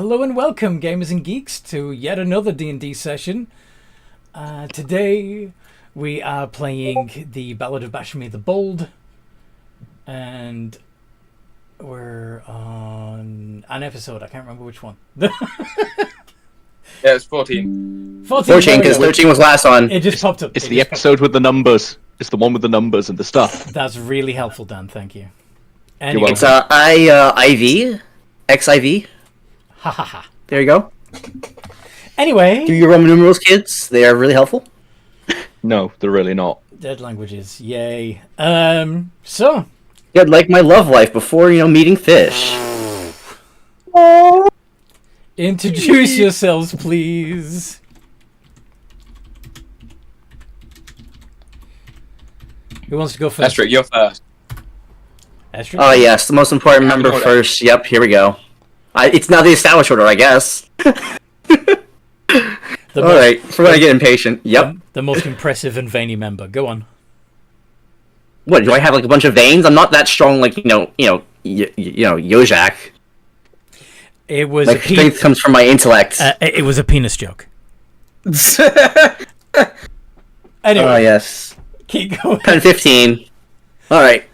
Hello and welcome, gamers and geeks, to yet another D&D session. Today we are playing the Ballad of Bashemir the Bold, and we're on an episode. I can't remember which one. Yeah, it's 14. 14, because 13 was last on. It just popped up. It's the episode with the numbers. It's the one with the numbers and the stuff. That's really helpful, Dan. Thank you. Anyway. It's IV, XIV. Ha ha ha. There you go. Anyway. Do your Roman numerals, kids. They are really helpful. No, they're really not. Dead languages. Yay. So. Yeah, like my love life before, meeting fish. Introduce yourselves, please. Who wants to go first? Astrid, you're first. Astrid? Oh, yes. The most important member first. Yep, here we go. It's now the established order, I guess. Alright, we're gonna get impatient. Yep. The most impressive and veiny member. Go on. What, do I have like a bunch of veins? I'm not that strong like, Yojak. It was like, strength comes from my intellect. It was a penis joke. Anyway. Oh, yes. Keep going. 10-15. Alright.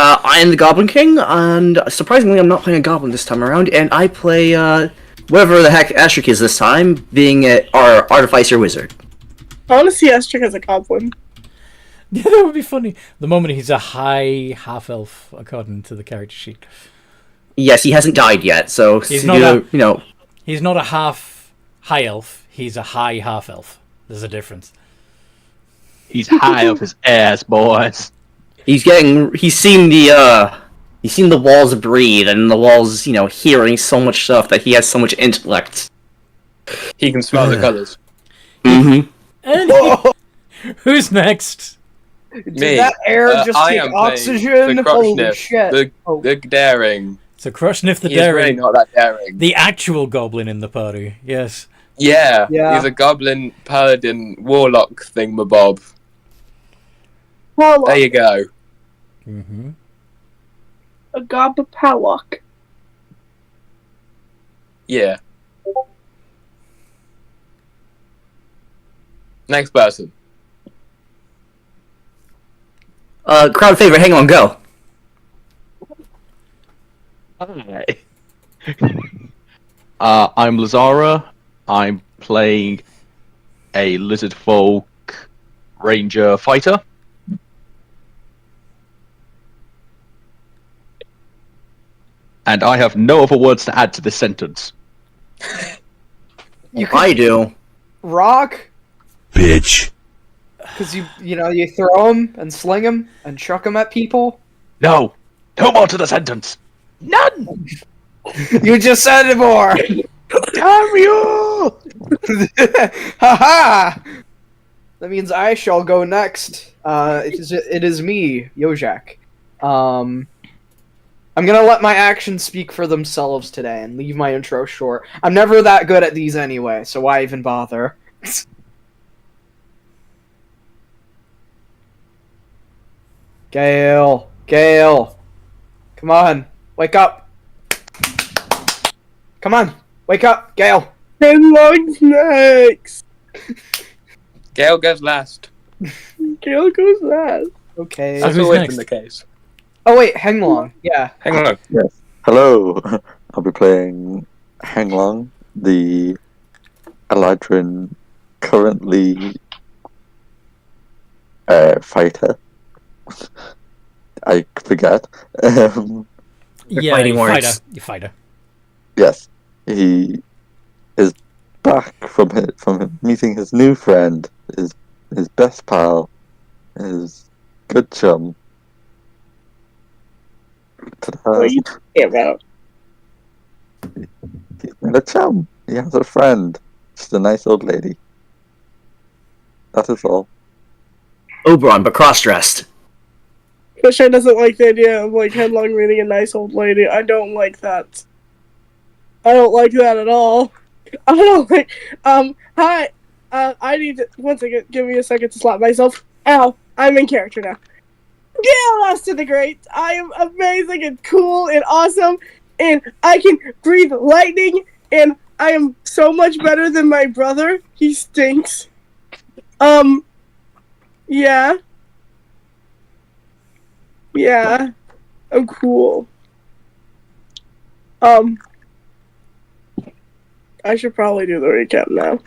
I am the Goblin King, and surprisingly I'm not playing a Goblin this time around, and I play, whatever the heck Astrid is this time, being our Artificer Wizard. I want to see Astrid as a Goblin. Yeah, that would be funny. The moment he's a high half-elf, according to the character sheet. Yes, he hasn't died yet, so, he's not He's not a half-high elf, he's a high half-elf. There's a difference. He's high up his ass, boys. He's seen the walls breathe, and the walls, hearing so much stuff that he has so much intellect. He can smell the colours. Mm-hmm. And who's next? Me. Did that air just take oxygen? Holy shit. The daring. So Krushnif the He's Daring. really not that daring. The actual goblin in the party, yes. Yeah, Yeah. he's a goblin, paladin, warlock thingamabob. Powlock. There you go. Mm-hmm. A gob of Powlock. Yeah. Next person. Crowd favorite, hang on, go. Hi. I'm Lazara. I'm playing a lizard folk ranger fighter. And I have no other words to add to this sentence. I do. Rock? Bitch. Because you throw them and sling them and chuck them at people? No! No more to the sentence! None! You just said it more! Damn you! Ha-ha! That means I shall go next. It is me, Yojak. I'm gonna let my actions speak for themselves today and leave my intro short. I'm never that good at these anyway, so why even bother? Gale! Come on, wake up! Come on, wake up, Gale! Headlong next! Gale goes last. Gale goes last. Okay. That's who's always next? been the case. Oh wait, Henglong. Yeah. Hang on. Yes. Hello. I'll be playing Henglong, the Eladrin currently fighter. I forget. Yeah, fighting you words. fighter. Yes, he is back from meeting his new friend, his best pal, his good chum. What are you talking about? He's not a chum. He has a friend. She's a nice old lady. That is all. Oberon, but cross-dressed. Krisha doesn't like the idea of Headlong meeting a nice old lady. I don't like that. I don't like that at all. I don't like. Hi. I need to. One second. Give me a second to slap myself. Ow. I'm in character now. Gale Last of the Great. I am amazing and cool and awesome. and I can breathe lightning, and I am so much better than my brother. He stinks. Yeah. Yeah. I'm cool. I should probably do the recap now.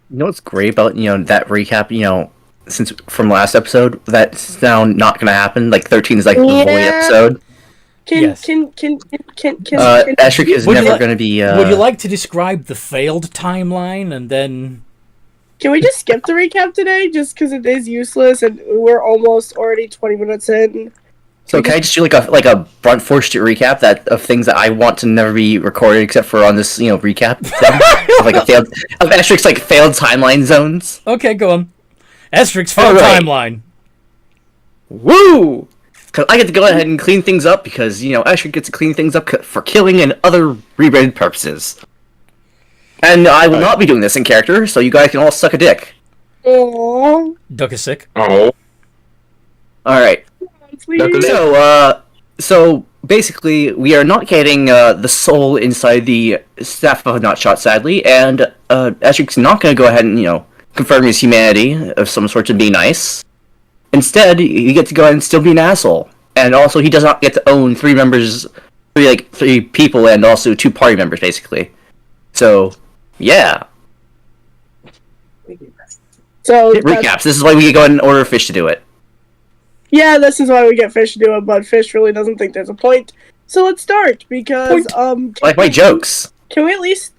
You know what's great about that recap? Since from last episode, that's now not gonna happen. Like 13 is like the Yeah. bully episode. Yes. Ashrik is Would you never like- gonna be. Would you like to describe the failed timeline and then? Can we just skip the recap today, just because it is useless and we're almost already 20 minutes in? So can I just do like a brunt force recap of things that I want to never be recorded except for on this recap thing? Of, like a failed of Asterix like failed timeline zones. Okay, go on. Asterix failed Alright. timeline. Woo! Because I get to go ahead and clean things up because Asterix gets to clean things up for killing and other rebranded purposes. And I will not be doing this in character, so you guys can all suck a dick. Aww. Duck is sick. Oh. All right. Please. So basically, we are not getting the soul inside the staff of Not Shot, sadly, and Astrik's not going to go ahead and confirm his humanity of some sort to be nice. Instead, you get to go ahead and still be an asshole, and also he does not get to own three people, and also 2 party members, basically. So, yeah. So Recaps. This is why we go ahead and order Fish to do it. yeah, this is why we get Fish to do it, but Fish really doesn't think there's a point. So let's start because Like my jokes. Can we at least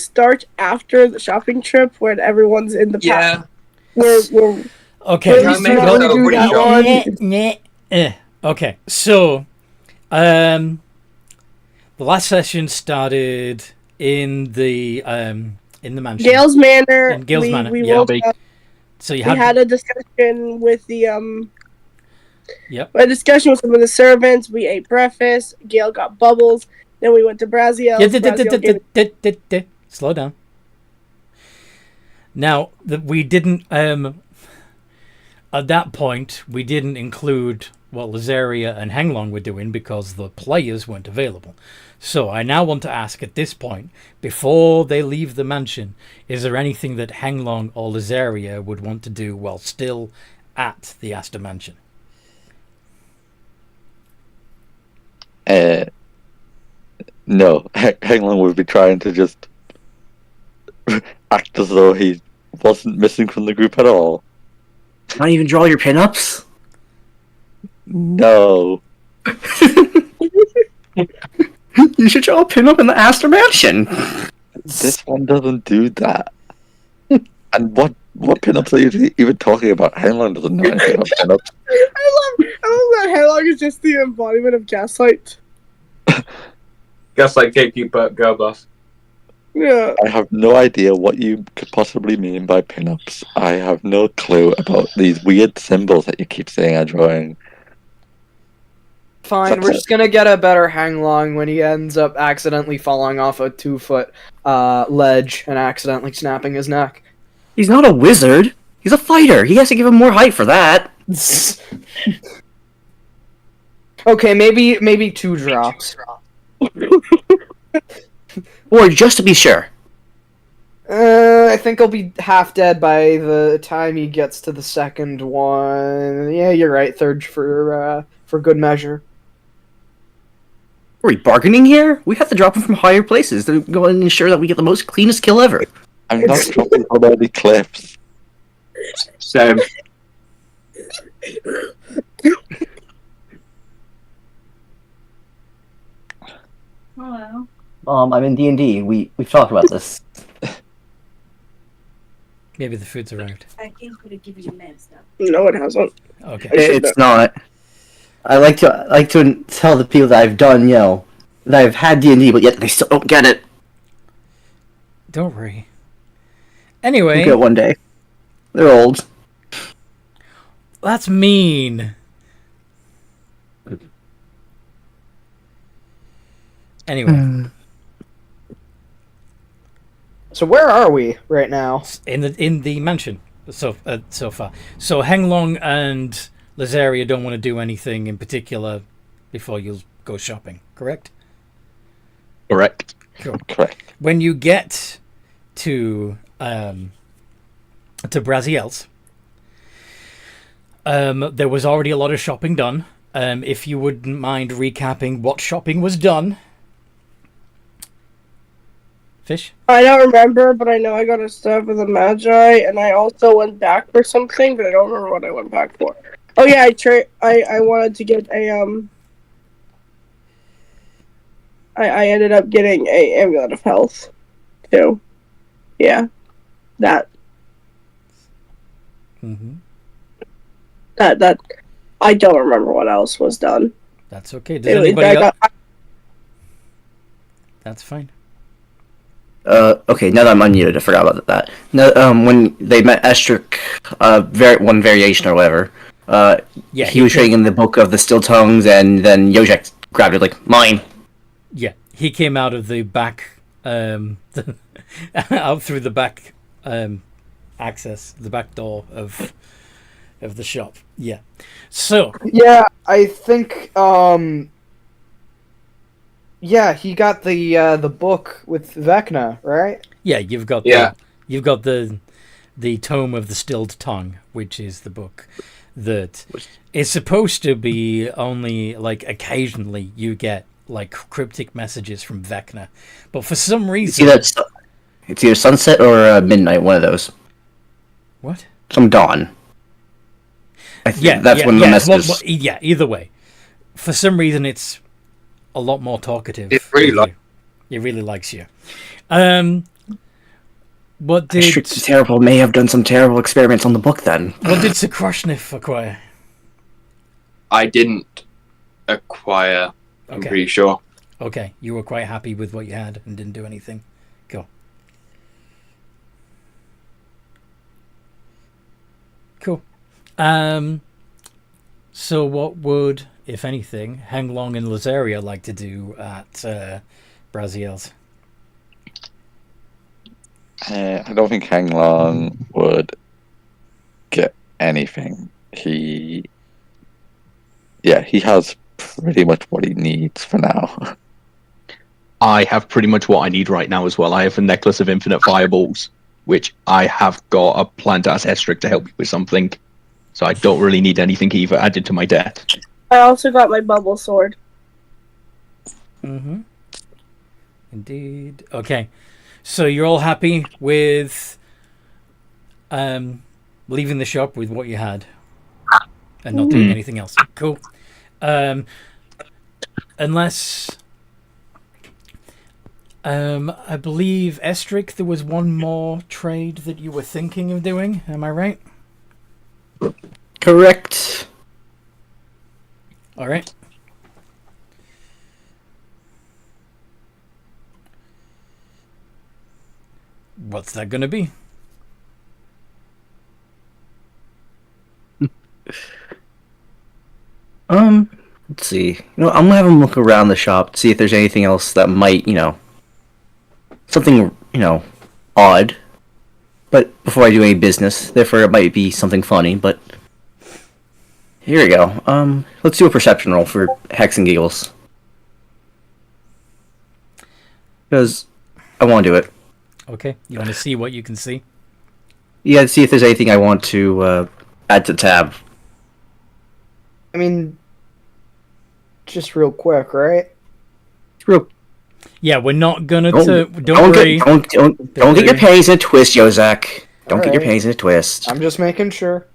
start after the shopping trip when everyone's in the Yeah. We're Okay. Please make don't it do pretty that short. Okay, so the last session started in the mansion. Gale's Manor. In Gale's Manor, We yeah. woke up. So you We had a discussion with the Yep. a discussion with some of the servants. We ate breakfast. Gale got bubbles. Then we went to Braziel. Slow down. Now, we didn't, at that point, we didn't include what Lazaria and Henglong were doing because the players weren't available. So I now want to ask at this point, before they leave the mansion, is there anything that Henglong or Lazaria would want to do while still at the Astor Mansion? No, Henglan would be trying to just act as though he wasn't missing from the group at all. Not even draw your pinups? No. You should draw a pinup in the Astor Mansion. This one doesn't do that. And what pinups are you even talking about? Henglan doesn't know anything about pinups. I love that Hairlock is just the embodiment of gaslight. Just like gatekeeper, girl boss. Yeah. I have no idea what you could possibly mean by pinups. I have no clue about these weird symbols that you keep saying I'm drawing. Fine, we're just gonna get a better Hanglong when he ends up accidentally falling off a 2-foot ledge and accidentally snapping his neck. He's not a wizard. He's a fighter. He has to give him more height for that. Okay, maybe 2 drops. Or just to be sure. I think he'll be half dead by the time he gets to the second one. Yeah, you're right. Third for good measure. Are we bargaining here? We have to drop him from higher places to go and ensure that we get the most cleanest kill ever. I'm not dropping on any cliffs. Same. Hello. I'm in D&D. We've talked about this. Maybe the food's arrived. I think would have given you mad stuff. No, it hasn't. Okay. It's not. I like to tell the people that I've done, that I've had D&D, but yet they still don't get it. Don't worry. Anyway. We'll get it one day. They're old. That's mean. Anyway, So where are we right now? in the mansion so far. So Henglong and Lazaria don't want to do anything in particular before you go shopping, correct? Correct. Correct. When you get to Braziel's, there was already a lot of shopping done. If you wouldn't mind recapping what shopping was done. Fish? I don't remember, but I know I got a stuff with a Magi, and I also went back for something, but I don't remember what I went back for. Oh yeah, I wanted to get a I ended up getting a amulet of health, too. Yeah, that. Mm-hmm. That I don't remember what else was done. That's okay. Does anybody else? That's fine. Okay, now that I'm unmuted, I forgot about that. No, when they met Estric, one variation or whatever, Yeah, he was showing in the book of the still tongues, and then Yojek grabbed it like, mine. Yeah, he came out of the back, out through the back access, the back door of the shop. Yeah. So. Yeah, I think. Yeah, he got the book with Vecna, right? Yeah, you've got Yeah. the tome of the stilled tongue, which is the book that is supposed to be only like occasionally you get like cryptic messages from Vecna, but for some reason It's either sunset or midnight, one of those. what? Some dawn. I think Yeah, that's when the message. well, yeah. Either way, for some reason it's a lot more talkative. It really with you. It really likes you. What did Estric the Terrible may have done some terrible experiments on the book then. what did Sakroshnev acquire? I didn't acquire. I'm Okay. pretty sure. Okay, you were quite happy with what you had and didn't do anything. Go. Cool. So what would, if anything, Henglong and Lazaria like to do at Braziel's? I don't think Hanglong would get anything. He has pretty much what he needs for now. I have pretty much what I need right now as well. I have a necklace of infinite fireballs, which I have got a plan to ask Estric to help me with something. So I don't really need anything either added to my debt. I also got my bubble sword. Mm-hmm. Indeed. Okay. So you're all happy with leaving the shop with what you had and not doing anything else. Cool. Unless I believe Estric, there was one more trade that you were thinking of doing. Am I right? Correct. All right. What's that going to be? Let's see. I'm gonna have him look around the shop to see if there's anything else that might, something, odd. But before I do any business, therefore it might be something funny, but here we go. Let's do a perception roll for Hex and Giggles. Because I want to do it. Okay. You want to see what you can see? Yeah, see if there's anything I want to add to the tab. I mean, just real quick, right? Real. Yeah, we're not gonna. Don't worry. Don't get your panties in a twist, Yozak. Don't get your Alright. panties in a twist. I'm just making sure.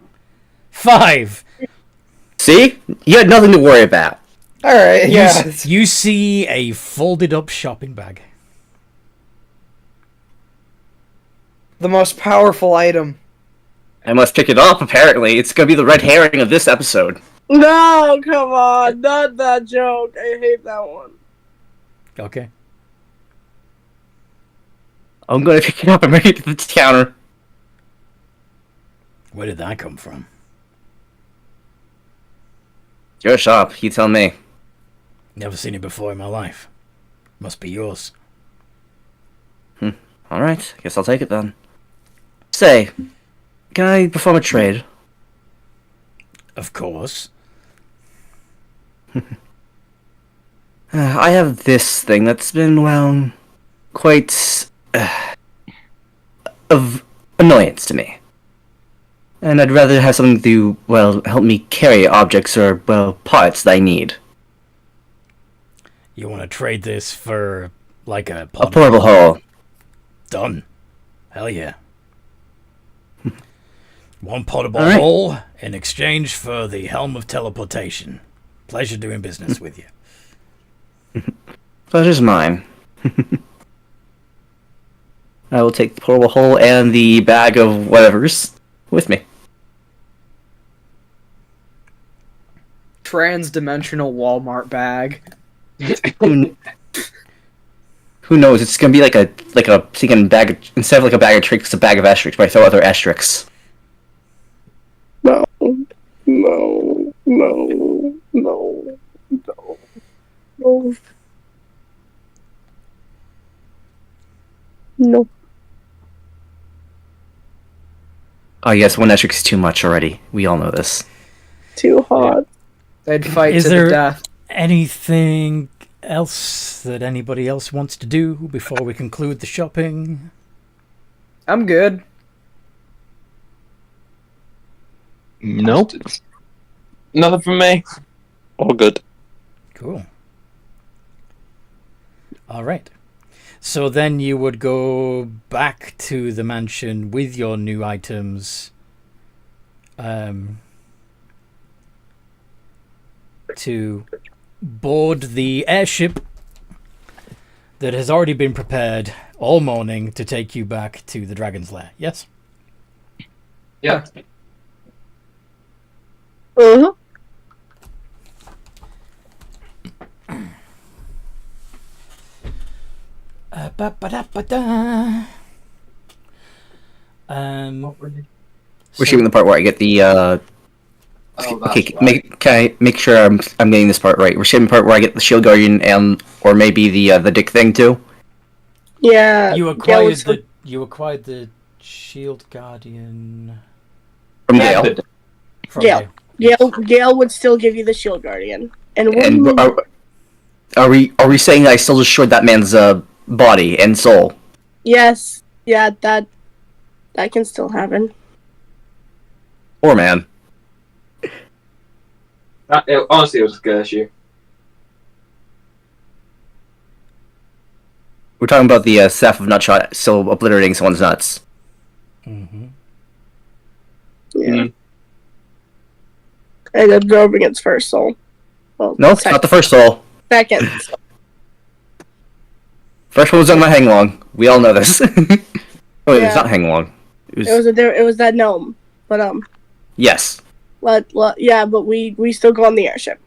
5. See? You had nothing to worry about. All right, yeah. You see a folded up shopping bag. The most powerful item. I must pick it up, apparently. It's gonna be the red herring of this episode. No, come on, not that joke. I hate that one. Okay. I'm gonna pick it up and bring it to the counter. Where did that come from? Your shop, you tell me. Never seen it before in my life. Must be yours. Alright, guess I'll take it then. Say, can I perform a trade? Of course. I have this thing that's been, well, quite of annoyance to me. And I'd rather have something to, well, help me carry objects or, well, parts that I need. You want to trade this for, like, a A portable hull. Done. Hell yeah. One portable All right. hull in exchange for the Helm of Teleportation. Pleasure doing business with you. Pleasure's mine. I will take the portable hull and the bag of whatever's with me. Trans-dimensional Walmart bag. Who knows? It's gonna be like a thinking bag of, instead of like a bag of tricks, it's a bag of asterisks, but I throw other asterisks. No, no, no, no, no, no. No. Oh yes, one asterisk is too much already. We all know this. Too hot. They'd fight Is to there- the death. Anything else that anybody else wants to do before we conclude the shopping? I'm good. No. Nothing from me. All good. Cool. All right. So then you would go back to the mansion with your new items to board the airship that has already been prepared all morning to take you back to the Dragon's Lair. Yes? Yeah. Uh-huh. Ba-ba-da-ba-da. We're shooting the part where I get the. Oh, that's Okay, right. can I make sure I'm getting this part right? We're shooting the part where I get the shield guardian and, or maybe the dick thing too. Yeah. You Gail acquired the Shield Guardian From Yeah, Gale. but- from Yeah. Gale. Gail would still give you the shield guardian. And what do And you- are we saying that I still destroyed that man's body and soul? yes, yeah, that can still happen. Poor man. Honestly, it was a curse you. We're talking about the staff of Nutshot still obliterating someone's nuts. Mm-hmm. Yeah. Mm. And absorbing its first soul. Well, No, it's not the first soul. second. First one was on my Hanglong. We all know this. Oh, wait, Yeah. it's not Hanglong. It was that gnome. But Yes. yeah, but we still go on the airship.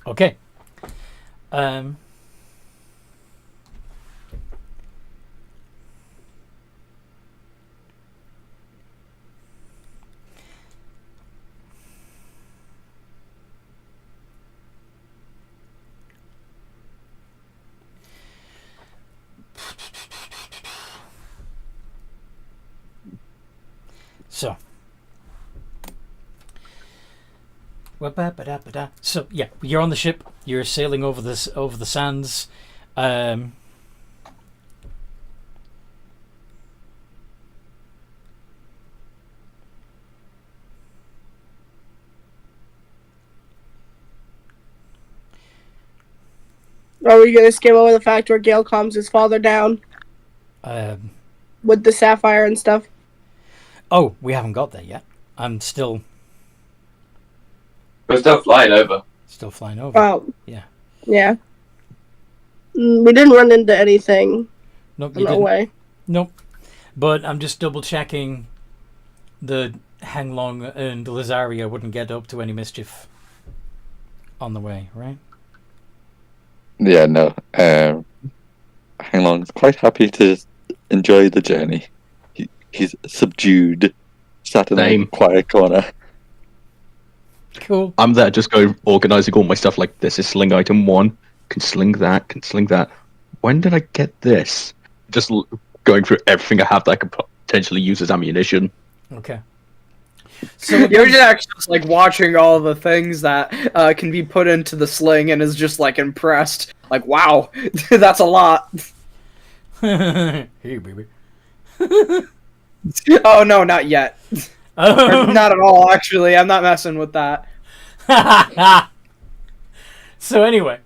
Okay. So. So yeah, you're on the ship. You're sailing over the sands. Are we gonna skim over the fact where Gale calms his father down with the sapphire and stuff? Oh, we haven't got there yet. I'm still We're still flying over. flying over. Oh. Yeah. Yeah. We didn't run into anything. Nope, No you didn't. way. Nope. But I'm just double checking the Hanglong and Lazaria wouldn't get up to any mischief on the way, right? Yeah, no. Hanglong's quite happy to enjoy the journey. He's subdued, sat in Same. a quiet corner. Cool. I'm there just going organizing all my stuff like this is sling item 1, can sling that. When did I get this? Just going through everything I have that I could potentially use as ammunition. Okay. So You're just like watching all the things that can be put into the sling and is just like impressed. Like, wow, that's a lot. Hey, baby. Oh no, not yet. Or not at all, actually. I'm not messing with that. So anyway,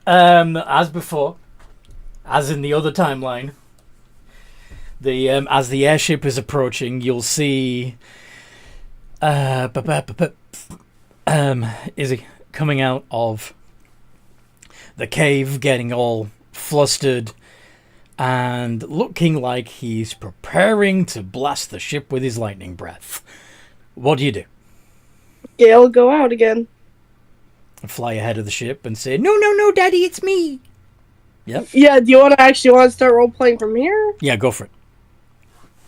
as before, as in the other timeline, as the airship is approaching, you'll see Izzy coming out of the cave, getting all flustered and looking like he's preparing to blast the ship with his lightning breath. What do? Gale, go out again. Fly ahead of the ship and say, no, Daddy, it's me. Yep. Yeah, do you want to start role-playing from here? Yeah, go for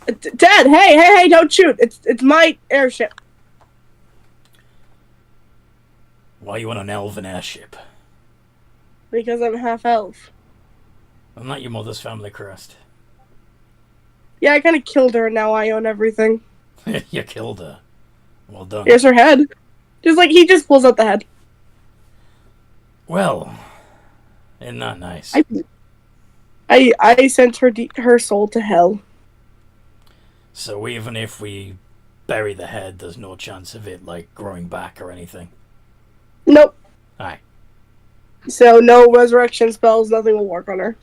it. Dad, hey, don't shoot. It's my airship. Why you on an elven airship? Because I'm half-elf. I'm not your mother's family crest. Yeah, I kind of killed her and now I own everything. You killed her. Well done. Here's her head. He just pulls out the head. Well, isn't that nice? I sent her soul to hell. So even if we bury the head, there's no chance of it, like, growing back or anything? Nope. Alright. So no resurrection spells, nothing will work on her.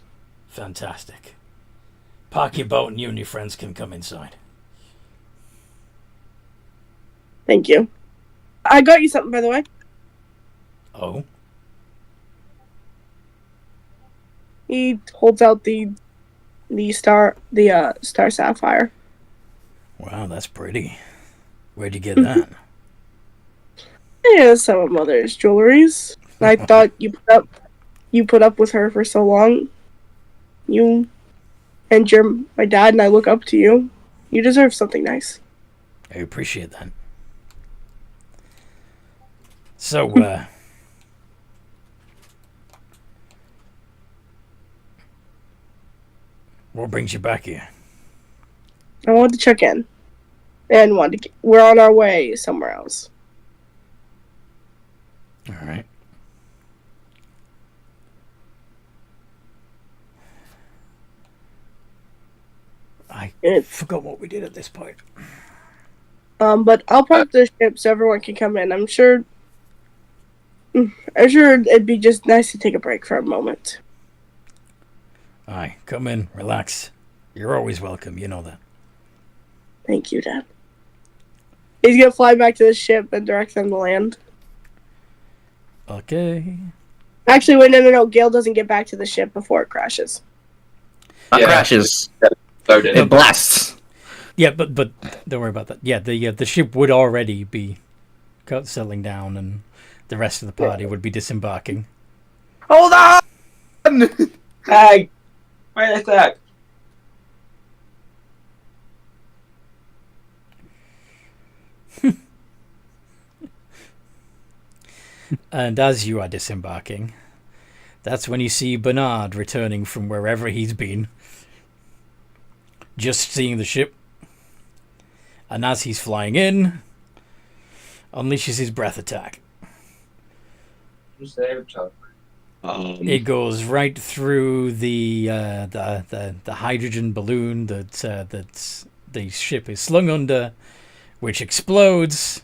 Fantastic. Park your boat and you and your friends can come inside. Thank you. I got you something, by the way. Oh? He holds out the star sapphire. Wow, that's pretty. Where'd you get that? Yeah, some of Mother's jewelries. I thought you put up with her for so long. You and my dad, and I look up to you. You deserve something nice. I appreciate that. So, what brings you back here? I wanted to check in, and we're on our way somewhere else. All right. I forgot what we did at this point. But I'll park the ship so everyone can come in. I'm sure it'd be just nice to take a break for a moment. Aye, come in, relax. You're always welcome, you know that. Thank you, Dad. He's gonna fly back to the ship and direct them to land. Okay. Actually, wait, no. Gale doesn't get back to the ship before it crashes. It crashes. Loaded. It blasts. Yeah, but don't worry about that. Yeah, the ship would already be settling down, and the rest of the party would be disembarking. Hold on! Hey! Wait a sec. And as you are disembarking, that's when you see Bernard returning from wherever he's been, just seeing the ship. And as he's flying in, unleashes his breath attack. It goes right through the hydrogen balloon that the ship is slung under, which explodes,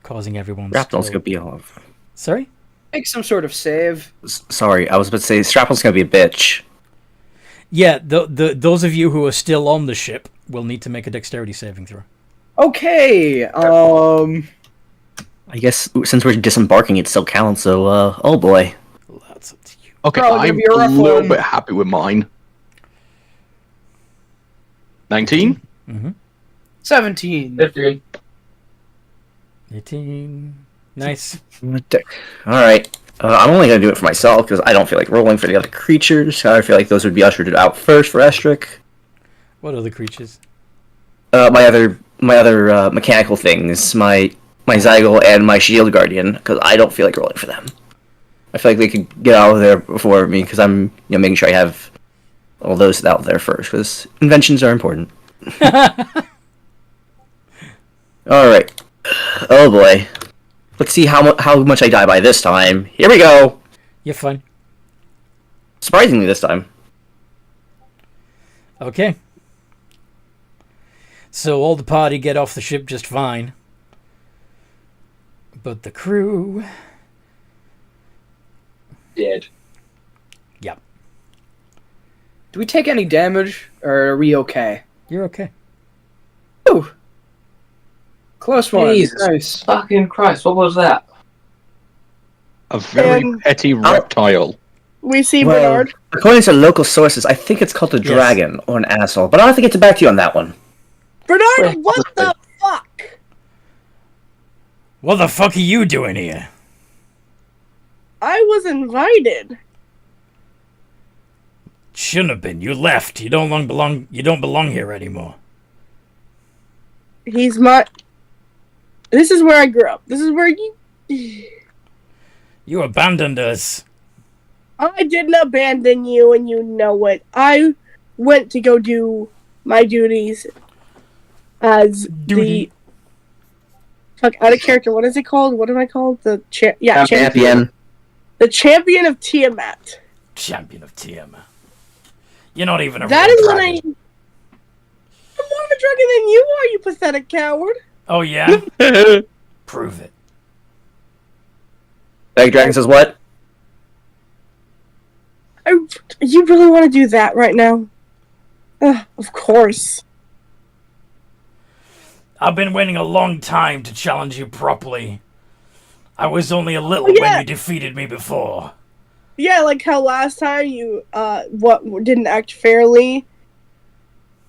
causing everyone's. Shrapnel's gonna be off. Sorry? Make some sort of save. Sorry, I was about to say Shrapnel's gonna be a bitch. Yeah, those of you who are still on the ship will need to make a dexterity saving throw. Okay. I guess since we're disembarking, it still counts. So, oh boy. Well, that's up to you. Okay, Probably gonna I'm be a rough a little one. bit happy with mine. 19? Mm-hmm. 17. 15. 18. Nice. Alright. I'm only gonna do it for myself, because I don't feel like rolling for the other creatures. I feel like those would be ushered out first for Estric. What other creatures? My other mechanical things. My Zygle and my Shield Guardian, because I don't feel like rolling for them. I feel like they could get out of there before me, because I'm making sure I have all those out there first, because inventions are important. Alright. Oh boy. Let's see how much I die by this time. Here we go! You're fine. Surprisingly this time. Okay. So all the party get off the ship just fine. But the crew... Dead. Yep. Do we take any damage, or are we okay? You're okay. Ooh. Close one. Jesus Nice. fucking Christ, what was that? A very petty reptile. We see Well, Bernard. according to local sources, I think it's called a dragon or an asshole, but I'll have to get back to you on that one. Bernard, what the fuck? What the fuck are you doing here? I was invited. Shouldn't have been. You left. You don't belong here anymore. He's my... This is where I grew up. This is where you... You abandoned us. I didn't abandon you, and you know it. I went to go do my duties as Duty. the... Fuck, out of character. What is it called? What am I called? The champion. Champion. The champion of Tiamat. Champion of Tiamat. You're not even a That real is when dragon. I'm more of a dragon than you are, you pathetic coward. Oh yeah? Prove it. Bag Dragon says what? You really want to do that right now? Of course. I've been waiting a long time to challenge you properly. I was only a little Yeah. when you defeated me before. Yeah, like how last time you didn't act fairly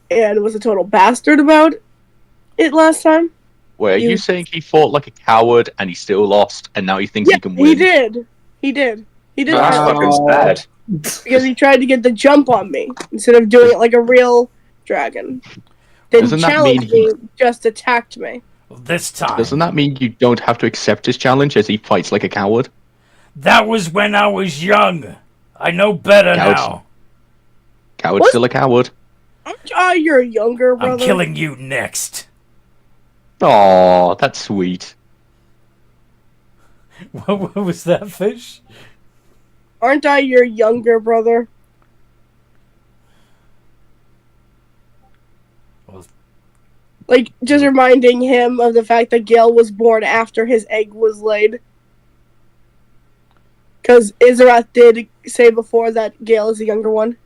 and was a total bastard about it last time. Wait, are you saying he fought like a coward and he still lost, and now he thinks Yeah, he can win? he did. He did. That's fucking sad. Because he tried to get the jump on me instead of doing it like a real dragon. Didn't Doesn't that challenge mean me, just attacked me. Well, this time. Doesn't that mean you don't have to accept his challenge as he fights like a coward? That was when I was young. I know better Cowards. now. Coward's What? still a coward. You're a younger brother. I'm killing you next. Aw, that's sweet. What was that, fish? Aren't I your younger brother? Well, Like, just reminding him of the fact that Gale was born after his egg was laid. Because Izarath did say before that Gale is the younger one.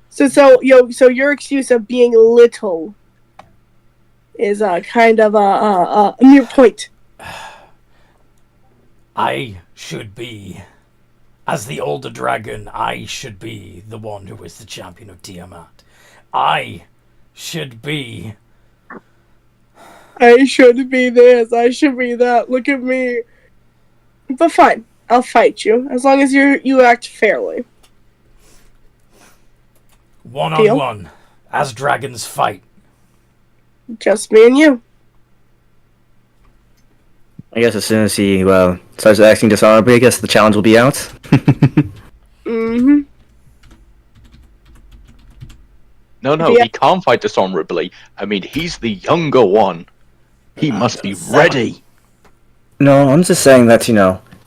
So your excuse of being little is kind of a mere point. I should be, as the older dragon, I should be the one who is the champion of Tiamat. I should be. I should be this. I should be that. Look at me. But fine, I'll fight you as long as you act fairly. One-on-one, as dragons fight. Just me and you. I guess as soon as he, starts acting dishonorably, I guess the challenge will be out. Mm-hmm. No, Yeah. he can't fight dishonorably. I mean, he's the younger one. He must be ready. No, I'm just saying that,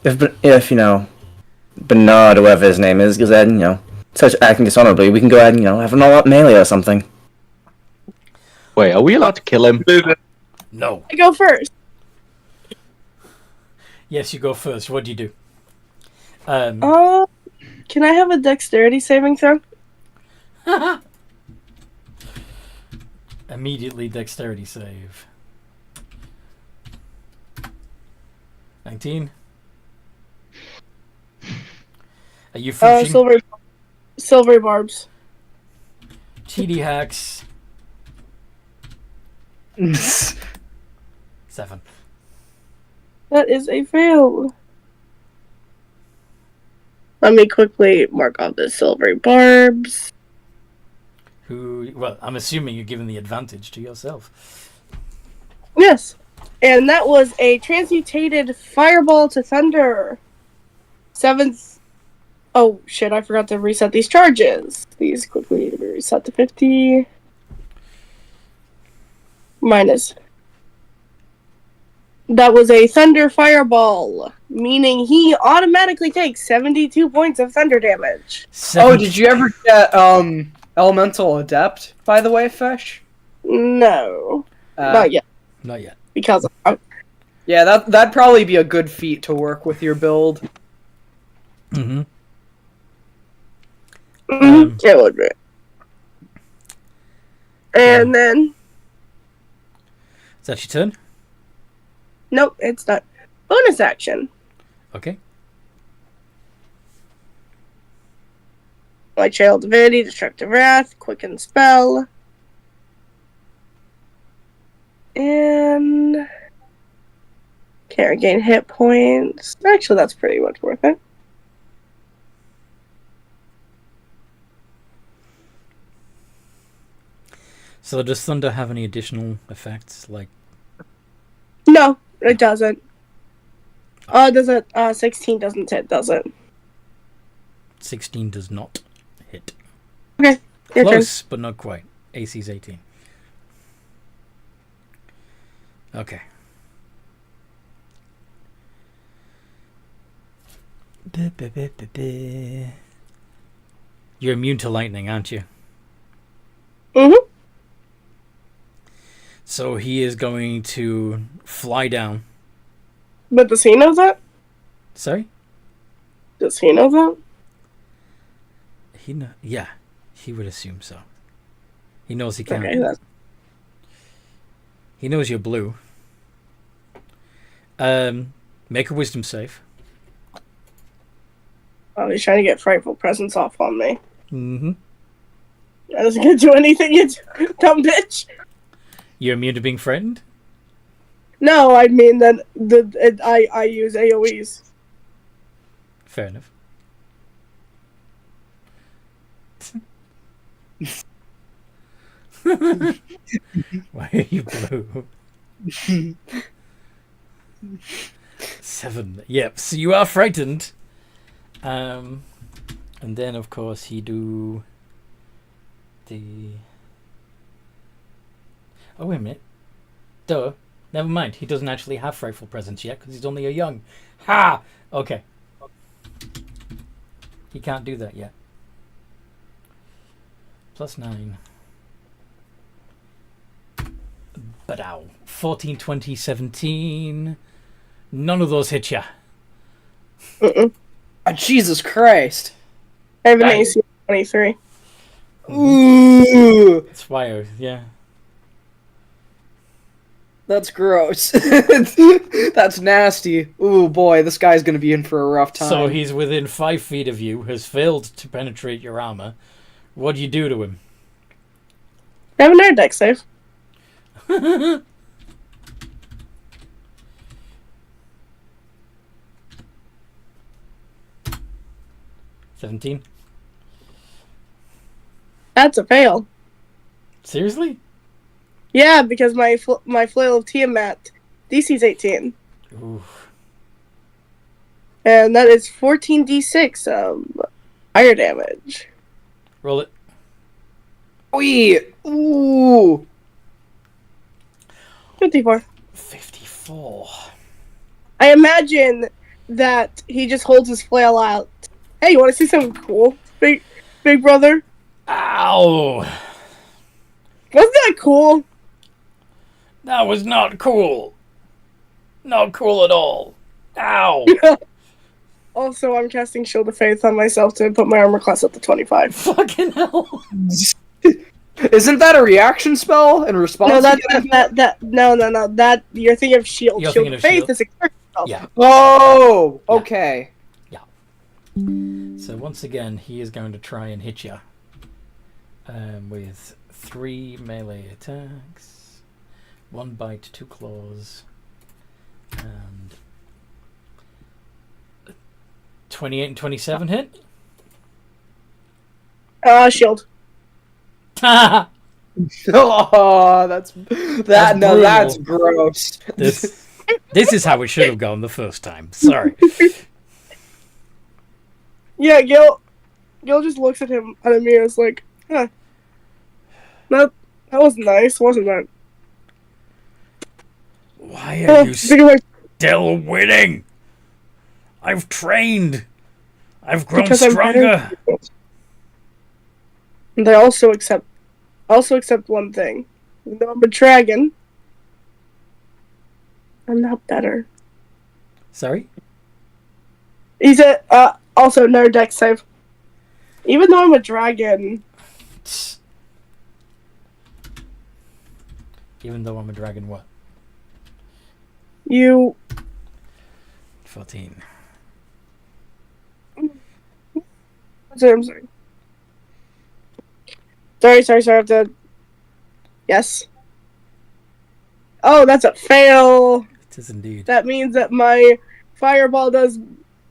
if Bernard, or whatever his name is, goes ahead and, starts acting dishonorably, we can go ahead and, have an all-out melee or something. Wait, are we allowed to kill him? No. I go first. Yes, you go first. What do you do? Can I have a dexterity saving throw? Immediately dexterity save. 19. Are you finishing? Silvery barbs. TD hacks. 7. That is a fail. Let me quickly mark off the silvery barbs. Well, I'm assuming you're giving the advantage to yourself. Yes. And that was a transmutated fireball to thunder. 7th. Oh, shit, I forgot to reset these charges. These quickly need to be reset to 50. Minus. That was a thunder fireball, meaning he automatically takes 72 points of thunder damage. Oh, did you ever get elemental adept? By the way, Fesh. No, not yet. Not yet. Because yeah, that'd probably be a good feat to work with your build. Mm-hmm. It would be. And then, Is that your turn? nope, it's not. Bonus action. Okay. My Trail of Divinity, Destructive Wrath, Quicken Spell. And can't regain hit points. Actually, that's pretty much worth it. So does thunder have any additional effects? Like, No, it doesn't. Does it? 16 doesn't hit, does it? 16 does not hit. Okay, your turn. Close, but not quite. AC's 18. Okay. You're immune to lightning, aren't you? Mm-hmm. So he is going to fly down. But does he know that? Sorry? Does he know that? Yeah, he would assume so. He knows he can't. Okay, then. He knows you're blue. Make a wisdom save. Oh, he's trying to get frightful presence off on me. Mm-hmm. That doesn't gonna do anything, you dumb bitch. You're immune to being frightened? No, I mean that I use AoEs. Fair enough. Why are you blue? 7. Yep, so you are frightened. And then, of course, he do the... Oh, wait a minute. Duh. Never mind. He doesn't actually have frightful presence yet because he's only a young. Ha! Okay. He can't do that yet. +9. But ow. 14, 20, 17. None of those hit ya. Mm-mm. Oh, Jesus Christ. I have an AC of 23. Ooh, That's why, yeah. that's gross. That's nasty. Ooh, boy, this guy's gonna be in for a rough time. So he's within 5 feet of you, has failed to penetrate your armor. What do you do to him? I have an air deck save. 17. That's a fail. Seriously? Yeah, because my Flail of Tiamat DC's 18. Oof. And that is 14d6 of fire damage. Roll it. Wee! Ooh! 54. 54. I imagine that he just holds his flail out. Hey, you want to see something cool, big brother? Ow! Wasn't that cool? That was not cool. Not cool at all. Ow! Also, I'm casting Shield of Faith on myself to put my armor class up to 25. Fucking hell. Isn't that a reaction spell in response? No, to no. That you're thinking of Shield. You're Shield thinking of of Faith shield. is a character spell. Yeah. Oh, okay. So once again, he is going to try and hit you with 3 melee attacks, 1 bite, 2 claws, and 28 and 27 hit. Shield. Ha! Oh, that's brutal. that's gross. This is how it should have gone the first time. Sorry. Yeah, Gil just looks at him and is like, huh. That was nice, wasn't it? Why are you Because I- still winning? I've trained. I've grown Because I'm better. stronger. They also accept one thing. Even though I'm a dragon, I'm not better. Sorry? He said, also, no deck save. Even though I'm a dragon, Even though I'm a dragon, what? you... 14. I'm sorry. Sorry, I have to... Yes. Oh, that's a fail! It is indeed. That means that my fireball does...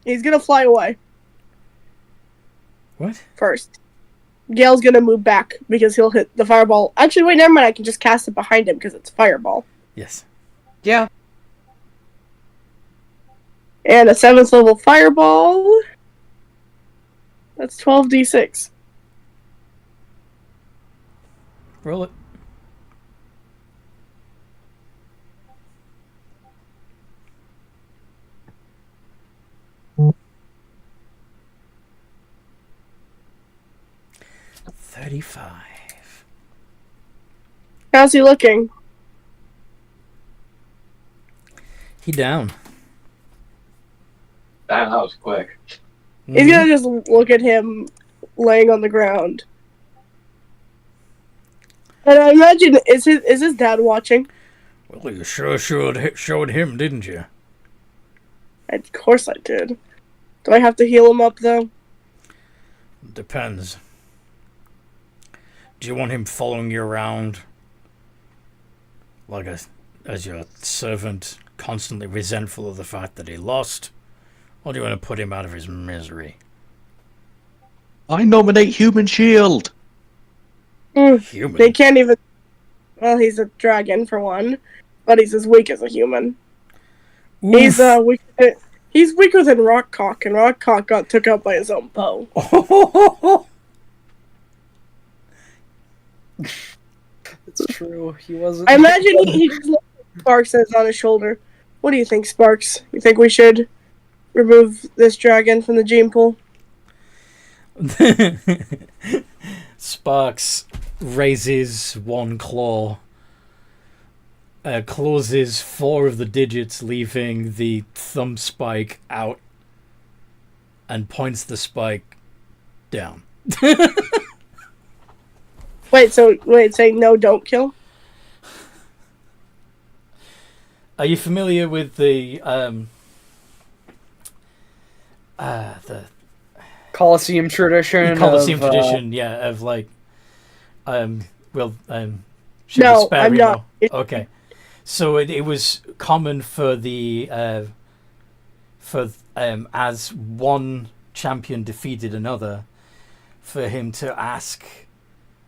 He's gonna fly away What? first. Gale's gonna move back because he'll hit the fireball. Actually, wait, never mind. I can just cast it behind him because it's fireball. Yes. Yeah. And a 7th level fireball. That's 12d6. Roll it. $35. How's he looking? He down. Damn, that was quick. He's gonna just look at him laying on the ground. And I imagine, is his dad watching? Well, you sure showed him, didn't you? Of course I did. Do I have to heal him up, though? Depends. Do you want him following you around like as your servant, constantly resentful of the fact that he lost? Or do you want to put him out of his misery? I nominate Human Shield. Human? They can't even... Well, he's a dragon, for one. But he's as weak as a human. Oof. He's weaker than Rockcock, and Rockcock got took out by his own bow. It's true. He wasn't. I imagine he just looks at Sparks and is on his shoulder. What do you think, Sparks? You think we should remove this dragon from the gene pool? Sparks raises one claw, closes 4 of the digits, leaving the thumb spike out, and points the spike down. Say no, don't kill? Are you familiar with the Colosseum tradition. Colosseum of, tradition? Yeah, of like, should No, we spare I'm you not. now? Okay, so it was common for the as one champion defeated another, for him to ask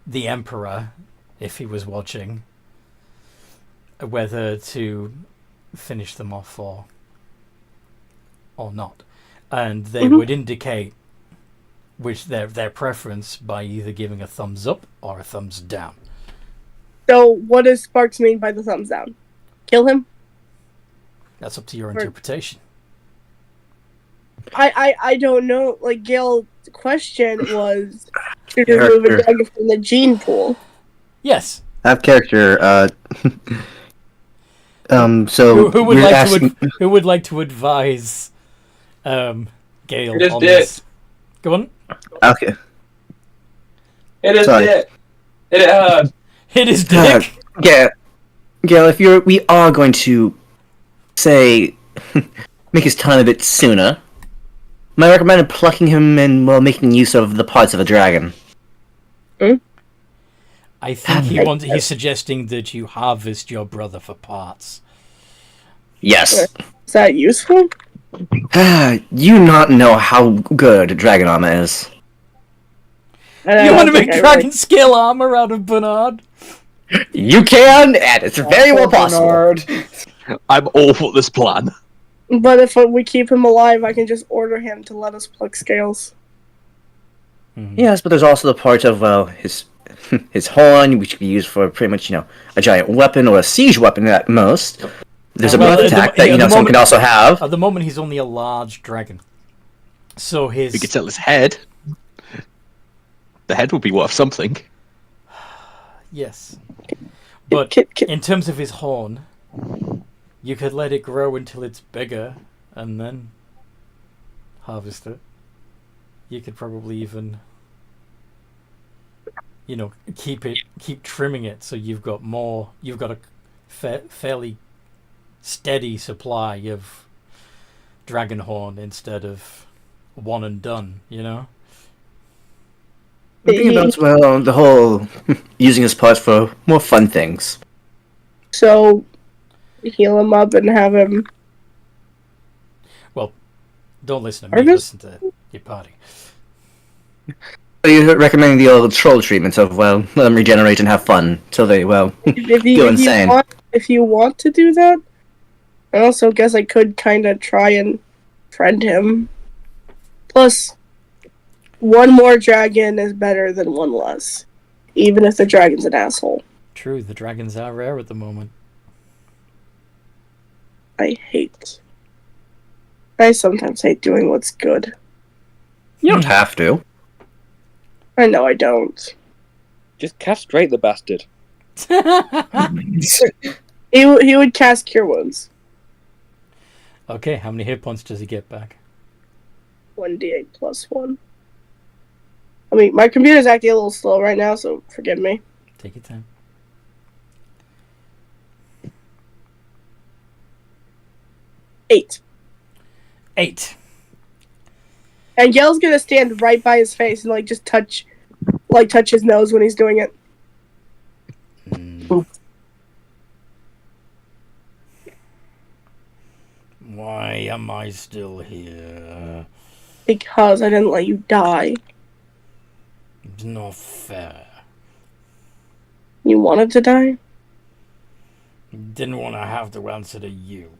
the emperor, if he was watching, whether to finish them off or not, and they would indicate which their preference by either giving a thumbs up or a thumbs down. So what does Sparks mean by the thumbs down? Kill him? That's up to your interpretation. I don't know. Like, Gale's question was, should we remove a dragon from the gene pool? Yes. I have character. So Who would we're like asking... who would like to advise Gale It is on dick. this? Go on. Okay. It is Sorry. dick. It hurt. Hit his dick. Yeah, Gale, if we are going to say make his time a bit sooner, I recommend plucking him and making use of the parts of a dragon. I think he's suggesting that you harvest your brother for parts. Yes. Is that useful? You not know how good dragon armor is. You want to make dragon scale armor out of Bernard? You can, and it's very well possible. Bernard. I'm all for this plan. But if we keep him alive, I can just order him to let us pluck scales. Yes, but there's also the part of his horn, which can be used for pretty much a giant weapon or a siege weapon at most. There's a Well, breath at the attack mo- that at the someone moment- can also have. At the moment, he's only a large dragon. So his We could sell his head. The head would be worth something. yes, but Can- in terms of his horn, you could let it grow until it's bigger, and then harvest it. You could probably even, keep trimming it so you've got more. You've got a fairly steady supply of dragon horn instead of one and done. The thing about, well, the whole using his parts for more fun things. So, heal him up and have him. Don't listen to me. Harvest? Listen to your party. So you're recommending the old troll treatment of, well, let them regenerate and have fun till they, well, go insane. If you want to do that, I also guess I could kind of try and friend him. Plus, one more dragon is better than one less, even if the dragon's an asshole. True, the dragons are rare at the moment. I sometimes hate doing what's good. You don't have to. I know I don't. Just castrate the bastard. He would cast Cure Wounds. Okay, how many hit points does he get back? 1d8 plus 1. I mean, my computer's acting a little slow right now, so forgive me. Take your time. 8. 8. And Yell's gonna stand right by his face and just touch his nose when he's doing it. Why am I still here? Because I didn't let you die. It's not fair. You wanted to die? Didn't want to have to answer to you.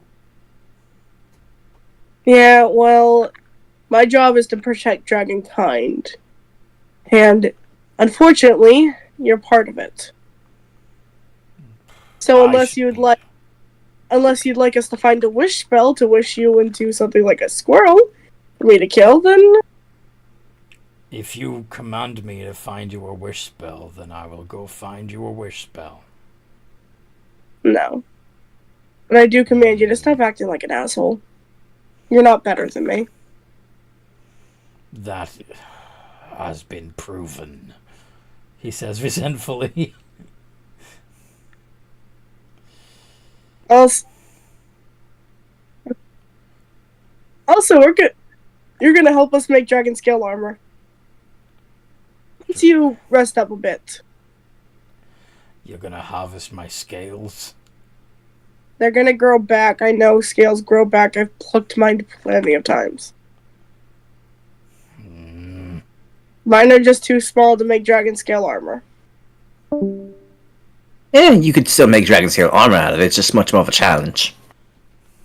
Yeah, well, my job is to protect dragonkind. And unfortunately, you're part of it. So unless you'd like us to find a wish spell to wish you into something like a squirrel for me to kill, then If you command me to find you a wish spell, then I will go find you a wish spell. no. But I do command you to stop acting like an asshole. You're not better than me. That has been proven, he says resentfully. Also, you're gonna help us make dragon scale armor. Once you rest up a bit. You're gonna harvest my scales? They're gonna grow back. I know scales grow back. I've plucked mine plenty of times. Mine are just too small to make dragon scale armor. Yeah, you could still make dragon scale armor out of it. It's just much more of a challenge.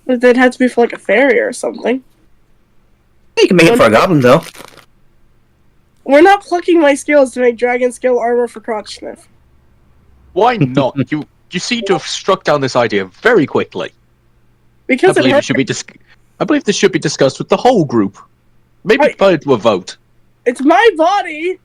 But they'd have to be for a fairy or something. You can make it for a goblin, though. We're not plucking my scales to make dragon scale armor for Crotch Sniff. Why not? You seem to have struck down this idea very quickly. Because I believe this should be discussed with the whole group. Maybe put it to a vote. It's my body!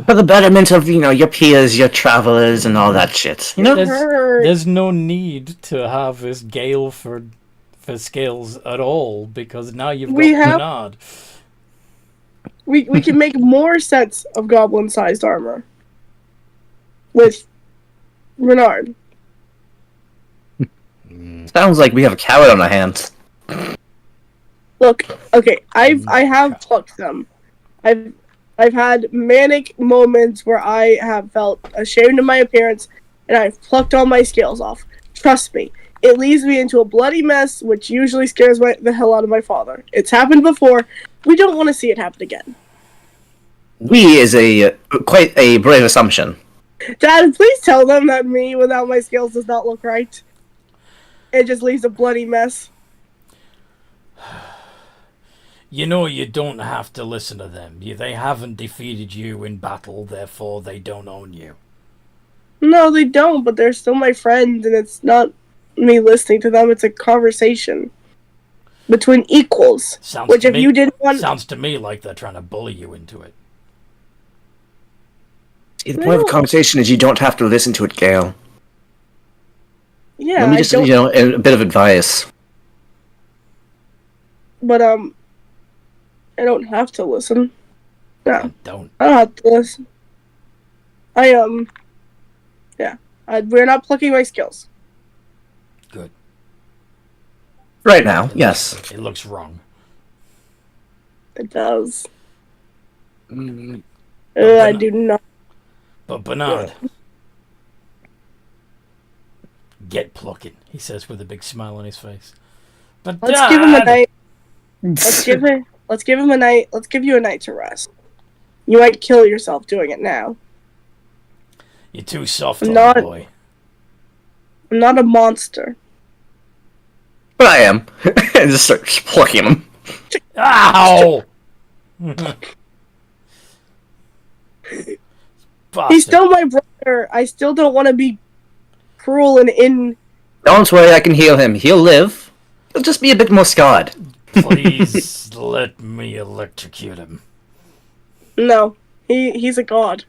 For the betterment of, your peers, your travelers, and all that shit. There's no need to have this gale for scales at all, because now you've got Bernard. We can make more sets of goblin-sized armor. With Renard. Sounds like we have a coward on our hands. Look, okay, I have plucked them. I've had manic moments where I have felt ashamed of my appearance, and I've plucked all my scales off. Trust me, it leaves me into a bloody mess, which usually scares the hell out of my father. It's happened before. We don't want to see it happen again. We is quite a brave assumption. Dad, please tell them that me without my scales does not look right. It just leaves a bloody mess. You don't have to listen to them. They haven't defeated you in battle, therefore they don't own you. No, they don't, but they're still my friends, and it's not me listening to them, it's a conversation between equals. Sounds Which to if me, you didn't want... sounds to me like they're trying to bully you into it. The point of the conversation is you don't have to listen to it, Gale. Yeah, Let me just, I don't... a bit of advice. But, I don't have to listen. No, I don't. I don't have to listen. Yeah. We're not plucking my skills. Good. Right now, yes. It looks wrong. It does. Mm, I do not. But Bernard, get plucking, he says with a big smile on his face. But Let's give him a night. Let's give him a night. Let's give you a night to rest. You might kill yourself doing it now. You're too soft, I'm old boy. I'm not a monster. But I am. And just start plucking him. Ow! He's still my brother. I still don't want to be cruel and in... Don't worry, I can heal him. He'll live. He'll just be a bit more scarred. Please let me electrocute him. No. He's a god.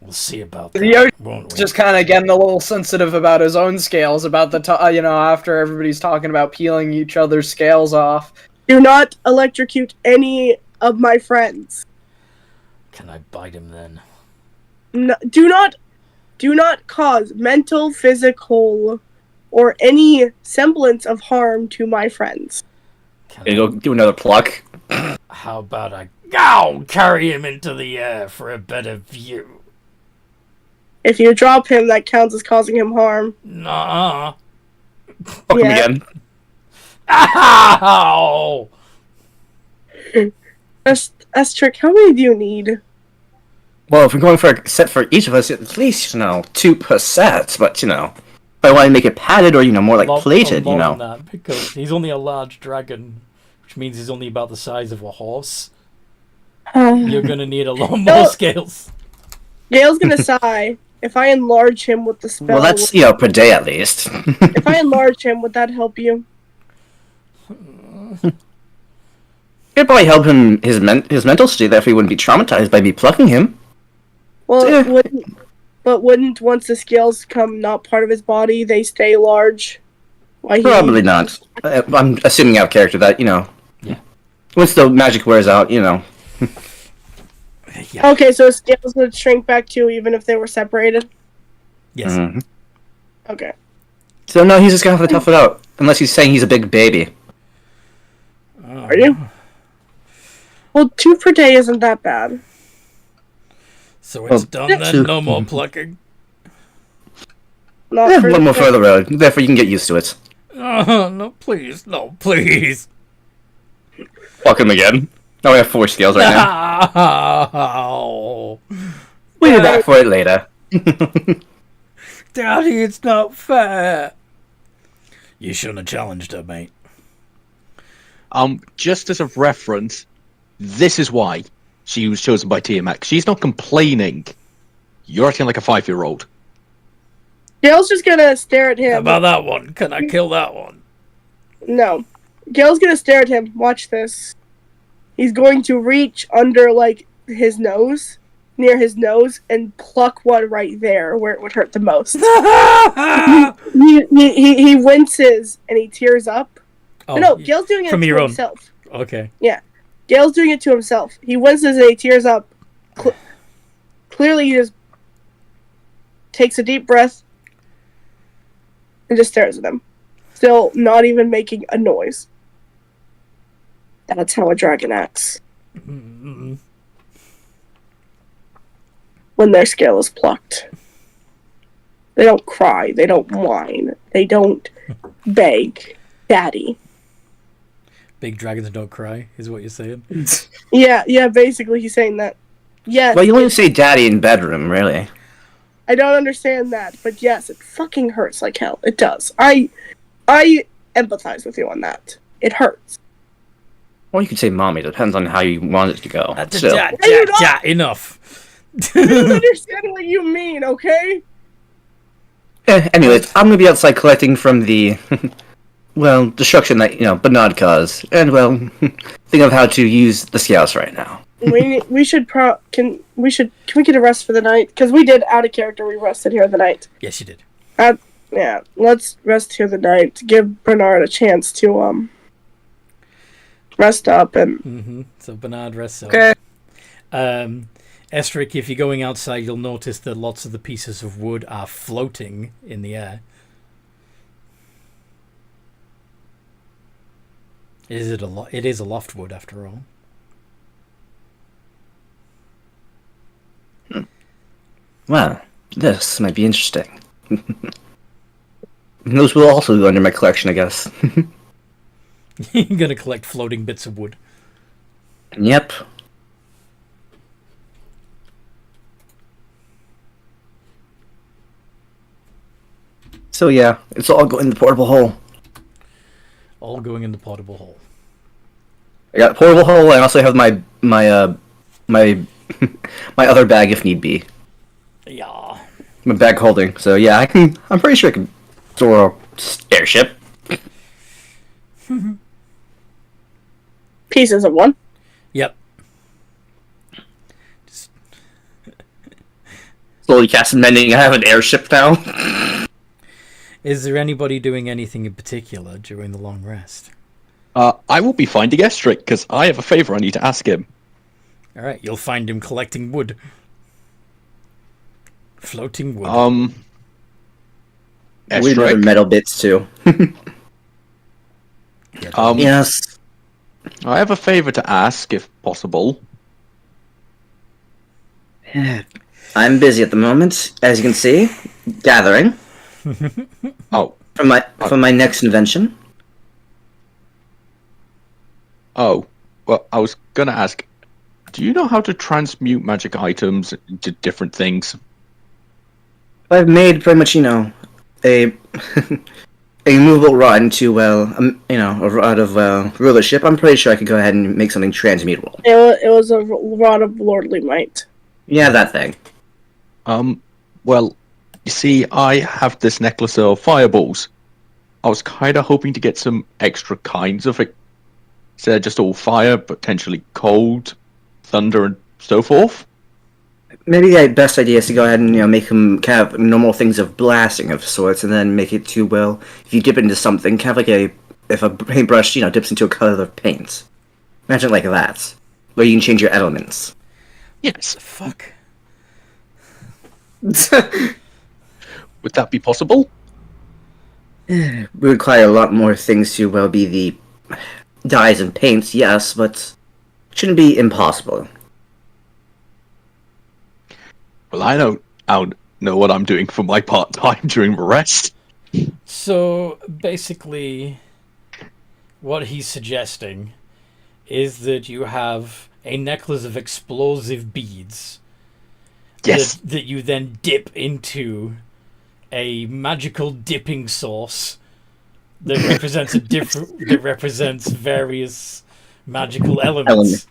We'll see about that, You're won't we? just kind of getting a little sensitive about his own scales, about the after everybody's talking about peeling each other's scales off. Do not electrocute any of my friends. Can I bite him then? No, do not cause mental, physical, or any semblance of harm to my friends. Can you go do another pluck? How about I carry him into the air for a better view? If you drop him, that counts as causing him harm. Nah. Fuck him again. Ow! Estrick, how many do you need? Well, if we're going for a set for each of us, at least, 2 per set. But, if I want to make it padded or, more like plated, More than that, because he's only a large dragon, which means he's only about the size of a horse. You're gonna need a lot more scales. Gale's gonna sigh. If I enlarge him with the spell... Well, that's, per day at least. If I enlarge him, would that help you? It'd probably help him his mental state, therefore he wouldn't be traumatized by me plucking him. Well, wouldn't once the scales become not part of his body, they stay large? Probably not. I'm assuming out of character that, Yeah. Once the magic wears out, Yeah. Okay, so his scales would shrink back too, even if they were separated? Yes. Mm-hmm. Okay. So no, he's just gonna have to tough it out. Unless he's saying he's a big baby. Are you? Well, 2 per day isn't that bad. So it's done then? No more plucking? Not for one more further road. Therefore you can get used to it. No, please. No, please. Fuck him again. Now we have 4 scales right now. Ow. We'll be back for it later. Daddy, it's not fair. You shouldn't have challenged her, mate. Just as a reference, this is why she was chosen by TMX. She's not complaining. You're acting like a 5-year-old. Gale's just gonna stare at him. How about that one? Can I kill that one? No. Gale's gonna stare at him. Watch this. He's going to reach under, his nose, near his nose, and pluck one right there where it would hurt the most. he winces and he tears up. Oh, No, Gale's doing it from to your own. himself. Okay. Yeah. Gale's doing it to himself. He winces and he tears up. Clearly, he just takes a deep breath and just stares at him. Still not even making a noise. That's how a dragon acts. Mm-hmm. When their scale is plucked. They don't cry. They don't whine. They don't beg. Daddy. Big dragons don't cry, is what you're saying? Yeah, basically he's saying that. Yes. Well, you only say daddy in bedroom, really. I don't understand that, but yes, it fucking hurts like hell. It does. I empathize with you on that. It hurts. Or you could say mommy. Depends on how you want it to go. Enough. I don't understand what you mean, okay? Anyways, I'm gonna be outside collecting from the, well, destruction that, Bernard caused. And, well, think of how to use the scouts right now. we should can we get a rest for the night? Because we did out of character. We rested here the night. Yes, you did. Yeah, let's rest here the night. Give Bernard a chance to rest up and. So Bernard rests up. Okay. Estric, if you're going outside, you'll notice that lots of the pieces of wood are floating in the air. It is a loftwood after all. Well, this might be interesting. Those will also go under my collection, I guess. You're gonna collect floating bits of wood. Yep. So yeah, it's all going in the portable hole. All going in the portable hole. I got a portable hole. I also have my my other bag if need be. Yeah. My bag holding. So yeah, I'm pretty sure I can store a airship. Pieces of one. Yep. Slowly casting mending. I have an airship now. Is there anybody doing anything in particular during the long rest? I will be finding Estric, because I have a favour I need to ask him. Alright, you'll find him collecting wood. Floating wood. We have other metal bits too. Yes. I have a favour to ask, if possible. I'm busy at the moment, as you can see, gathering. Oh. From my next invention. Oh. Well, I was gonna ask, do you know how to transmute magic items into different things? I've made pretty much, a a movable rod into, a rod of rulership. I'm pretty sure I could go ahead and make something transmutable. It was a rod of lordly might. Yeah, that thing. Well, you see, I have this necklace of fireballs. I was kind of hoping to get some extra kinds of it. Instead of just all fire, potentially cold, thunder, and so forth. Maybe the best idea is to go ahead and make them kind of normal things of blasting of sorts, and then make it to, well, if you dip it into something, kind of like if a paintbrush, dips into a color of paint. Imagine it like that, where you can change your elements. Yes. Fuck. Would that be possible? We require a lot more things to, well, be the dyes and paints, yes, but it shouldn't be impossible. Well, I don't know what I'm doing for my part-time during the rest. So, basically, what he's suggesting is that you have a necklace of explosive beads. Yes. That you then dip into a magical dipping sauce that represents various magical elements.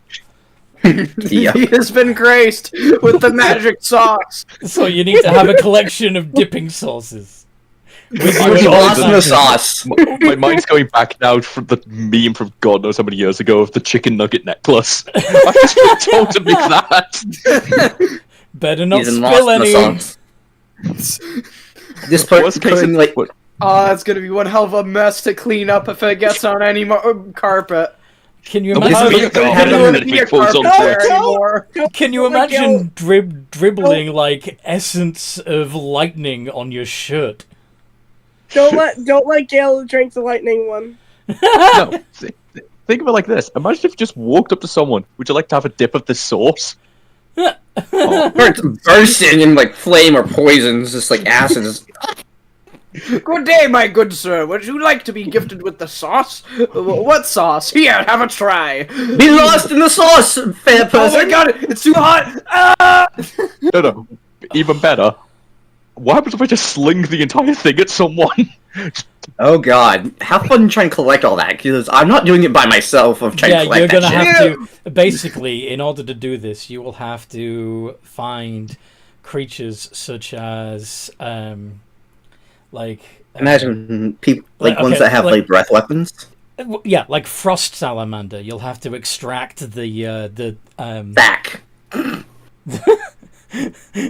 He has been graced with the magic sauce. So you need to have a collection of dipping sauces. With you at all Awesome times. sauce. My mind's going back now from the meme from God knows how many years ago of the chicken nugget necklace. I just been told to make that. Better not He's spill lost in the any. sauce. This part Worst case, putting, like, Oh, it's gonna be one hell of a mess to clean up if it gets on any carpet. Can you Oh, imagine? it's me. Have Can it you be a falls carpet on there foot. anymore. Can you imagine dribbling like essence of lightning on your shirt? Don't let Gale drink the lightning one. No, think of it like this. Imagine if you just walked up to someone. Would you like to have a dip of this sauce? or it's bursting in like flame or poisons, just like acid. Good day, my good sir. Would you like to be gifted with the sauce? What sauce? Here, have a try. Be lost in the sauce, fair Oh person. my god, it's too hot! Ah! No. Even better. What happens if I just sling the entire thing at someone? Oh god, have fun trying to collect all that, because I'm not doing it by myself of trying to Yeah, collect you're that gonna shit. have to basically, in order to do this, you will have to find creatures such as like Imagine people like okay, ones that have like breath weapons. yeah, like frost salamander. You'll have to extract the Back.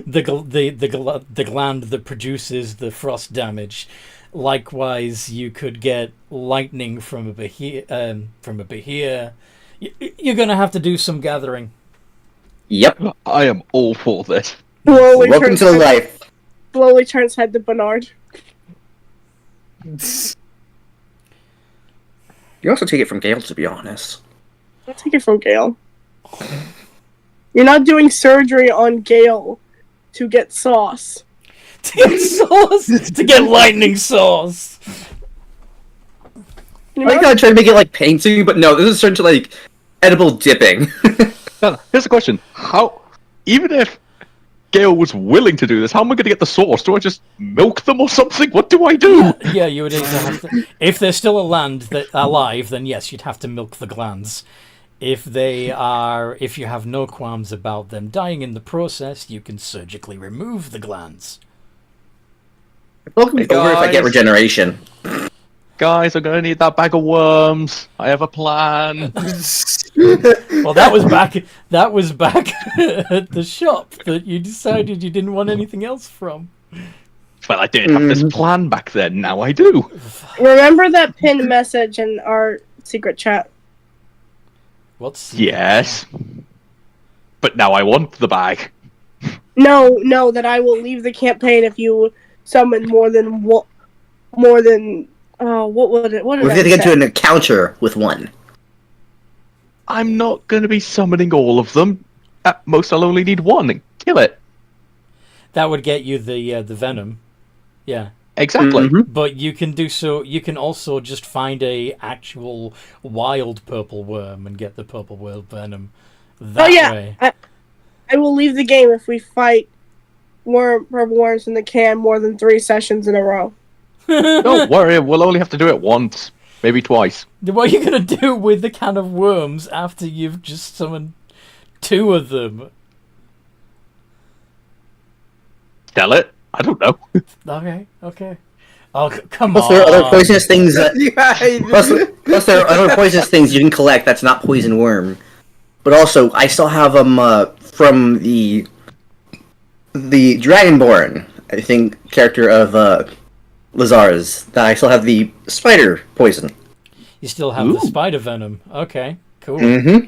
the gland that produces the frost damage. Likewise, you could get lightning from a behir. You're gonna have to do some gathering. Yep. I am all for this. Slowly Welcome turns to the head- life. Slowly turns head to Bernard. You also take it from Gale, to be honest. I'll take it from Gale. You're not doing surgery on Gale to get sauce. To get sauce, to get lightning sauce. You I know? gotta try to make it like painting, but no, this is turned to like edible dipping. Now, here's the question: how, even if Gale was willing to do this, how am I going to get the sauce? Do I just milk them or something? What do I do? Yeah, you would either have to. If there's still alive, then yes, you'd have to milk the glands. If you have no qualms about them dying in the process, you can surgically remove the glands. Welcome Hey, over if I get guys. regeneration. Guys, I'm going to need that bag of worms. I have a plan. Well, that was back. That was back at the shop that you decided you didn't want anything else from. Well, I did have this plan back then. Now I do. Remember that pinned message in our secret chat? What's Yes. But now I want the bag. No, that I will leave the campaign if you summon more than what did We're I gonna get to say? an encounter with one. I'm not going to be summoning all of them. At most, I'll only need one and kill it. That would get you the venom. Yeah. Exactly. But you can do so. You can also just find a actual wild purple worm and get the purple worm venom that way. I will leave the game if we fight worms in the can more than 3 sessions in a row. Don't worry, we'll only have to do it once. Maybe twice. What are you gonna do with the can of worms after you've just summoned 2 of them? Sell it? I don't know. Okay. Oh, come Plus, on. there are other poisonous things that. plus, there are other poisonous things you can collect that's not poison worm. But also, I still have them from the Dragonborn, I think, character of Lazar's. That I still have the spider poison. You still have the spider venom. Okay, cool. Mm-hmm.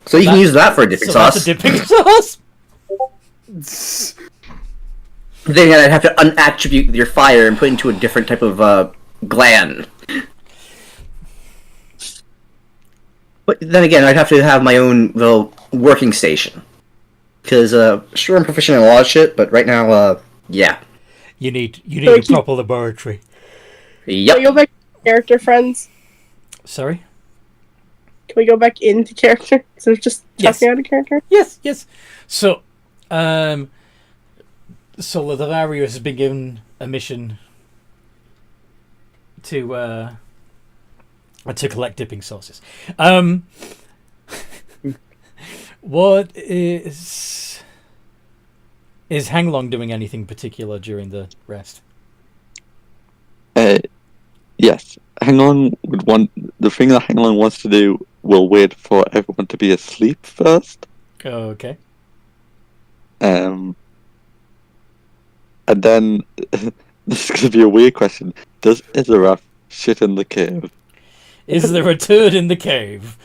So you can use that for a dipping sauce. That's a dipping sauce. Then I'd have to unattribute your fire and put it into a different type of gland. But then again, I'd have to have my own little working station. Because, sure, I'm proficient in a lot of shit, but right now, yeah. You need a proper laboratory. Can we Yep. go back to character, friends? Sorry? Can we go back into character? So just Yes. talking out of character? Yes. So Lothario has been given a mission to collect dipping sauces. What is Hanglong doing anything particular during the rest? Yes. Hanglong would want the thing that Hanglong wants to do will wait for everyone to be asleep first. Okay. And then this is gonna be a weird question. Does Izarath shit in the cave? Is there a turd in the cave?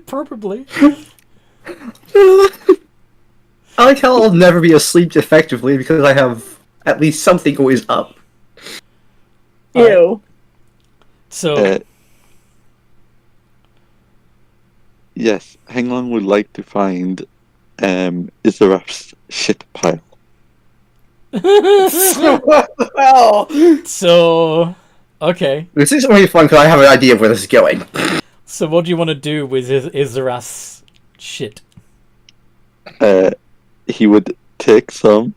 Probably. I like how I'll never be asleep effectively because I have at least something always up. Ew. So Yes, Hanglong would like to find Izarath's shit pile. So okay. This is really fun because I have an idea of where this is going. So what do you want to do with Izarath's shit? He would take some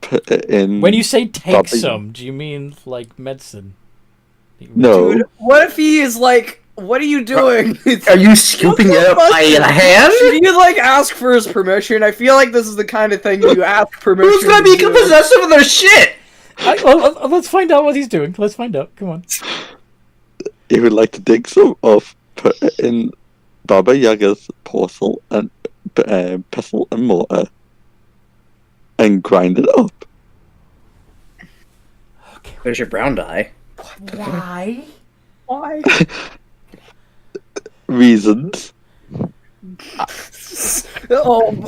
put it in. When you say take Bobby. some, do you mean like medicine? No. Dude, what if he is like, what are you doing? Are you scooping it up by hand? Should you like ask for his permission? I feel like this is the kind of thing you ask permission. Who's gonna to become do. possessive of their shit? Let's find out what he's doing. Let's find out. Come on. He would like to dig some off, put it in Baba Yaga's pestle and pestle and mortar, and grind it up. Where's your brown dye? Why? Why? Reasons. Oh.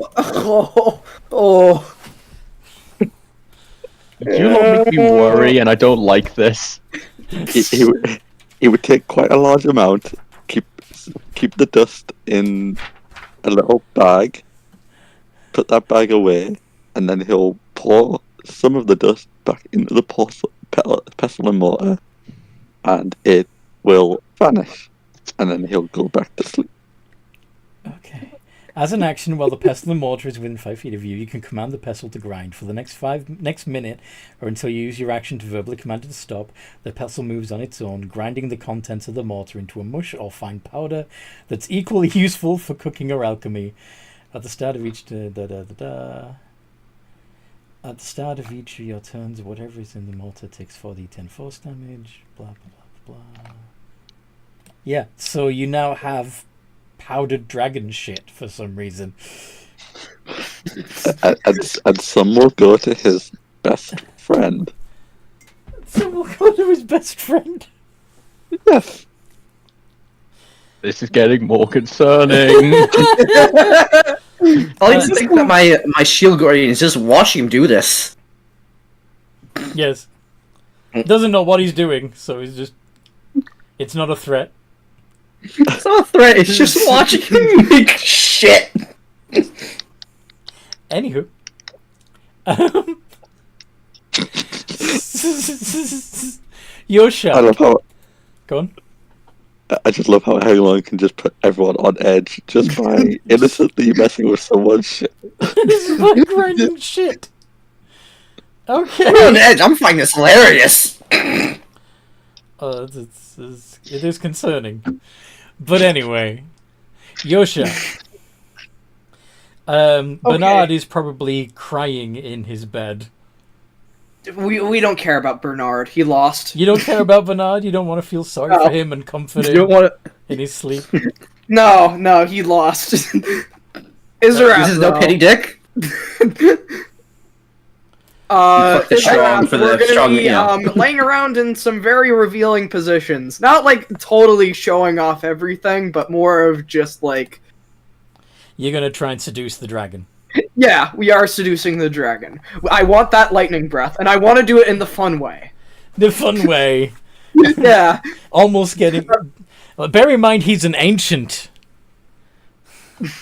You lot make me worry, and I don't like this. He would take quite a large amount, keep the dust in a little bag, put that bag away, and then he'll pour some of the dust back into the pestle and mortar, and it will vanish, and then he'll go back to sleep. Okay. As an action, while the pestle and mortar is within 5 feet of you, you can command the pestle to grind. For the next minute, or until you use your action to verbally command it to stop, the pestle moves on its own, grinding the contents of the mortar into a mush or fine powder that's equally useful for cooking or alchemy. At the start of each At the start of each of your turns, whatever is in the mortar takes 4d10 force damage. Blah blah blah blah. Yeah, so you now have powdered dragon shit for some reason. And some will go to his best friend. So we'll go to his best friend. Yes. This is getting more concerning. I like to think that my shield guardian is just watching him do this. Yes. Doesn't know what he's doing, so he's just... It's not a threat. It's not a threat, it's just watching him make shit. Anywho. Yosha. I love how... Go on. I just love how Hangman can just put everyone on edge just by innocently messing with someone's shit. This is like grinding shit. Okay. I'm on edge, I'm finding this hilarious. It is concerning. But anyway, Yosha. Bernard is probably crying in his bed. We don't care about Bernard. He lost. You don't care about Bernard? You don't want to feel sorry for him and comfort him You don't want in his sleep? No, he lost. This is no pity dick. Fuck the strong for the we're gonna strong, be yeah. laying around in some very revealing positions. Not like totally showing off everything, but more of just like... You're going to try and seduce the dragon. Yeah, we are seducing the dragon. I want that lightning breath, and I want to do it in the fun way. The fun way. Yeah. Almost getting... Well, bear in mind, he's an ancient.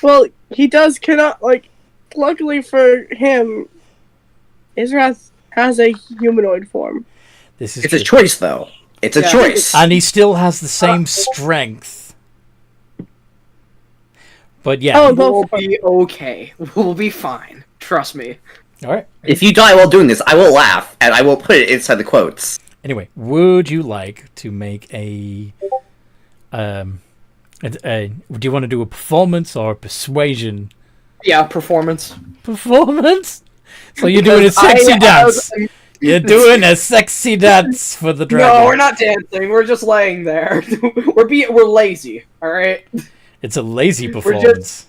Well, he cannot, like, luckily for him, Israel has a humanoid form. This is It's true. a choice, though. It's a choice. And he still has the same strength. But yeah. Oh, We'll be okay. We'll be fine. Trust me. Alright. If you die while doing this, I will laugh, and I will put it inside the quotes. Anyway, would you like to make a... do you want to do a performance or a persuasion? Yeah, performance. Performance? So you're doing a sexy dance. You're doing a sexy dance for the dragon. No, we're not dancing. We're just laying there. We're lazy. All right. It's a lazy performance.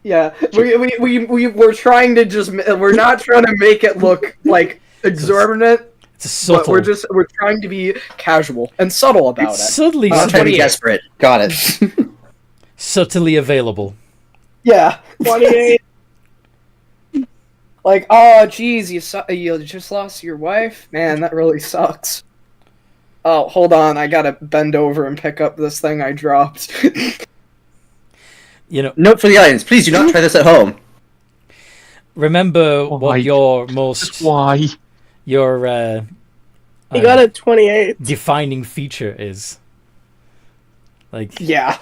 Yeah, we're trying to just. We're not trying to make it look like exorbitant. It's a subtle. But we're trying to be casual and subtle about it. Subtly, I'm trying to be desperate. Got it. subtly available. Yeah. 28. Like, oh, geez, you just lost your wife? Man, that really sucks. Oh, hold on, I gotta bend over and pick up this thing I dropped. You know, Note for the audience: please do not try this at home. remember what your most Why? your He got a 28. defining feature is. Like, Yeah.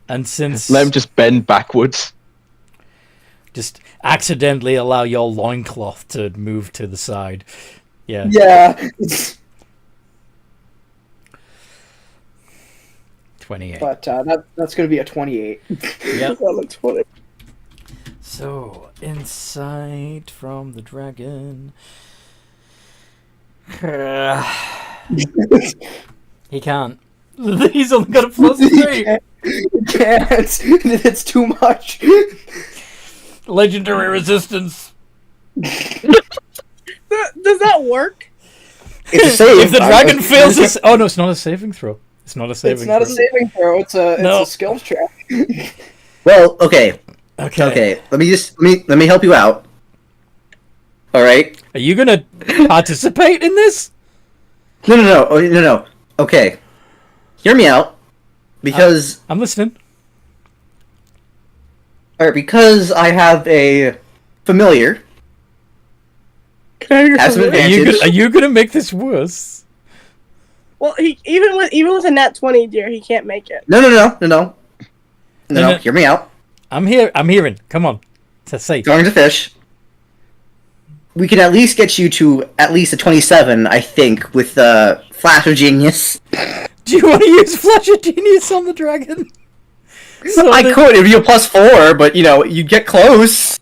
and since Let him just bend backwards. Just accidentally allow your loincloth to move to the side. Yeah. Yeah. 28. But that's going to be a 28. Yep. On the 20. So, insight from the dragon. He can't. He's only got a +3. You can't. It's too much. Legendary resistance. Does that work? It's a save. If the dragon fails this... Oh, no, it's not a saving throw. It's not a saving It's not a saving throw. It's a skill check. Well, okay. Okay. Let me help you out. All right. Are you gonna participate in this? No. Okay. Hear me out. Because I'm listening. all right, because I have a familiar. Can I have your Has an familiar? advantage. Are you gonna make this worse? Well, he even with a nat 20, dear, he can't make it. No. No. Hear me out. I'm hearing. Come on. To say. Going to fish. We can at least get you to at least a 27, I think, with Flash of Genius. Do you want to use Flash of Genius on the dragon? So I could. It'd be a +4, but you get close.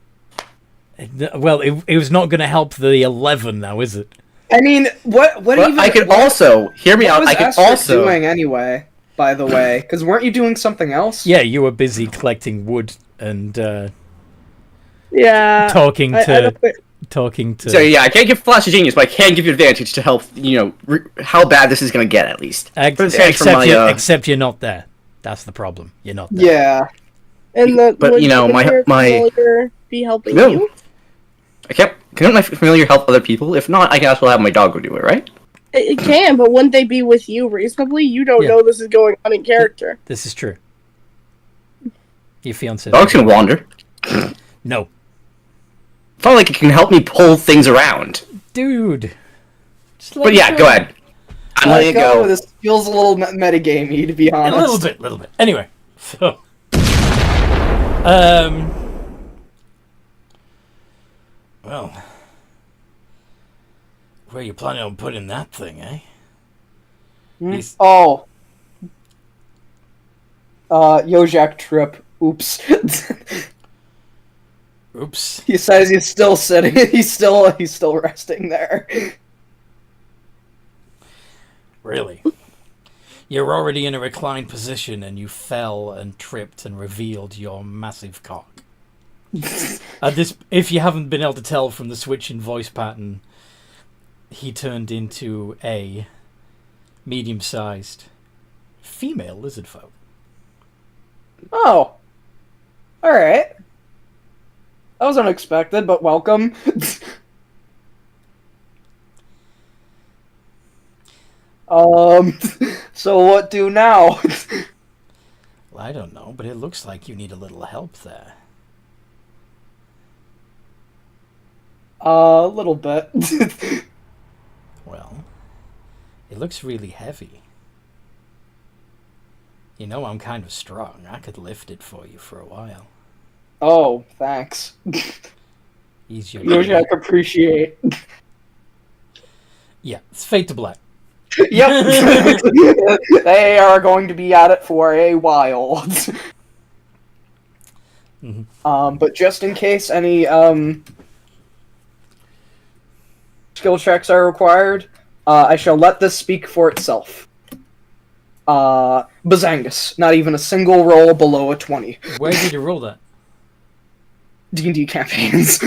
Well, it was not going to help the 11 now, is it? I mean, what Well, even... I could also hear me what out. was I could Astrid also doing anyway, by the way? Because weren't you doing something else? Yeah, you were busy collecting wood and Yeah. talking I don't think- to. So yeah, I can't give Flash of Genius, but I can give you advantage to help. How bad this is gonna get at least. Except you're not there. That's the problem. You're not there. Yeah. And But, would my your familiar be helping No. you? I can't. Can my familiar help other people? If not, I guess we'll have my dog go do it, right? It can, but wouldn't they be with you reasonably? You don't Yeah. know this is going on in character. This is true. Your fiance. Dog's gonna wander. No, It's not like it can help me pull things around. dude. Just let But it yeah, go ahead. I'm letting it go. This feels a little metagamey, to be A honest. little bit. Anyway, so well, where are you planning on putting that thing, eh? He's- Oh. Yojak trip. Oops. Oops. He says he's still sitting. He's still resting there. Really? You're already in a reclined position and you fell and tripped and revealed your massive cock. If you haven't been able to tell from the switch in voice pattern, he turned into a medium-sized female lizard folk. Oh. Alright. That was unexpected, but welcome. So what do now? Well, I don't know, but it looks like you need a little help there. A little bit. Well, it looks really heavy. You know I'm kind of strong. I could lift it for you for a while. Oh, thanks. Easier. Yojak appreciate. Yeah, it's fade to black. Yep. They are going to be at it for a while. But just in case any skill checks are required, I shall let this speak for itself. Bazangus, not even a single roll below a 20. Where did you roll that? D&D campaigns.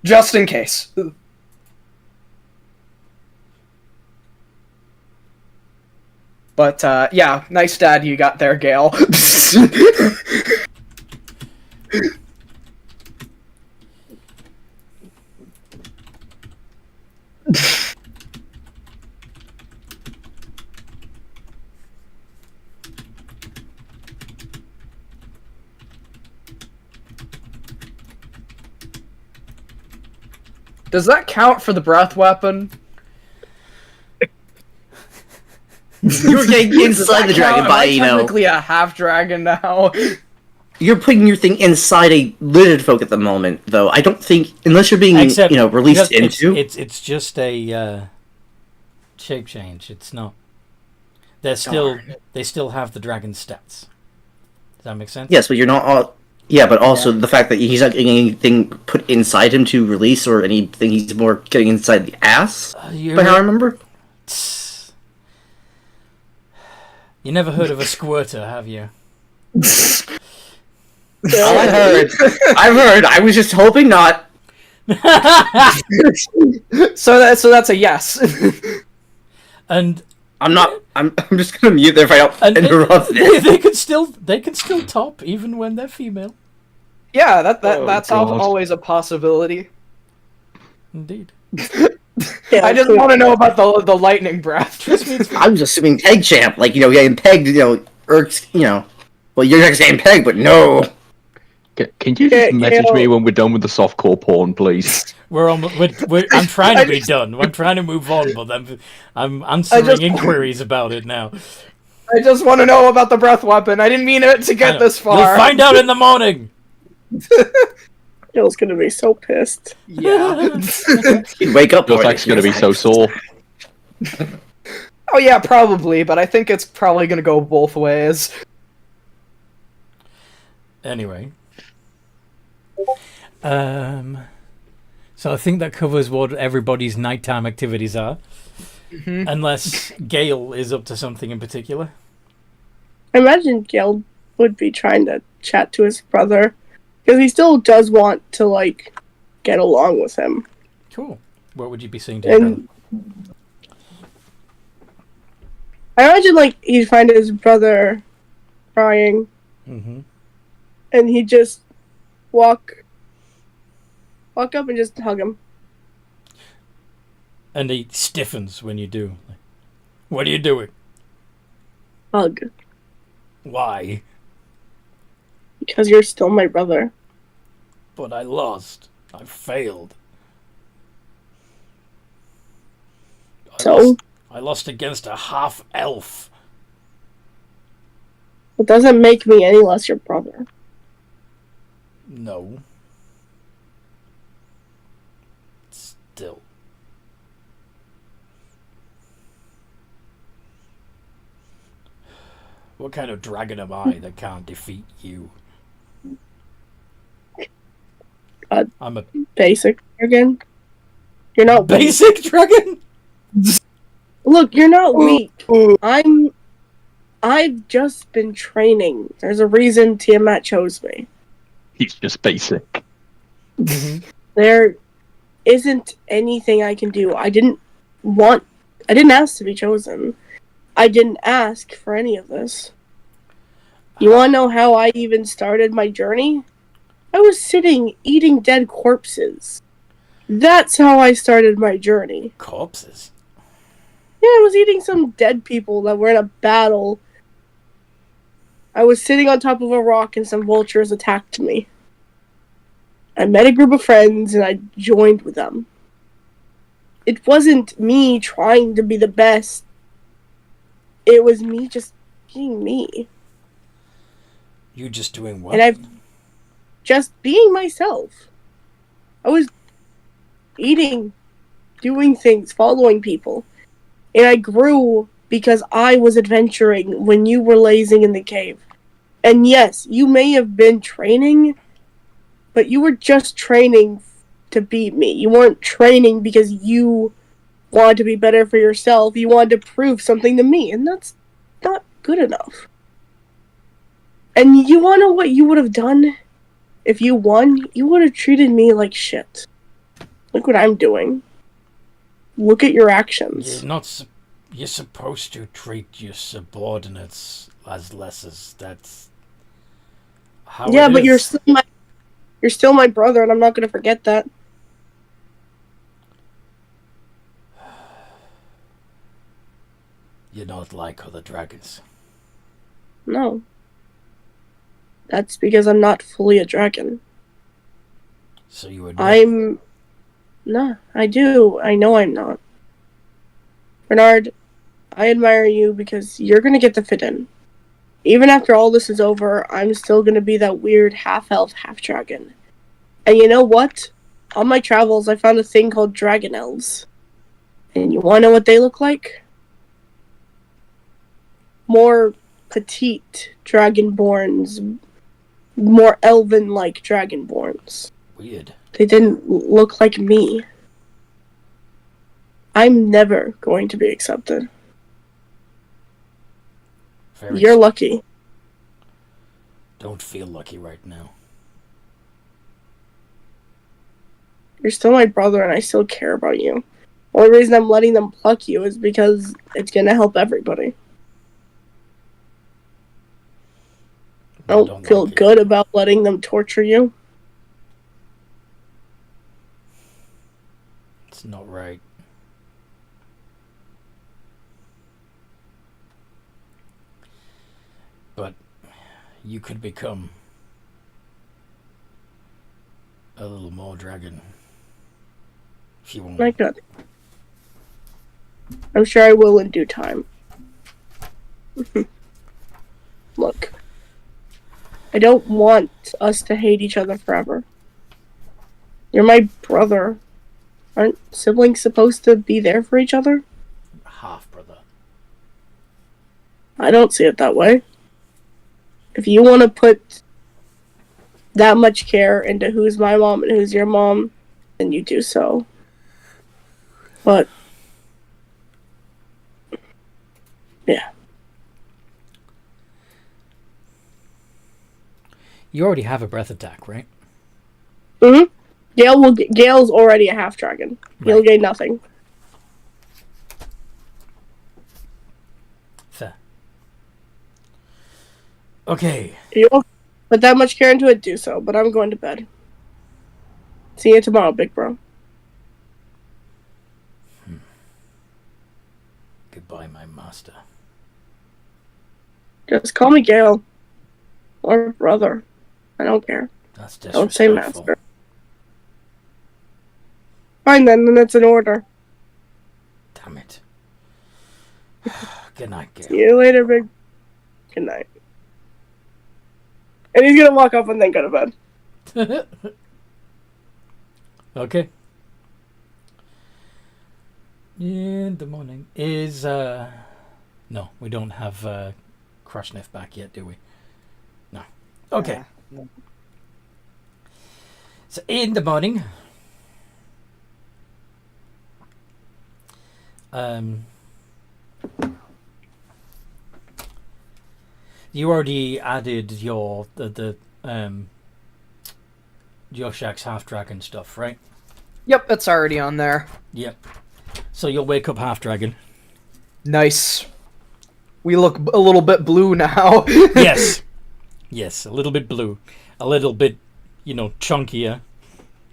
Just in case. But, yeah, nice dad you got there, Gale. Does that count for the breath weapon? You're getting inside the dragon by, Am I technically a half dragon now? you're putting your thing inside a lidded folk at the moment, though. I don't think, unless you're being, Except, released into. It's just a shape change. It's not. They still have the dragon stats. Does that make sense? Yes, but you're not all. Yeah, but also the fact that he's not getting anything put inside him to release or anything, he's more getting inside the ass. By how I remember. You never heard of a squirter, have you? I've heard. I was just hoping not. So that's a yes. And I'm not. I'm just gonna mute there if I don't interrupt this. They can still top even when they're female. Yeah, that's always a possibility. Indeed. Yeah, I just want to know about the lightning breath. I was assuming peg champ, getting pegged, irks, well, you're not saying peg, but no. Can you just message me when we're done with the softcore porn, please? I'm trying to be done. I'm trying to move on, but I'm answering inquiries about it now. I just want to know about the breath weapon. I didn't mean it to get this far. You'll find out in the morning. Bill's gonna be so pissed. Yeah. He'd wake up. Your back's gonna be so sore. Oh yeah, probably, but I think it's probably gonna go both ways. Anyway. So I think that covers what everybody's nighttime activities are. Mm-hmm. Unless Gale is up to something in particular. I imagine Gale would be trying to chat to his brother. Because he still does want to, get along with him. Cool. What would you be saying to your brother? I imagine, he'd find his brother crying. Mm-hmm. And he'd just walk up and just hug him. And he stiffens when you do. What are you doing? Hug. Why? Because you're still my brother. But I lost. I failed. I lost against a half-elf. It doesn't make me any less your brother. No. Still. What kind of dragon am I that can't defeat you? I'm a basic dragon. You're not basic weak. Dragon? Look, you're not weak. I've just been training. There's a reason Tiamat chose me. He's just basic. There isn't anything I can do. I didn't ask to be chosen. I didn't ask for any of this. You want to know how I even started my journey? I was sitting eating dead corpses. That's how I started my journey. Corpses? Yeah, I was eating some dead people that were in a battle. I was sitting on top of a rock and some vultures attacked me. I met a group of friends and I joined with them. It wasn't me trying to be the best. It was me just being me. You just doing what? And I've just being myself. I was eating, doing things, following people. And I grew because I was adventuring when you were lazing in the cave. And yes, you may have been training, but you were just training to beat me. You weren't training because you wanted to be better for yourself. You wanted to prove something to me, and that's not good enough. And you want to know what you would have done? If you won, you would have treated me like shit. Look what I'm doing. Look at your actions. You're supposed to treat your subordinates as lessers. That's how. Yeah, it but is. you're still my brother, and I'm not going to forget that. You're not like other dragons. No. That's because I'm not fully a dragon. So you would. No, I do. I know I'm not. Bernard, I admire you because you're going to get to fit in. Even after all this is over, I'm still gonna be that weird half-elf, half-dragon. And you know what? On my travels, I found a thing called dragon elves. And you wanna know what they look like? More petite dragonborns. More elven-like dragonborns. Weird. They didn't look like me. I'm never going to be accepted. Very You're lucky. Don't feel lucky right now. You're still my brother and I still care about you. The only reason I'm letting them pluck you is because it's gonna help everybody. I don't feel like it. good about letting them torture you. It's not right. But you could become a little more dragon if you want. My God. I'm sure I will in due time. Look. I don't want us to hate each other forever. You're my brother. Aren't siblings supposed to be there for each other? Half brother. I don't see it that way. If you want to put that much care into who's my mom and who's your mom, then you do so. But yeah. You already have a breath attack, right? Mm-hmm. Gale's already a half dragon. He'll Right. gain nothing. Fair. Okay. If you want to put that much care into it, do so. But I'm going to bed. See you tomorrow, big bro. Goodbye, my master. Just call me Gale. Or brother. I don't care. That's Don't say disrespectful. master. Fine then it's an order. Damn it. Good night, Gale. See you later, big. Good night. And he's gonna walk off and then go to bed. Okay. In the morning is no, we don't have Krashniff back yet, do we? No. Okay. Yeah. So in the morning, you already added your Yoshak's half dragon stuff, right? Yep, it's already on there. Yep. So you'll wake up half dragon. Nice. We look a little bit blue now. Yes. Yes, a little bit blue. A little bit, chunkier.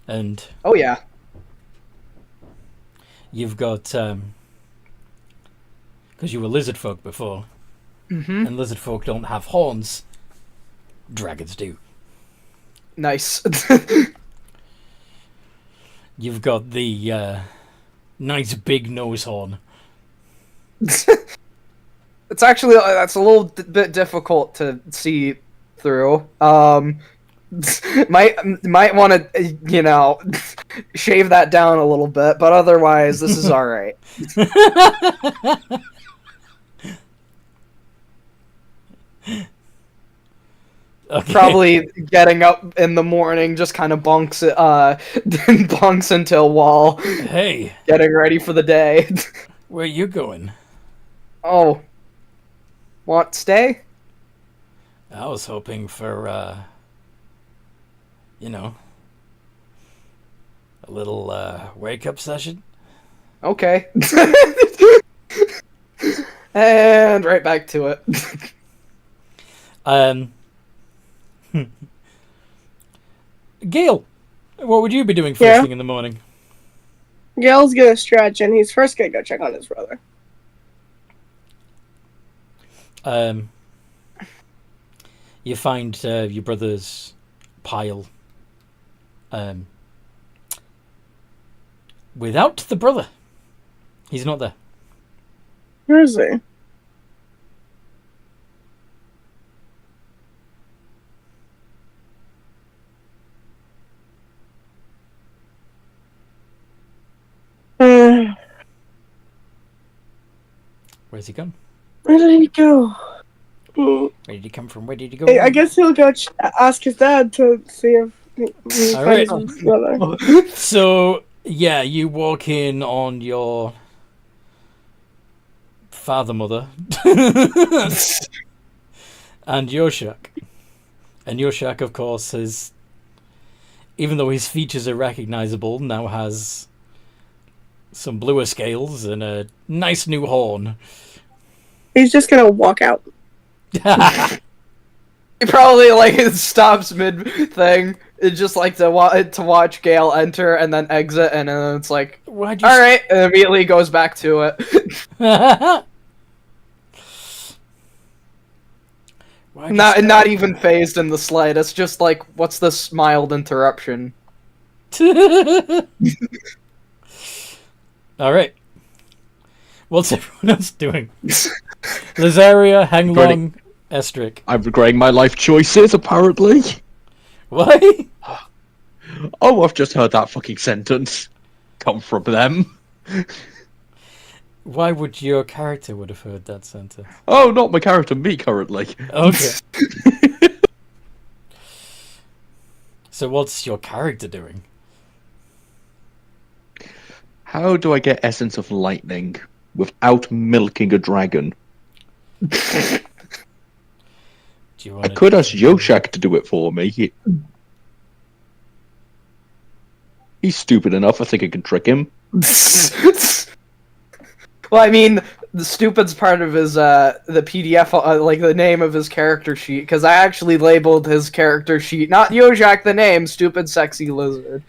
And Oh yeah. you've got, because you were lizard folk before, Mm-hmm. and lizard folk don't have horns. Dragons do. Nice. You've got the nice big nose horn. It's actually that's a little bit difficult to see through. Might want to shave that down a little bit, but otherwise this is all right. Okay. Probably getting up in the morning just kind of bonks into a wall, Hey, getting ready for the day. where you going? Oh, want stay? I was hoping for, a little wake-up session. Okay. And right back to it. Gale, what would you be doing first thing in the morning? Gale's gonna stretch and he's first gonna go check on his brother. You find your brother's pile. Without the brother. He's not there. Where is he? Where's he gone? Where did he go? Where did he come from? Where did he go? I guess he'll go ask his dad to see if he All finds right. his brother. So, yeah, you walk in on your father-mother and Yoshak. And Yoshak, of course, is, even though his features are recognizable, now has some bluer scales and a nice new horn. He's just gonna walk out. He probably like stops mid thing. It's just like to watch Gale enter and then exit, and then it's like, all right, and immediately goes back to it. Not even phased in the slightest. Just like, what's this mild interruption? All right. What's everyone else doing? Lazaria, Hanglong, Estric. I'm regretting my life choices, apparently. Why? Oh, I've just heard that fucking sentence come from them. Why would your character would have heard that sentence? Oh, not my character, me currently. Okay. So what's your character doing? How do I get essence of lightning without milking a dragon? Do you I could ask Yoshak to do it for me. He's stupid enough. I think I can trick him. Well, I mean, the stupid's part of his the PDF, like the name of his character sheet, because I actually labeled his character sheet, not Yoshak the name, stupid sexy lizard.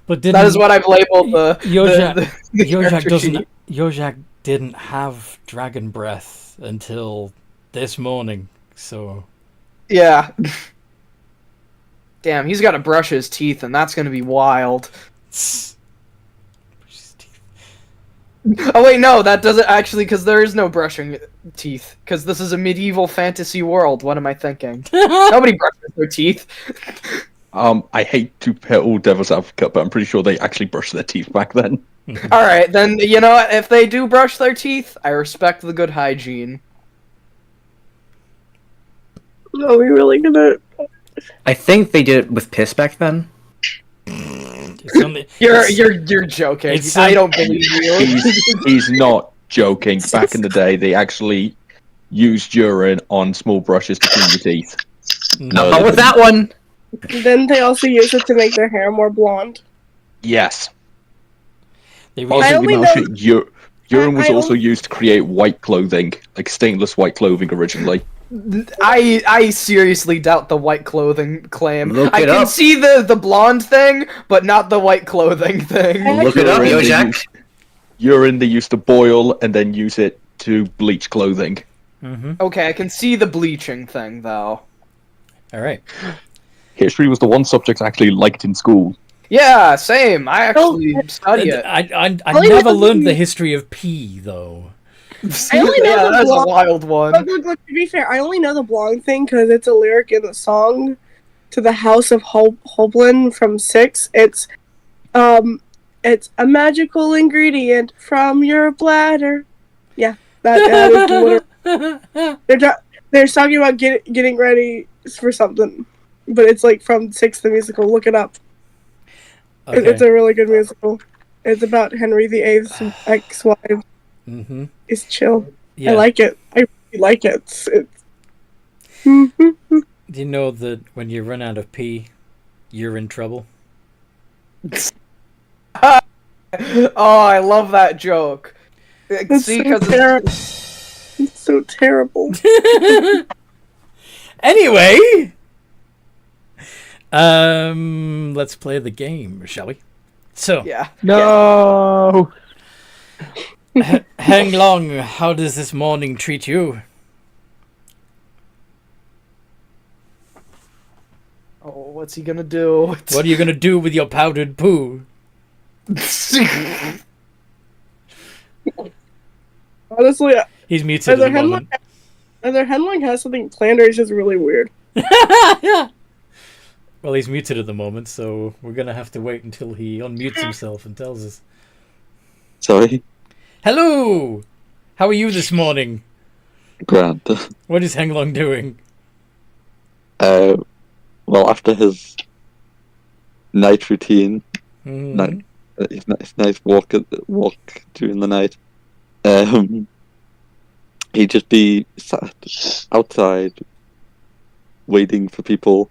But that is what I've labeled the Yoshak doesn't. sheet. Yoshak didn't have dragon breath until this morning, so. Yeah. Damn, he's got to brush his teeth, and that's gonna be wild. Oh wait, no, that doesn't actually, because there is no brushing teeth, because this is a medieval fantasy world. What am I thinking? Nobody brushes their teeth. I hate to play all devil's advocate, but I'm pretty sure they actually brushed their teeth back then. Alright, then, you know what? If they do brush their teeth, I respect the good hygiene. Are we really gonna... I think they did it with piss back then. You're joking. I don't believe you. He's not joking. Back in the day, they actually used urine on small brushes to clean your teeth. No, not with that one. Then they also use it to make their hair more blonde. Yes. I only know... Urine was also used to create white clothing, like stainless white clothing originally. I seriously doubt the white clothing claim. I can up. see the blonde thing, but not the white clothing thing. Look it up, Yoshak. Urine they used to boil and then use it to bleach clothing. Mm-hmm. Okay, I can see the bleaching thing, though. Alright. History was the one subject I actually liked in school. Yeah, same. I actually study it. I never learned the history of pee, though. I only know the that's blonde. a wild one. Look, to be fair, I only know the blonde thing because it's a lyric in the song to the House of Hoblin from 6. It's a magical ingredient from your bladder. Yeah, that is literally. They're talking about getting ready for something, but it's like from 6 the musical. Look it up. Okay. It's a really good musical. It's about Henry VIII's ex-wife. Mm-hmm. It's chill. Yeah. I like it. I really like it. Do you know that when you run out of pee, you're in trouble? Oh, I love that joke. It's See, so terrible. It's so terrible. Anyway, let's play the game, shall we? So, yeah. No. Hang Long, how does this morning treat you? Oh, what's he gonna do? What are you gonna do with your powdered poo? Honestly, He's muted at the moment. Either Henling has something planned or he's just really weird. Well, he's muted at the moment, so we're gonna have to wait until he unmutes himself and tells us. Sorry. Hello! How are you this morning? Grand. What is Henglong doing? Well, after his night routine, Mhm. his nice walk during the night, he'd just be sat outside waiting for people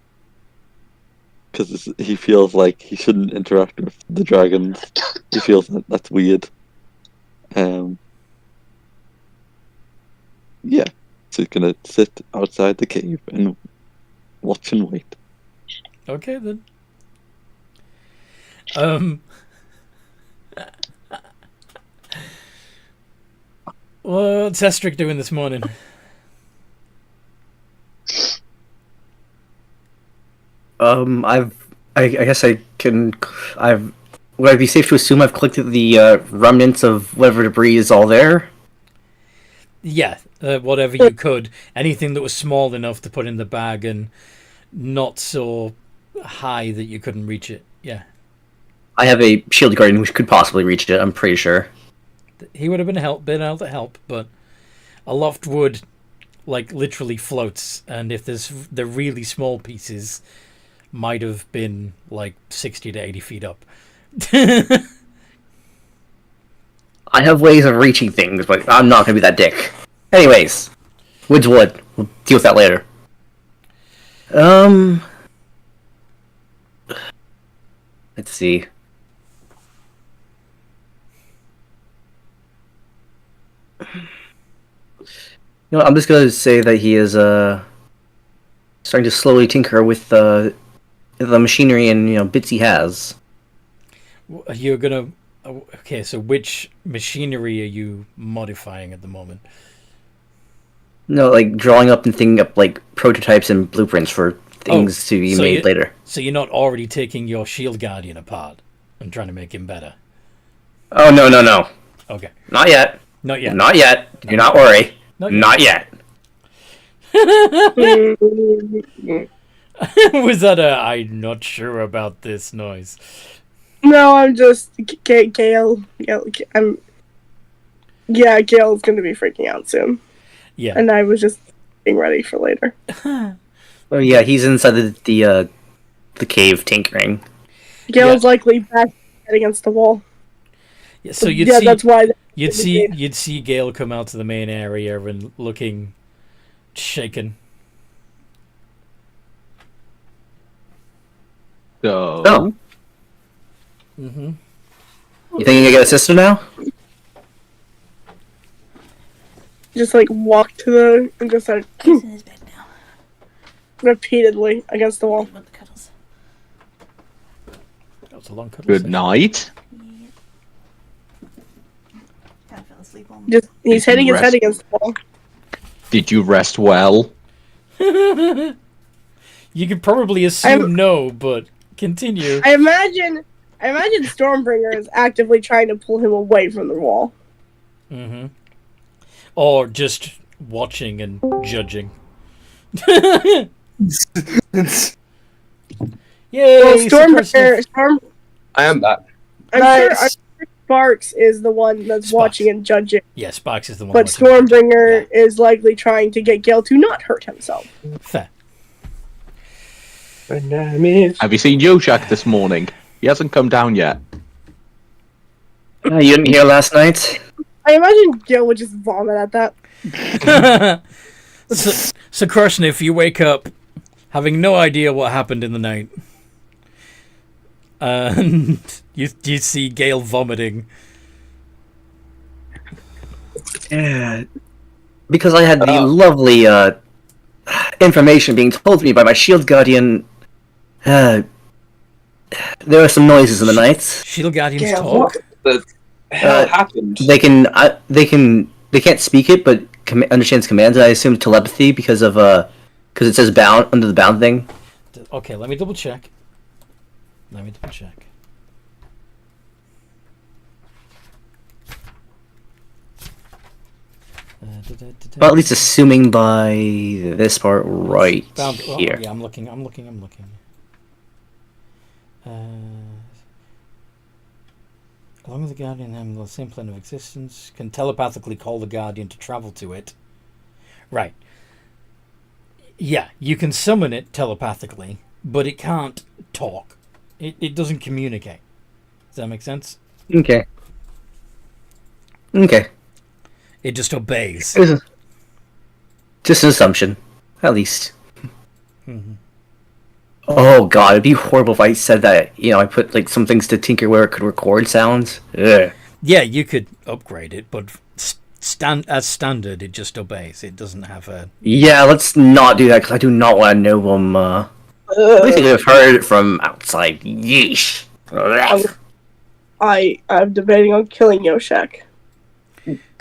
because he feels like he shouldn't interact with the dragons. He feels that's weird. Yeah, so he's gonna sit outside the cave and watch and wait. Okay then. What's Estric doing this morning? I guess I can. Would I be safe to assume I've collected the remnants of whatever debris is all there? Yeah, whatever you could. Anything that was small enough to put in the bag and not so high that you couldn't reach it. Yeah. I have a shield guardian which could possibly reach it. I'm pretty sure. He would have been able to help, but a loft wood, like, literally floats, and if there's the really small pieces, might have been like 60 to 80 feet up. I have ways of reaching things, but I'm not gonna be that dick. Anyways, wood's wood. We'll deal with that later. Let's see. You know, I'm just gonna say that he is starting to slowly tinker with the machinery and bits he has. You're gonna... Okay, so which machinery are you modifying at the moment? No, like drawing up and thinking up like prototypes and blueprints for things to be made later. So you're not already taking your shield guardian apart and trying to make him better? Oh, no. Okay. Not yet. Not yet. Not yet. Do not worry. Not yet. Was that a I'm not sure about this noise? No, I'm just Gail. Gail's gonna be freaking out soon. Yeah. And I was just getting ready for later. Oh yeah, he's inside the cave tinkering. Gail's likely back against the wall. Yeah, so that's why you'd see Gale come out to the main area and looking shaken. So, Oh. Mm-hmm. You think you can get a sister now? Just like walk to the and just like He's in his bed now. repeatedly against the wall. Want the cuddles. That was a long cuddle good session. night. Kind of fell asleep on. Just he's Did hitting you his head rest? against the wall. Did you rest well? You could probably assume no, but continue. I imagine Stormbringer is actively trying to pull him away from the wall. Mm-hmm. Or just watching and judging. Yay! Well, suppressive. I am back. I'm sure Sparks is the one that's watching and judging, Yeah, Sparks is the one. but watching. Stormbringer is likely trying to get Gale to not hurt himself. Fair. Have you seen Yoshak this morning? He hasn't come down yet. You didn't hear last night? I imagine Gale would just vomit at that. So Krishna, if you wake up having no idea what happened in the night, and you see Gale vomiting. Yeah. Because I had the lovely information being told to me by my shield guardian. There were some noises in the night. Shield guardians Gale, talk. The hell happened? They can't speak it, but understands commands. I assume telepathy because it says bound under the bound thing. Okay, let me double check. Well, at least assuming by this part right Bound, here. yeah, I'm looking. Along with the Guardian and the same plane of existence, can telepathically call the Guardian to travel to it. Right. Yeah, you can summon it telepathically, but it can't talk. It doesn't communicate. Does that make sense? Okay. Okay. It just obeys. It was just an assumption, at least. Mm-hmm. Oh god, it'd be horrible if I said that, I put like some things to tinker where it could record sounds. Ugh. Yeah, you could upgrade it, but as standard, it just obeys. It doesn't have a... Yeah, let's not do that, because I do not want to know them, at least I've heard it from outside. Yeesh. I'm debating on killing Yoshak.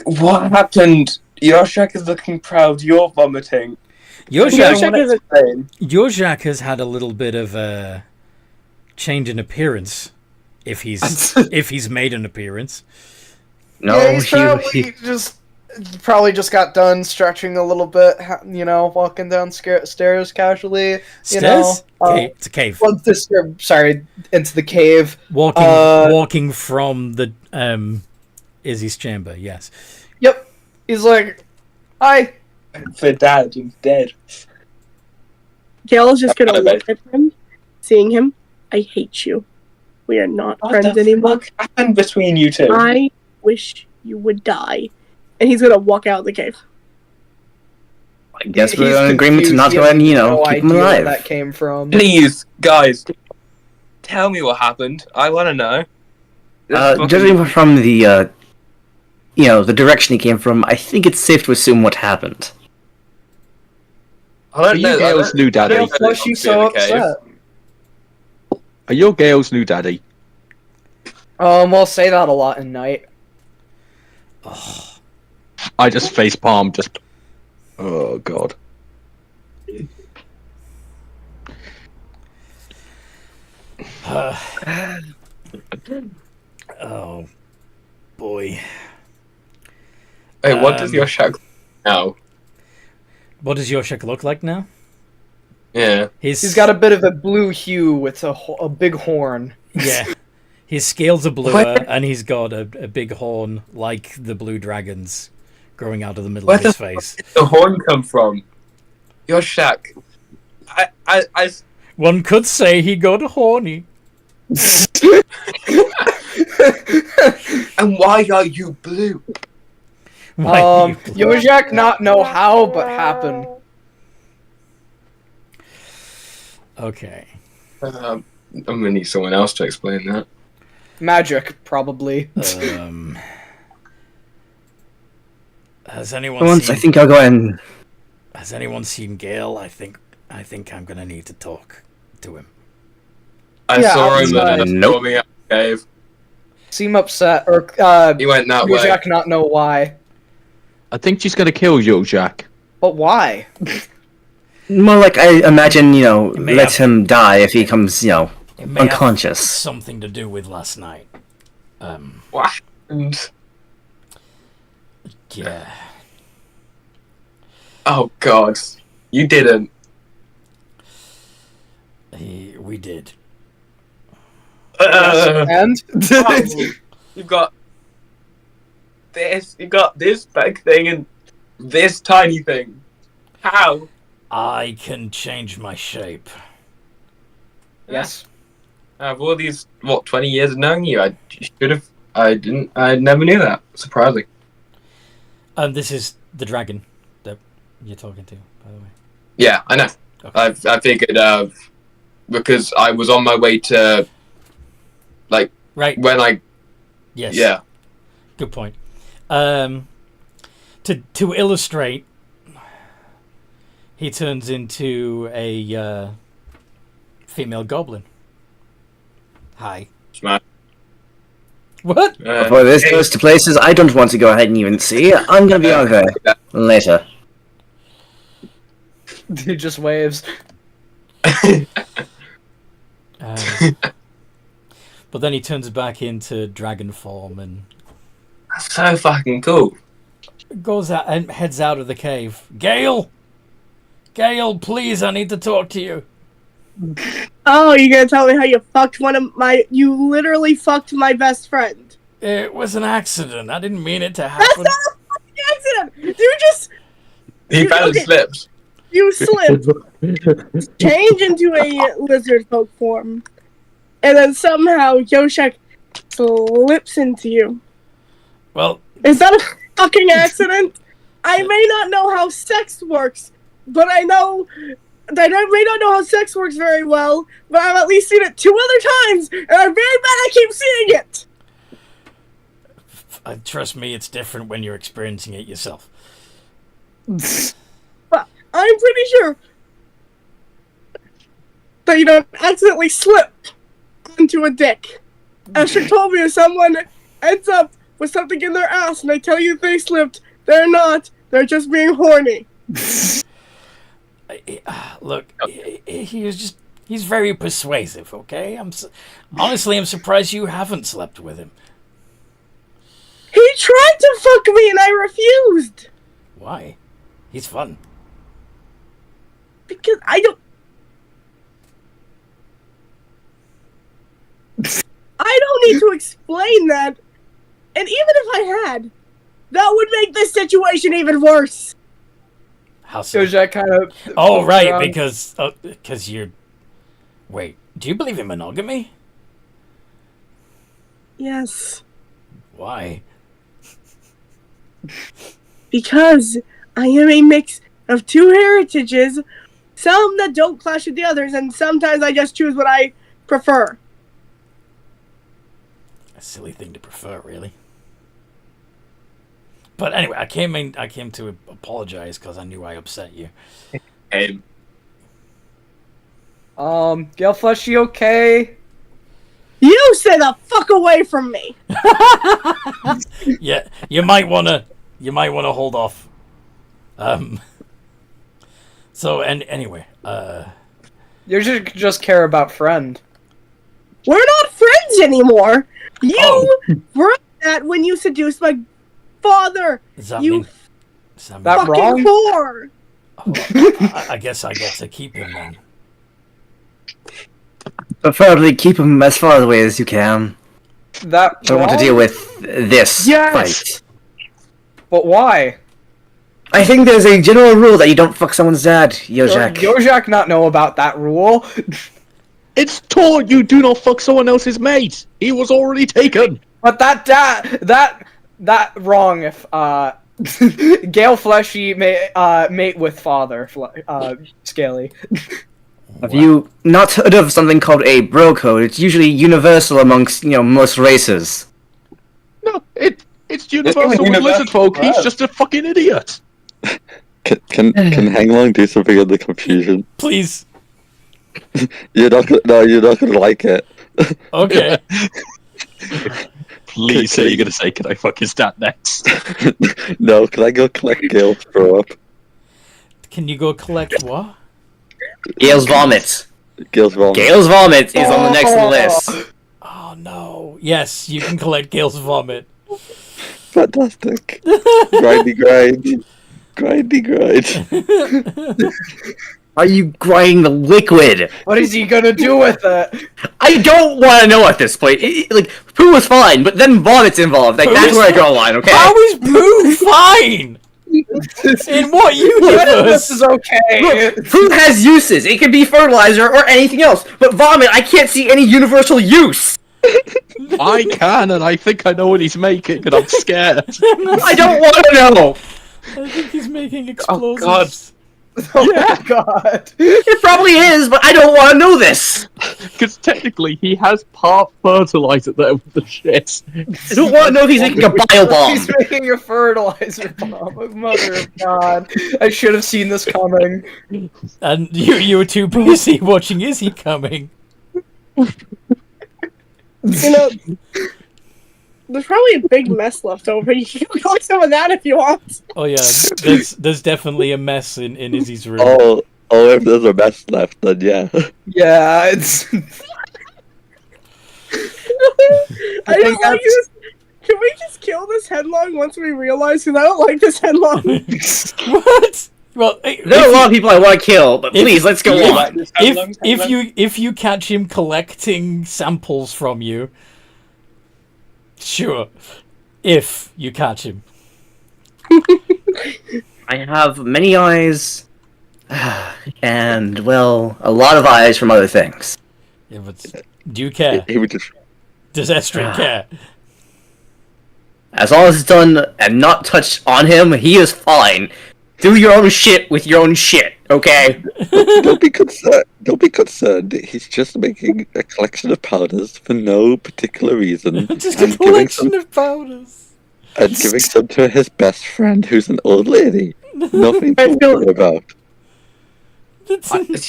What happened? Yoshak is looking proud. You're vomiting. Yoshak has had a little bit of a change in appearance, if he's made an appearance. No, yeah, he's probably just got done stretching a little bit, walking down stairs casually. Stairs? It's a cave. Well, sorry, into the cave. Walking from the Izzy's chamber. Yes. Yep. He's like, "Hi." For Dad, he's dead. Gail is just gonna look at him, seeing him. I hate you. We are not friends anymore. What happened between you two? I wish you would die. And he's gonna walk out of the cave. I guess we're in agreement to not go ahead and, keep him alive. Where that came from. Please, guys, tell me what happened. I want to know. Judging from the, the direction he came from, I think it's safe to assume what happened. I don't know. Gail's new daddy? Why is she so upset? Are you Gail's new daddy? We'll say that a lot in night. Oh. I just facepalm, just... Oh, God. Oh, boy. Hey, what does Yoshak now? What does Yoshak look like now? Yeah. He's got a bit of a blue hue with a big horn. Yeah. His scales are bluer, and he's got a big horn like the blue dragons growing out of the middle of his face. Where did the horn come from? Yoshak. I... One could say he got horny. And why are you blue? Yoshak not know how, but happen. Okay. I'm gonna need someone else to explain that. Magic, probably. Has anyone Once, I think I'll go ahead and... Has anyone seen Gale? I think I'm gonna need to talk to him. I saw him storming out the cave. Seem upset, or he went that way. Yoshak not know why. I think she's gonna kill Yoshak. But why? More like, I imagine, let him die if he comes, unconscious. Have something to do with last night. What? Yeah. Oh God, you didn't. We did. And You've got this. You got this big thing and this tiny thing. How? I can change my shape. Yes. Out of all these 20 years of knowing you, I never knew that. Surprising. This is the dragon that you're talking to, by the way. Yeah, I know. Okay. I figured because I was on my way to right when I yes yeah. Good point. To illustrate, he turns into a female goblin. Hi. Smart. What? Before this goes to places I don't want to go ahead and even see, I'm gonna be on there later. He just waves. But then he turns back into dragon form and That's so fucking cool. goes out and heads out of the cave. Gale, please, I need to talk to you. Oh, you're gonna tell me how you fucked you literally fucked my best friend. It was an accident. I didn't mean it to That's happen. not a fucking accident! You just... He fell and okay. slipped. You slip, change into a lizard folk form, and then somehow Yoshak slips into you. Well, Is that a fucking accident? I may not know how sex works, but I may not know how sex works very well, but I've at least seen it 2 other times, and I'm very bad I keep seeing it! trust me, it's different when you're experiencing it yourself. But I'm pretty sure that you don't accidentally slip onto a dick. Esther told me if someone ends up with something in their ass and they tell you they slipped, they're not. They're just being horny. Look, he's very persuasive, okay? Honestly, I'm surprised you haven't slept with him. He tried to fuck me and I refused. Why? He's fun. Because I don't need to explain that. And even if I had, that would make this situation even worse. How so? Yoshak kind of... Oh, right, because you're... Wait, do you believe in monogamy? Yes. Why? Because I am a mix of 2 heritages, some that don't clash with the others, and sometimes I just choose what I prefer. A silly thing to prefer, really. But anyway, I came to apologize because I knew I upset you. Galeflesh, you okay? You stay the fuck away from me! Yeah, you might wanna hold off. So anyway, You should just care about friend. We're not friends anymore! You were that when you seduced my father! Does that You mean That fucking wrong? whore! I guess I get to keep him then. Preferably keep him as far away as you can. That Don't want to wrong? deal with this fight. But why? I think there's a general rule that you don't fuck someone's dad, Yoshak. Yoshak not know about that rule. It's taught you do not fuck someone else's mate. He was already taken. But that wrong if Galefleshy mate with father Scaly. Have you not heard of something called a bro code? It's usually universal amongst, most races. No, it's universal with lizard folk. He's just a fucking idiot. Can Hanglong do something in the confusion? Please. You're not gonna like it. Okay. Please say you're gonna say, "Can I fuck his dad next?" No, can I go collect Gale's throw up? Can you go collect what? Gale's vomit. Gale's vomit. Gale's vomit is on the next list. Oh no. Yes, you can collect Gale's vomit. Fantastic. Grindy grind. Grindy grind. Are you grinding the liquid? What is he gonna do with it? I don't want to know at this point. Poo was fine, but then vomit's involved. That's where I draw a line, okay? How is poo fine? In what universe? This is okay. Look, food has uses. It can be fertilizer or anything else. But vomit, I can't see any universal use. I can, and I think I know what he's making, and I'm scared. I don't want to know. I think he's making explosives. Oh my god. It probably is, but I don't want to know this. Because technically, he has part fertilizer there with the shit. I don't want to know if he's making a bio bomb. He's making a fertilizer bomb. Mother of God. I should have seen this coming. And you were too busy watching Is He Coming? There's probably a big mess left over. You can collect some of that if you want. Oh yeah, there's definitely a mess in Izzy's room. Oh, if there's a mess left, then yeah. Yeah, it's... I don't like this. Can we just kill this headlong once we realize? Because I don't like this headlong. What? Well, there are a lot of people I want to kill, but please, let's go on. If you catch him collecting samples from you, Sure. If you catch him. I have many eyes, and, well, a lot of eyes from other things. Yeah, but do you care? He would just. Does Estrid care? As long as it's done and not touched on him, he is fine. Do your own shit with your own shit, okay? Don't be concerned. Don't be concerned. He's just making a collection of powders for no particular reason. Just a collection of powders. And giving some to his best friend, who's an old lady. Nothing to worry about.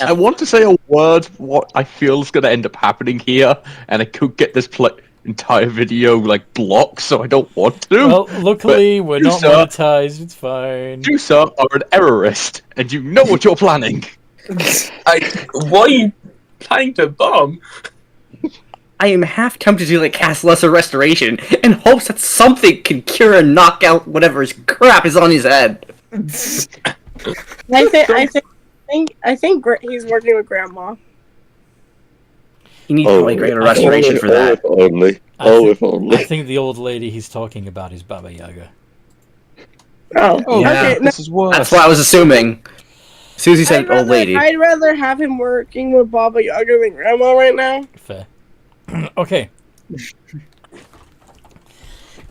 I want to say a word what I feel is going to end up happening here, and I could get this entire video like blocked, so I don't want to. Well, luckily we're not sir, monetized. It's fine. You, sir, are an errorist, and you know what you're planning. What are you planning to bomb? I am half tempted to like cast Lesser Restoration in hopes that something can cure and knock out whatever crap is on his head. I think he's working with Grandma. You need probably greater restoration for that. If only. If only. I think the old lady he's talking about is Baba Yaga. Oh, yeah. okay. This is worse. That's what I was assuming. Susie said old lady. I'd rather have him working with Baba Yaga than Grandma right now. Fair. Okay.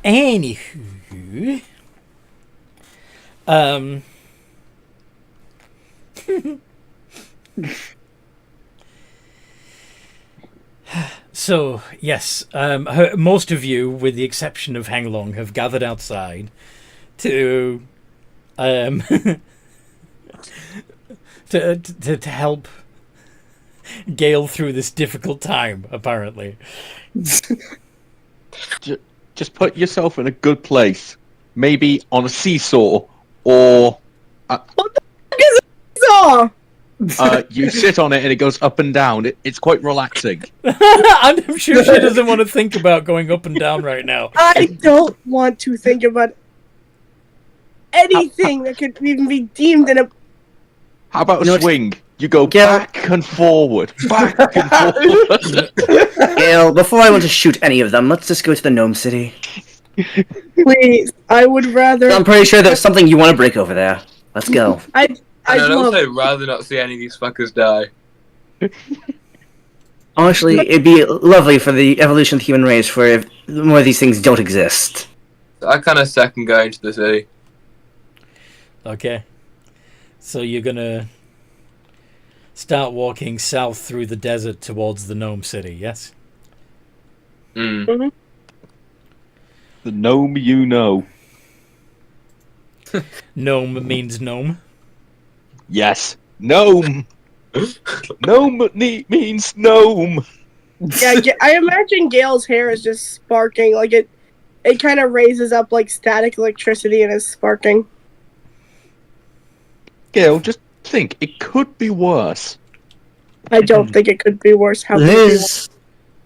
Anywho. So, yes, most of you, with the exception of Hanglong, have gathered outside to to help Gale through this difficult time, apparently. Just put yourself in a good place. Maybe on a seesaw, or... What the fuck is a seesaw? You sit on it and it goes up and down. It's quite relaxing. I'm sure she doesn't want to think about going up and down right now. I don't want to think about anything that could even be deemed in a... How about a swing? You go back and forward. Back and forward. Gale, before I want to shoot any of them, let's just go to the Gnome City. Please, I would rather... I'm pretty sure there's something you want to break over there. Let's go. I'd also rather not see any of these fuckers die. Honestly, it'd be lovely for the evolution of the human race for if more of these things don't exist. I kind of second going to the city. Okay. So you're gonna start walking south through the desert towards the Gnome City, yes? Mm-hmm. The gnome you know. Gnome means gnome. Yes. Gnome. Gnome means gnome. Yeah, I imagine Gale's hair is just sparking. Like it kind of raises up like static electricity and is sparking. Gale, just think. It could be worse. I don't think it could be worse. How could it be worse? Liz,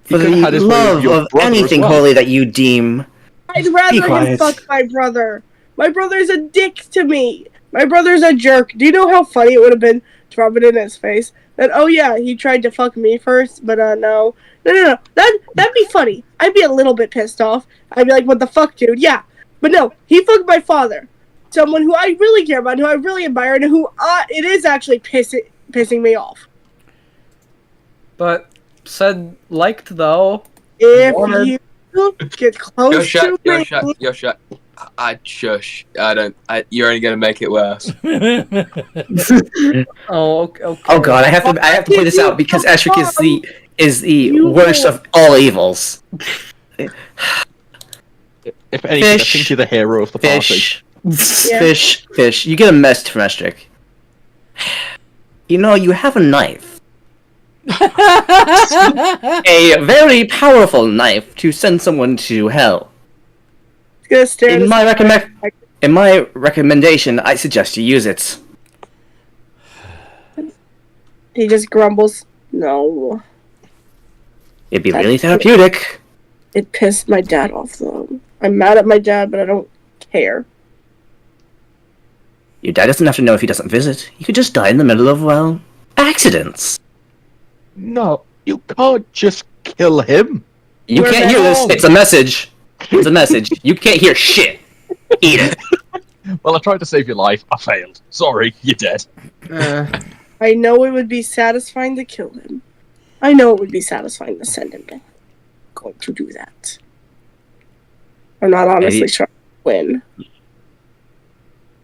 for the love of anything well. holy that you deem, I'd rather him fuck my brother. My brother's a dick to me. My brother's a jerk. Do you know how funny it would have been to rub it in his face? That, oh yeah, he tried to fuck me first, but no. No. That'd be funny. I'd be a little bit pissed off. I'd be like, what the fuck, dude? Yeah. But no, he fucked my father. Someone who I really care about, who I really admire, and who it is actually pissing me off. But said liked though. If you get close to me. Yo, shut. I'd shush. You're only gonna make it worse. Oh, okay. Oh god, I have to play this out because Ashrik is the worst of all evils. If anything, I think you're the hero of the party. Fish. You get a message from Ashrik. You know, you have a knife. A very powerful knife to send someone to hell. In my recommendation, I suggest you use it. He just grumbles. No. It'd be really therapeutic. It pissed my dad off, though. I'm mad at my dad, but I don't care. Your dad doesn't have to know if he doesn't visit. He could just die in the middle of, well, accidents. No, you can't just kill him. You can't hear this. It's a message. It's a message. You can't hear shit. Eat it. Well, I tried to save your life. I failed. Sorry, you're dead. I know it would be satisfying to kill him. I know it would be satisfying to send him back. I'm going to do that. I'm not honestly sure I'll win.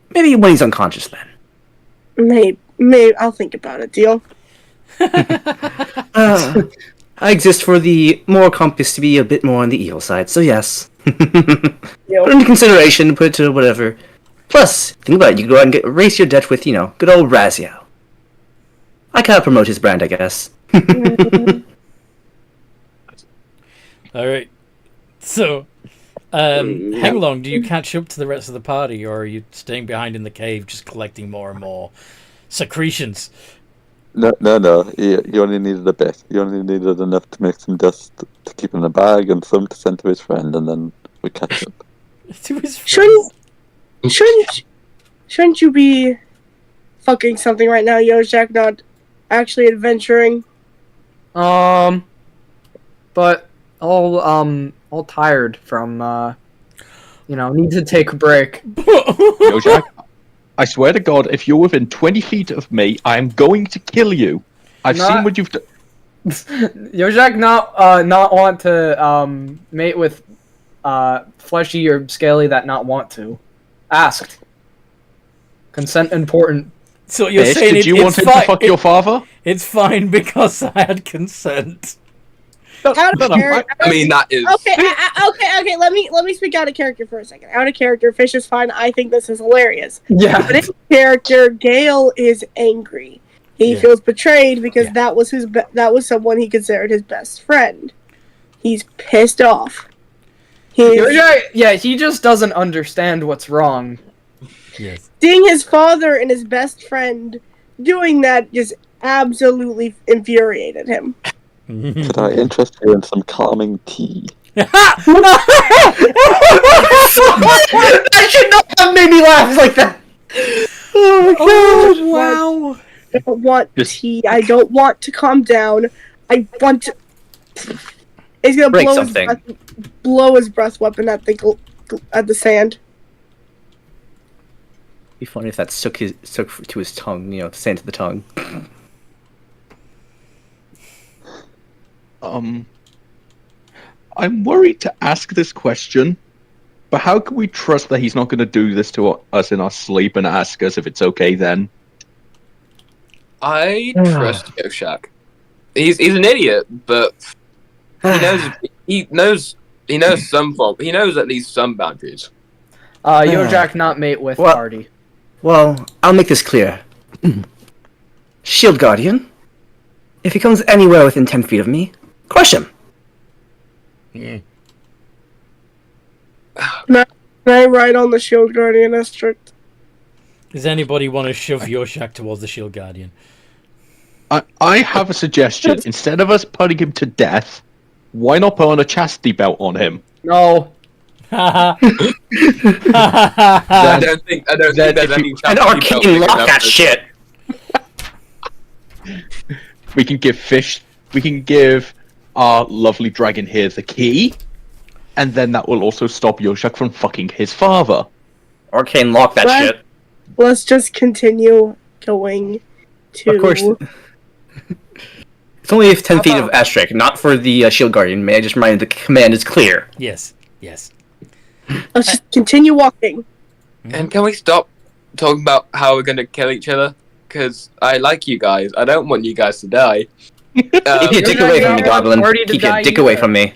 Maybe when he's unconscious then. Maybe I'll think about it. Deal? I exist for the moral compass to be a bit more on the evil side, so yes. Put into consideration, put it to whatever. Plus, think about it, you can go out and erase your debt with, good old Razio. I can't promote his brand, I guess. Alright. So, how long do you catch up to the rest of the party, or are you staying behind in the cave just collecting more and more secretions? No. He only needed a bit. He only needed enough to make some dust to keep in the bag and some to send to his friend, and then we catch up. To his friend? Shouldn't you be fucking something right now, Jack? Not actually adventuring. But all tired from need to take a break. Yo, Jack, I swear to God, if you're within 20 feet of me, I'm going to kill you. I've seen what you've done. Yojak not want to mate with fleshy or scaly that not want to. Asked. Consent important. So you're saying did you want him to fuck your father? It's fine because I had consent. I mean, that is Okay. Let me speak out of character for a second. Out of character, Fish is fine. I think this is hilarious. Yeah. But in character, Gale is angry. He feels betrayed because that was someone he considered his best friend. He's pissed off. He just doesn't understand what's wrong. Yes. Seeing his father and his best friend doing that just absolutely infuriated him. Could I interest you in some calming tea? That should not have made me laugh like that. Oh my god! Wow. I don't want tea. I don't want to calm down. I want to. He's gonna blow his breath weapon at the sand. It'd be funny if that stuck to his tongue, the sand to the tongue. I'm worried to ask this question, but how can we trust that he's not going to do this to us in our sleep and ask us if it's okay then? I trust Yoshak. He's an idiot, but he knows at least some boundaries. Yojak not mate with party. Well, I'll make this clear. Shield Guardian, if he comes anywhere within 10 feet of me, crush him. Yeah. Can I ride on the Shield Guardian district? Does anybody want to shove Yoshak towards the Shield Guardian? I have a suggestion. Instead of us putting him to death, why not put on a chastity belt on him? No. I don't think there's any chance. An arcane lock that shit. We can give our lovely dragon here the key, and then that will also stop Yoshak from fucking his father. Arcane lock that shit. Let's just continue going to... Of course. It's only 10 feet of asterisk, not for the Shield Guardian. May I just remind you, the command is clear. Yes. Let's just continue walking. And can we stop talking about how we're gonna kill each other? Because I like you guys. I don't want you guys to die. Keep your dick away from me, Goblin. Keep your dick away from me.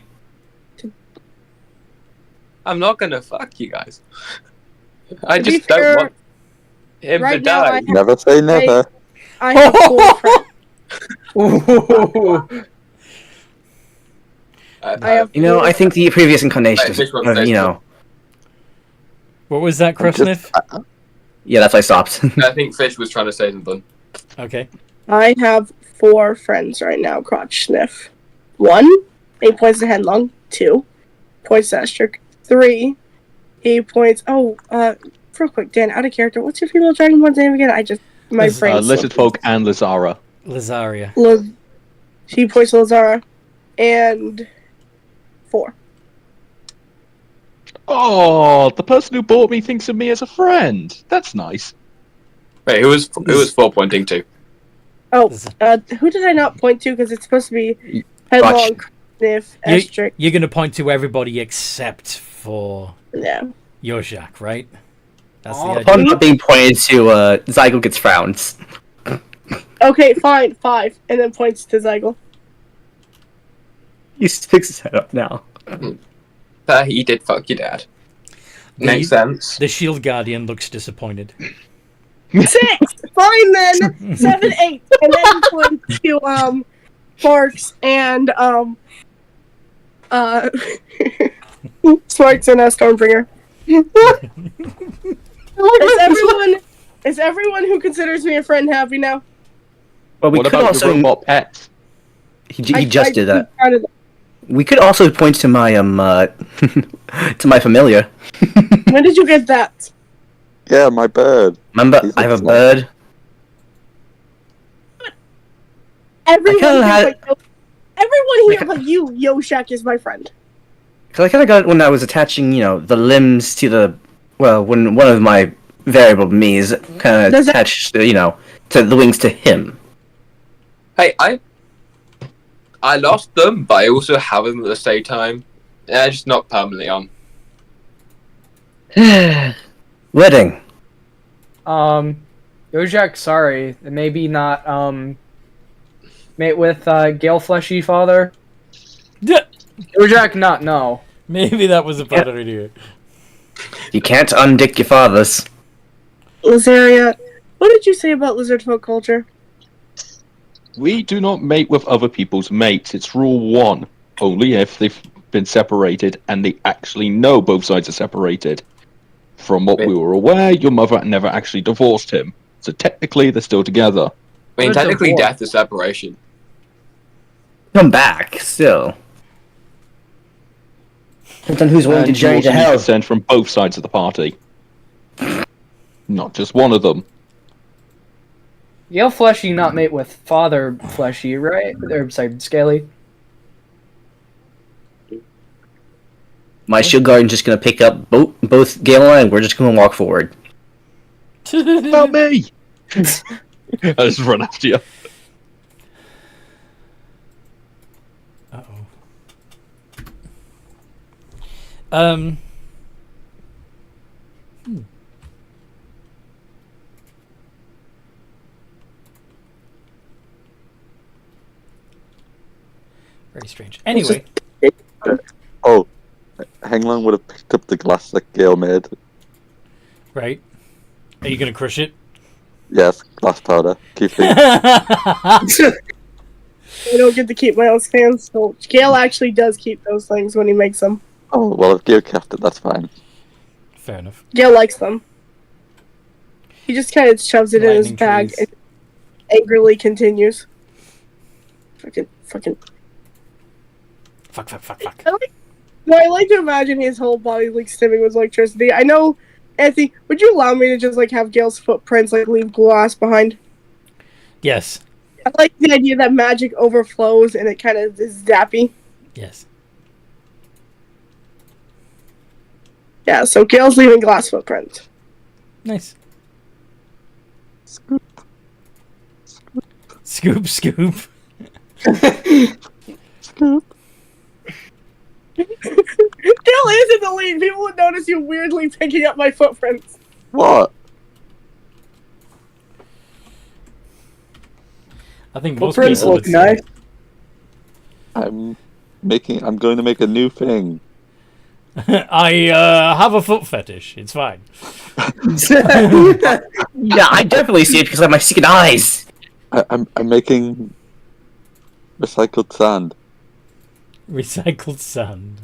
I'm not gonna fuck you guys. I just don't want him to die. Never say never. I have 4 friends. I think the previous incarnation What was that, Krusniff? Yeah, that's why I stopped. I think Fish was trying to say something. Okay. I have 4 friends right now, Crotch Sniff. 1, 8 points to Headlong. 2 points to Astric. 3, 8 points. Real quick, Dan, out of character, what's your female dragonborn's name again? My brain. Lizard Folk and Lazara. Lazaria. She points to Lazara. And 4. Oh, the person who bought me thinks of me as a friend. That's nice. Wait, who was 4 pointing to? Oh, who did I not point to? Because it's supposed to be headlong, sniff, Estric. You're going to point to everybody except for Yeah. Yoshak, right? That's the idea. Upon not being pointed to, Zygo gets frowns. Okay, fine, 5, and then points to Zygle. He sticks his head up now. He did fuck your dad. Makes sense. The Shield Guardian looks disappointed. 6! Fine then! 7, 8. And then points to, Forks and, Sparks and Stormbringer. Is everyone who considers me a friend happy now? Well, we What could about also. your robot pet? He just did that. Counted them. We could also point to my to my familiar. When did you get that? Yeah, my bird. Remember, He's I have a excellent. bird. Everyone kinda here but you, Yoshak, is my friend. Because I kind of got it when I was attaching, the limbs to the. Well, when one of my variable me's kind of Does it- attached, to the wings to him. Hey, I lost them, but I also have them at the same time. They're just not permanently on. Wedding. Yojak, sorry, maybe not, mate with, Gale Fleshy Father? Yeah. Yojak, not, no. Maybe that was a bad idea. You can't undick your fathers. Lazaria, what did you say about lizard folk culture? We do not mate with other people's mates. It's rule 1. Only if they've been separated and they actually know both sides are separated. From what we were aware, your mother never actually divorced him. So technically, they're still together. I mean, What a technically, divorce. death is separation. Come back, still. Depends on who's willing to And you journey also to need hell. consent from both sides of the party. Not just one of them. Gale Fleshy not mate with Father Fleshy, right? Or, sorry, Scaly. My shield guardian's just gonna pick up both Gale and I, and we're just gonna walk forward. About me! I just run after you. Uh-oh. Very strange. Anyway, Oh, Henglan would have picked up the glass that Gale made. right? Are you gonna crush it? Yes, glass powder. Keep it. I don't get to keep my own stands, so Gale actually does keep those things when he makes them. Oh, well, if Gale kept it, that's fine. Fair enough. Gale likes them. He just kind of shoves it in his Lightning bag trees. and angrily continues. Fucking. Fuck. I like to imagine his whole body like stimming with electricity. I know, Anthony, would you allow me to just like have Gale's footprints like leave glass behind? Yes. I like the idea that magic overflows and it kind of is zappy. Yes. Yeah, so Gale's leaving glass footprints. Nice. Scoop. Scoop. Gale is in the lead. People would notice you weirdly picking up my footprints. What? I think most Footprints people look would say- nice. I'm going to make a new thing. I have a foot fetish. It's fine. Yeah, I definitely see it because I have my secret eyes. I'm making recycled sand. Recycled sand.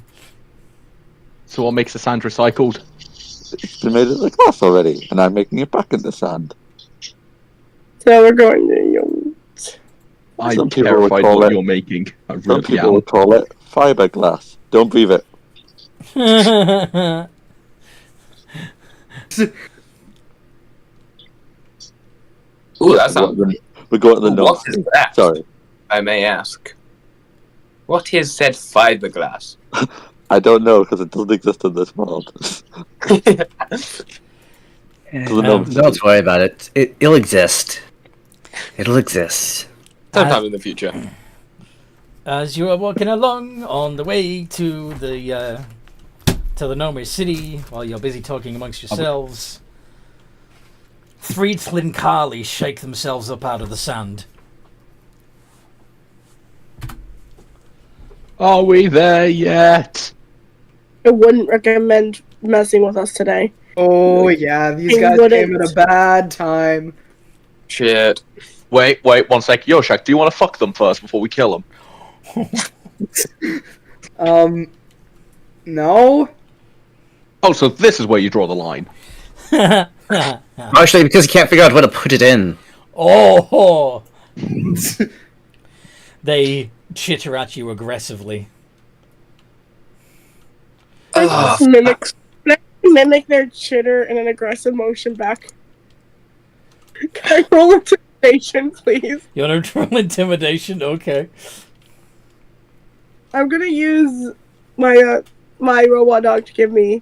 So what makes the sand recycled? It's been made into glass already, and I'm making it back into sand. So we're going to I'm Some people would terrified call what it- you're making. I Some really people am. would call it fiberglass. Don't breathe it. Ooh, that sounds. We're going to the Ooh, north. what is that? Sorry. I may ask. What is said fiberglass? I don't know because it doesn't exist in this world. Don't worry about it. It'll exist. It'll exist. Sometime in the future. As you are walking along on the way to the Gnomish city, while you're busy talking amongst yourselves, three Tlinkali shake themselves up out of the sand. Are we there yet? I wouldn't recommend messing with us today. Oh yeah, these guys came at a bad time. Shit. Wait, 1 sec. Yoshak, do you want to fuck them first before we kill them? No. Oh, so this is where you draw the line. Actually, because you can't figure out where to put it in. Oh! They chitter at you aggressively. Mimic their chitter in an aggressive motion back. Can I roll intimidation, please? You want to roll intimidation? Okay. I'm gonna use my my robot dog to give me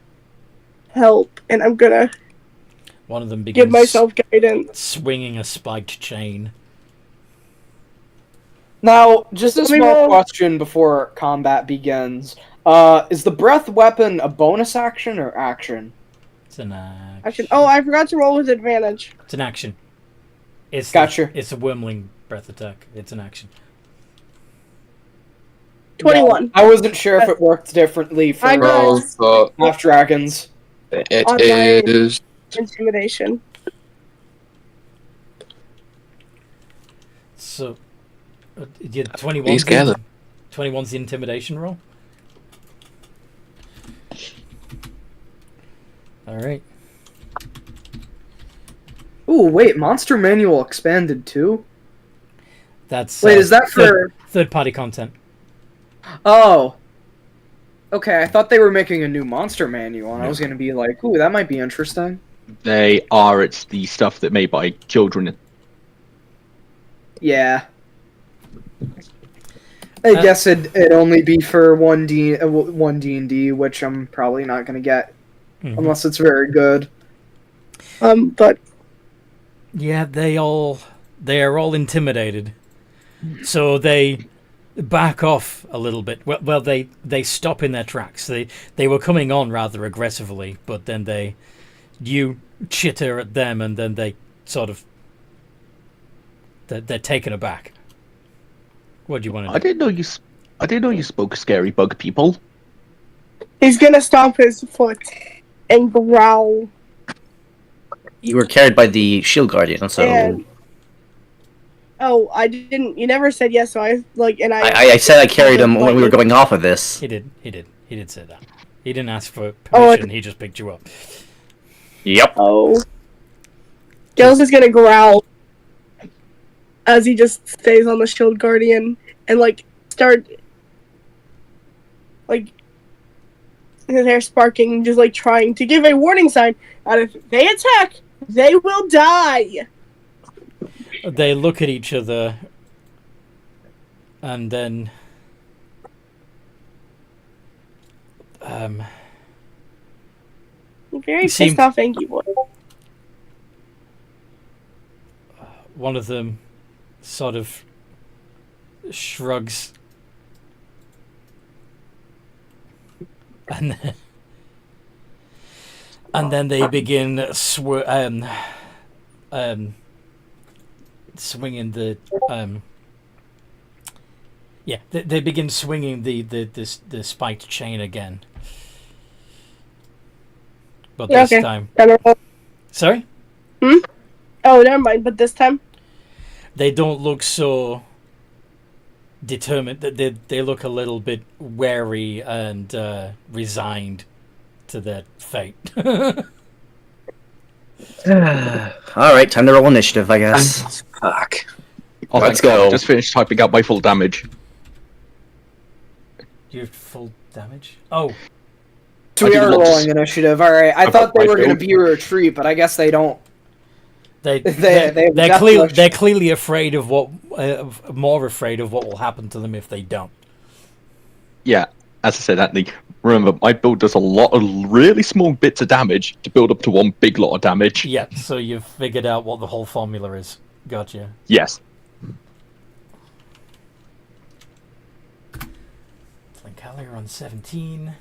help, and I'm gonna One of them begins give myself guidance. swinging a spiked chain. Now, just a small question before combat begins. Is the breath weapon a bonus action or action? It's an action. Oh, I forgot to roll with advantage. It's an action. It's Gotcha. It's a Wormling breath attack. It's an action. 21. I wasn't sure if it worked differently for half dragons. It is intimidation. So, 21. 21's the intimidation roll. All right. Ooh, wait, Monster Manual expanded too? That's wait, is that for third-party content? Oh. Okay, I thought they were making a new Monster Manual, and I was gonna be like, ooh, that might be interesting. They are. It's the stuff that made by children. Yeah. I guess it'd only be for one D&D, which I'm probably not gonna get unless it's very good. But yeah, they are all intimidated, so they back off a little bit. Well, they stop in their tracks. They were coming on rather aggressively, but then you chitter at them, and then they sort of they're taken aback. What do you want to do? I didn't know you spoke scary bug people. He's gonna stomp his foot and growl. You were carried by the shield guardian, so. Oh, I didn't. You never said yes, so I I said I carried him when we were going off of this. He did say that. He didn't ask for permission. He just picked you up. Yep. Oh. Gil's is gonna growl as he just stays on the shield guardian and start his hair sparking, just trying to give a warning sign that if they attack, they will die. They look at each other, and then very pissed off, angry boy. One of them sort of shrugs, and then they begin swinging the they begin swinging the spiked chain again, but this time. Sorry? Oh, never mind. But this time, they don't look so determined. They look a little bit wary and resigned to their fate. Alright, time to roll initiative, I guess. Fuck. Let's go. I just finished typing out my full damage. You have full damage? Oh. So we are rolling initiative. Alright, I thought they were going to be a retreat, but I guess they don't. They're clearly afraid of what, more afraid of what will happen to them if they don't. Yeah, as I said, Anthony, remember my build does a lot of really small bits of damage to build up to one big lot of damage. Yeah, so you've figured out what the whole formula is. Gotcha. Yes. Linkalier on 17.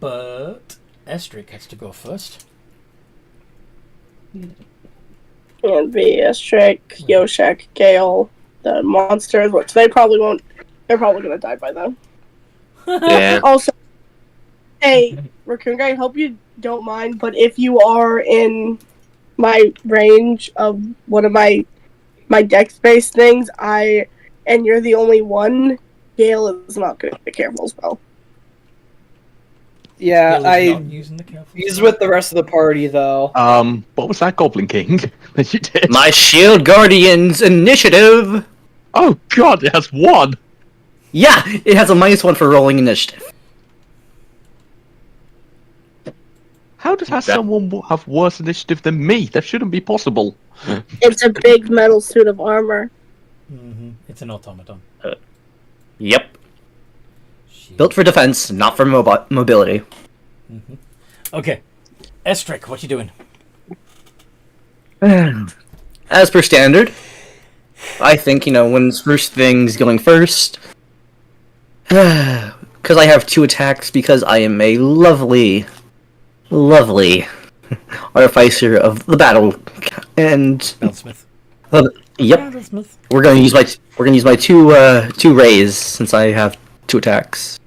But Estric has to go first. And be Estric, Yoshek, Gale, the monsters, which they probably won't. They're probably gonna die by then. Yeah. Also, hey, Raccoon Guy, I hope you don't mind, but if you are in my range of one of my dex-based things, and you're the only one, Gale is not gonna be a careful spell. Yeah, Gale is not using the careful he's spell. with the rest of the party though. What was that, Goblin King? That you did? My Shield Guardians initiative. Oh God, it has 1. Yeah, it has a -1 for rolling initiative. How does that someone have worse initiative than me? That shouldn't be possible. It's a big metal suit of armor. It's an automaton. Yep. Built for defense, not for mobility. Okay. Estric, what you doing? As per standard, I think, when first thing's going first, because I have 2 attacks, because I am a lovely artificer of the battle, and Bellsmith. yep, Bellsmith. we're gonna use my two rays since I have 2 attacks.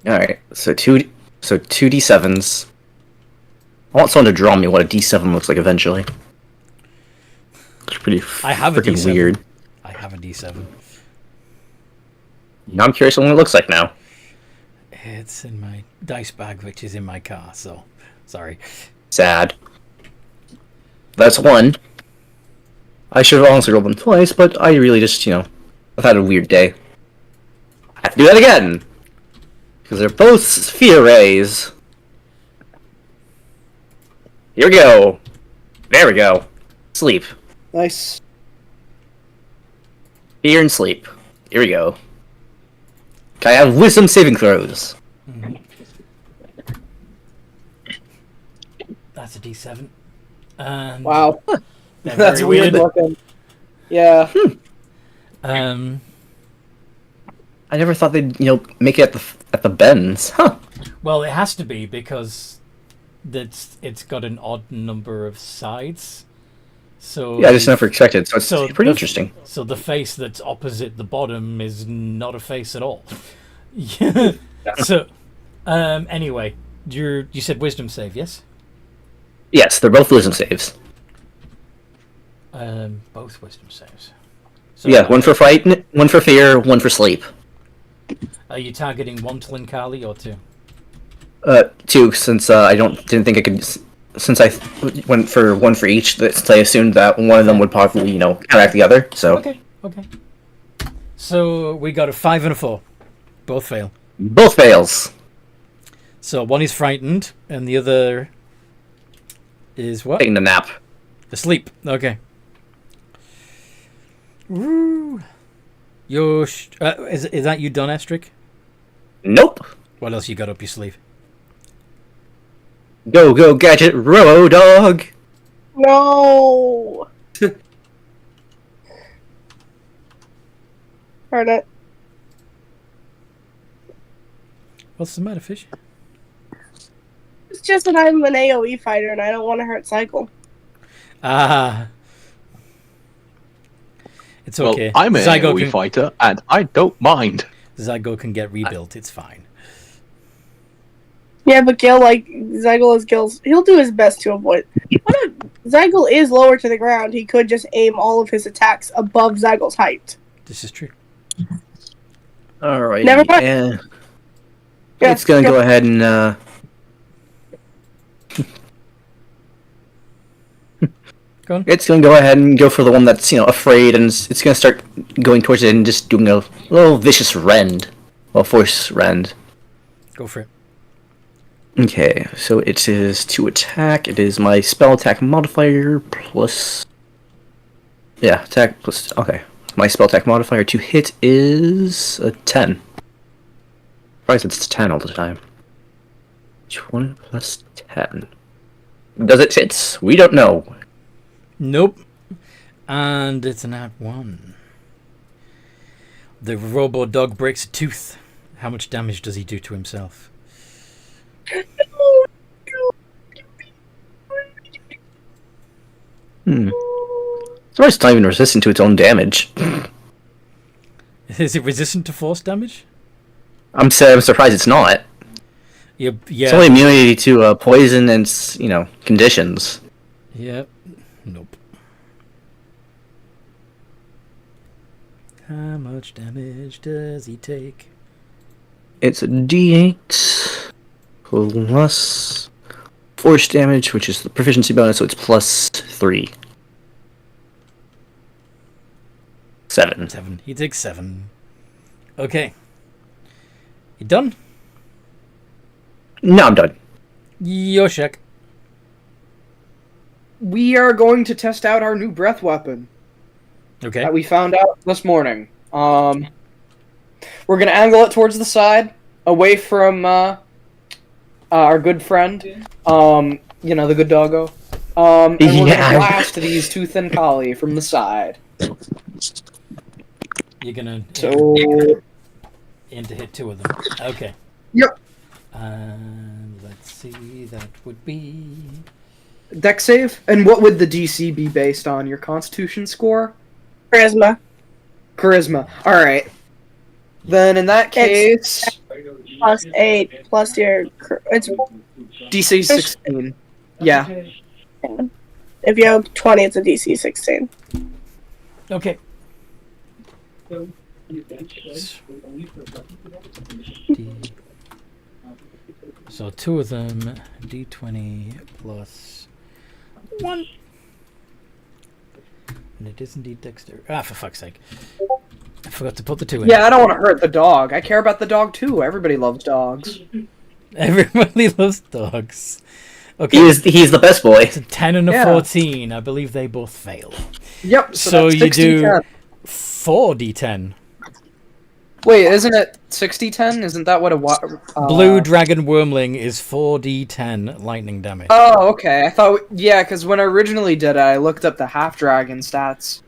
All right, so 2d7s. I want someone to draw me what a d7 looks like eventually. It's pretty I have a freaking D7. weird. I have a D7. Now I'm curious what it looks like now. It's in my dice bag, which is in my car, so sorry. Sad. That's 1. I should have honestly rolled them twice, but I really just, I've had a weird day. I have to do that again! Because they're both sphere rays. Here we go. There we go. Sleep. Nice. Fear and sleep. Here we go. Can I have wisdom saving throws? That's a D7. And Wow. they're That's very weird looking. Yeah. I never thought they'd, make it at the bends. Huh. Well, it has to be because it's got an odd number of sides. So Yeah, I just never expected, so it's pretty the- interesting. So the face that's opposite the bottom is not a face at all. Yeah. So, anyway, you said wisdom save, yes? Yes, they're both wisdom saves. Both wisdom saves. So Yeah, one for fright, one for fear, one for sleep. Are you targeting 1 Tlinkali or 2? 2, since I didn't think I could. Since I went for 1 for each, since I assumed that one of them would probably, counteract the other. So Okay. So we got a 5 and a 4. Both fail. both fails. So one is frightened, and the other is what? Taking a nap. Asleep. Okay. Woo. Is that you done, Estric? Nope. What else you got up your sleeve? Go gadget robo dog. No. Heard it. What's the matter, fish? It's just that I'm an AoE fighter and I don't want to hurt Cycle. Ah. It's okay. Well, I'm an Zygo AoE can, fighter, and I don't mind. Zygo can get rebuilt. It's fine. Yeah, but Gil, Zygle is Gil's. He'll do his best to avoid. What if Zygle is lower to the ground? He could just aim all of his attacks above Zygle's height. This is true. Alright. Never mind. Yeah, It's gonna go ahead and Go on. It's gonna go ahead and go for the one that's afraid, and it's gonna start going towards it and just doing a little vicious rend, force rend. Go for it. Okay, so it is to attack. It is my spell attack modifier plus. Yeah, attack plus. Okay, my spell attack modifier to hit is a 10. Surprised it's 10 all the time. 20 plus 10. Does it hit? We don't know. Nope. And it's an at 1. The robo dog breaks a tooth. How much damage does he do to himself? Surprised it's not even resistant to its own damage. Is it resistant to force damage? I'm surprised it's not. Yeah. It's only immunity to poison and conditions. Yep. Nope. How much damage does he take? It's a D8 plus force damage, which is the proficiency bonus, so it's plus 3. 7. 7. He takes 7. Okay. You done? No, I'm done. Yoshek. We are going to test out our new breath weapon Okay. that we found out this morning. We're gonna angle it towards the side, away from our good friend. The good doggo. And we're gonna blast these tooth and collie from the side. You're gonna aim to hit 2 of them. Okay. Yep. And let's see, that would be Dex save. And what would the DC be based on? Your Constitution score? Charisma. Charisma. All right. Then in that case, Plus 8 plus your. It's DC 16. Yeah. if you have 20, it's a DC 16. okay. So 2 of them, D20 plus 1. And it is indeed dexterity. Ah, for fuck's sake. I forgot to put the 2 in. Yeah, I don't want to hurt the dog. I care about the dog too. Everybody loves dogs. Everybody loves dogs. Okay. He's the best boy. It's a 10 and a 14. I believe they both fail. Yep. So that's you do 60-10. 4d10. Wait, isn't it 60-10? Isn't that what Blue Dragon Wormling is 4d10 lightning damage. Oh, okay. I thought, because when I originally did it, I looked up the half dragon stats.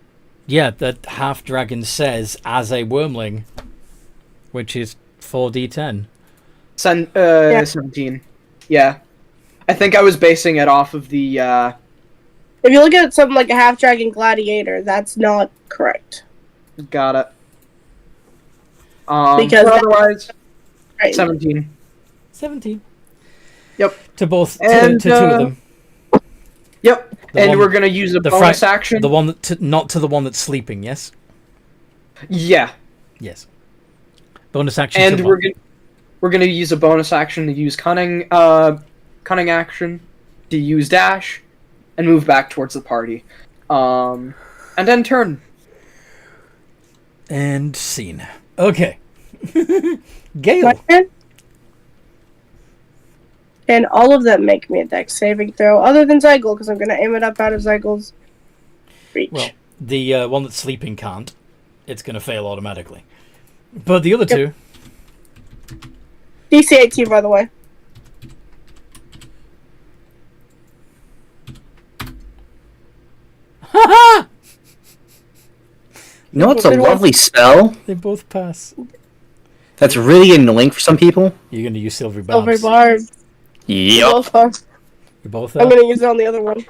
Yeah, that half dragon says as a wormling, which is 4d10. 17. Yeah. I think I was basing it off of the, If you look at something like a half dragon gladiator, that's not correct. Got it. Because otherwise, right. 17. 17. Yep. To both, And, to 2 of them. Yep. The And one- we're gonna use a the bonus action. The one that, not to the one that's sleeping, yes? Yeah. Yes. Bonus action And to we're gonna use a bonus action to use cunning action, to use dash, and move back towards the party. And then turn. And scene. Okay. Gale. My turn? And all of them make me a dex saving throw, other than Zygel, because I'm going to aim it up out of Zygel's reach. Well, the one that's sleeping can't. It's going to fail automatically. But the other two... DC 18, by the way. Ha You know what's a lovely spell? They both pass. That's really annoying for some people. You're going to use Silvery Barbs. Silver Barb. Yep. Both are. You both I'm are? going to use it on the other one.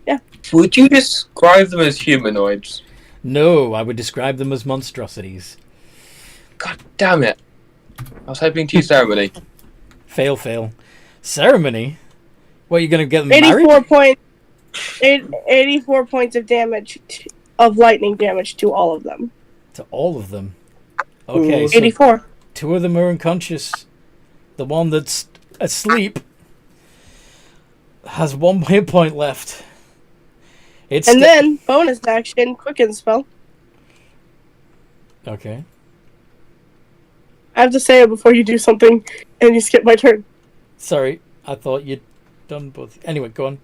Yeah. Would you describe them as humanoids? No, I would describe them as monstrosities. God damn it. I was hoping to use ceremony. Fail. Ceremony? What, you're going to get them 84 married? points. 84 points of damage, of lightning damage to all of them. To all of them? Okay, so 84. 2 of them are unconscious. The one that's asleep has 1 hit point left. It's And then, bonus action, quicken spell. Okay. I have to say it before you do something, and you skip my turn. Sorry, I thought you'd done both. Anyway, go on.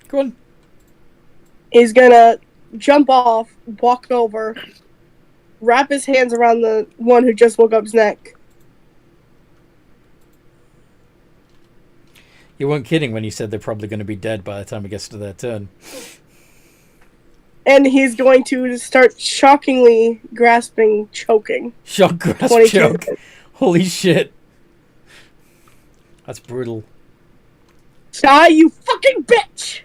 Go on. He's gonna jump off, walk over, wrap his hands around the one who just woke up's neck. You weren't kidding when you said they're probably going to be dead by the time it gets to their turn. And he's going to start shockingly grasping, choking. Shock, grasp, 22. choke. Holy shit. That's brutal. Die, you fucking bitch!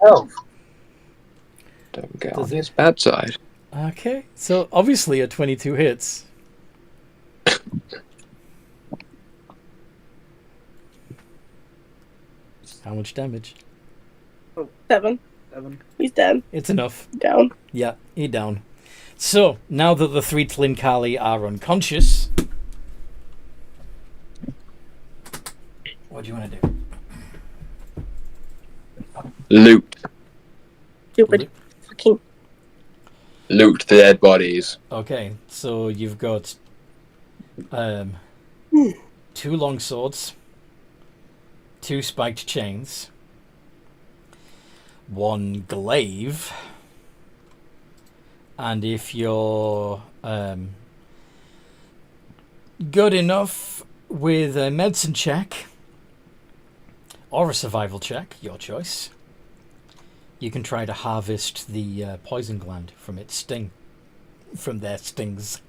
Oh. Don't get on his bad side. Okay, so obviously a 22 hits. How much damage? 7. He's dead. It's enough. Down. Yeah, he down. So, now that the 3 Tlinkali are unconscious, what do you want to do? Loot. Stupid. Fucking. Loot the dead bodies. Okay, so you've got 2 long swords, 2 spiked chains, 1 glaive, and if you're good enough with a medicine check or a survival check, your choice, you can try to harvest the poison gland from its sting, from their stings,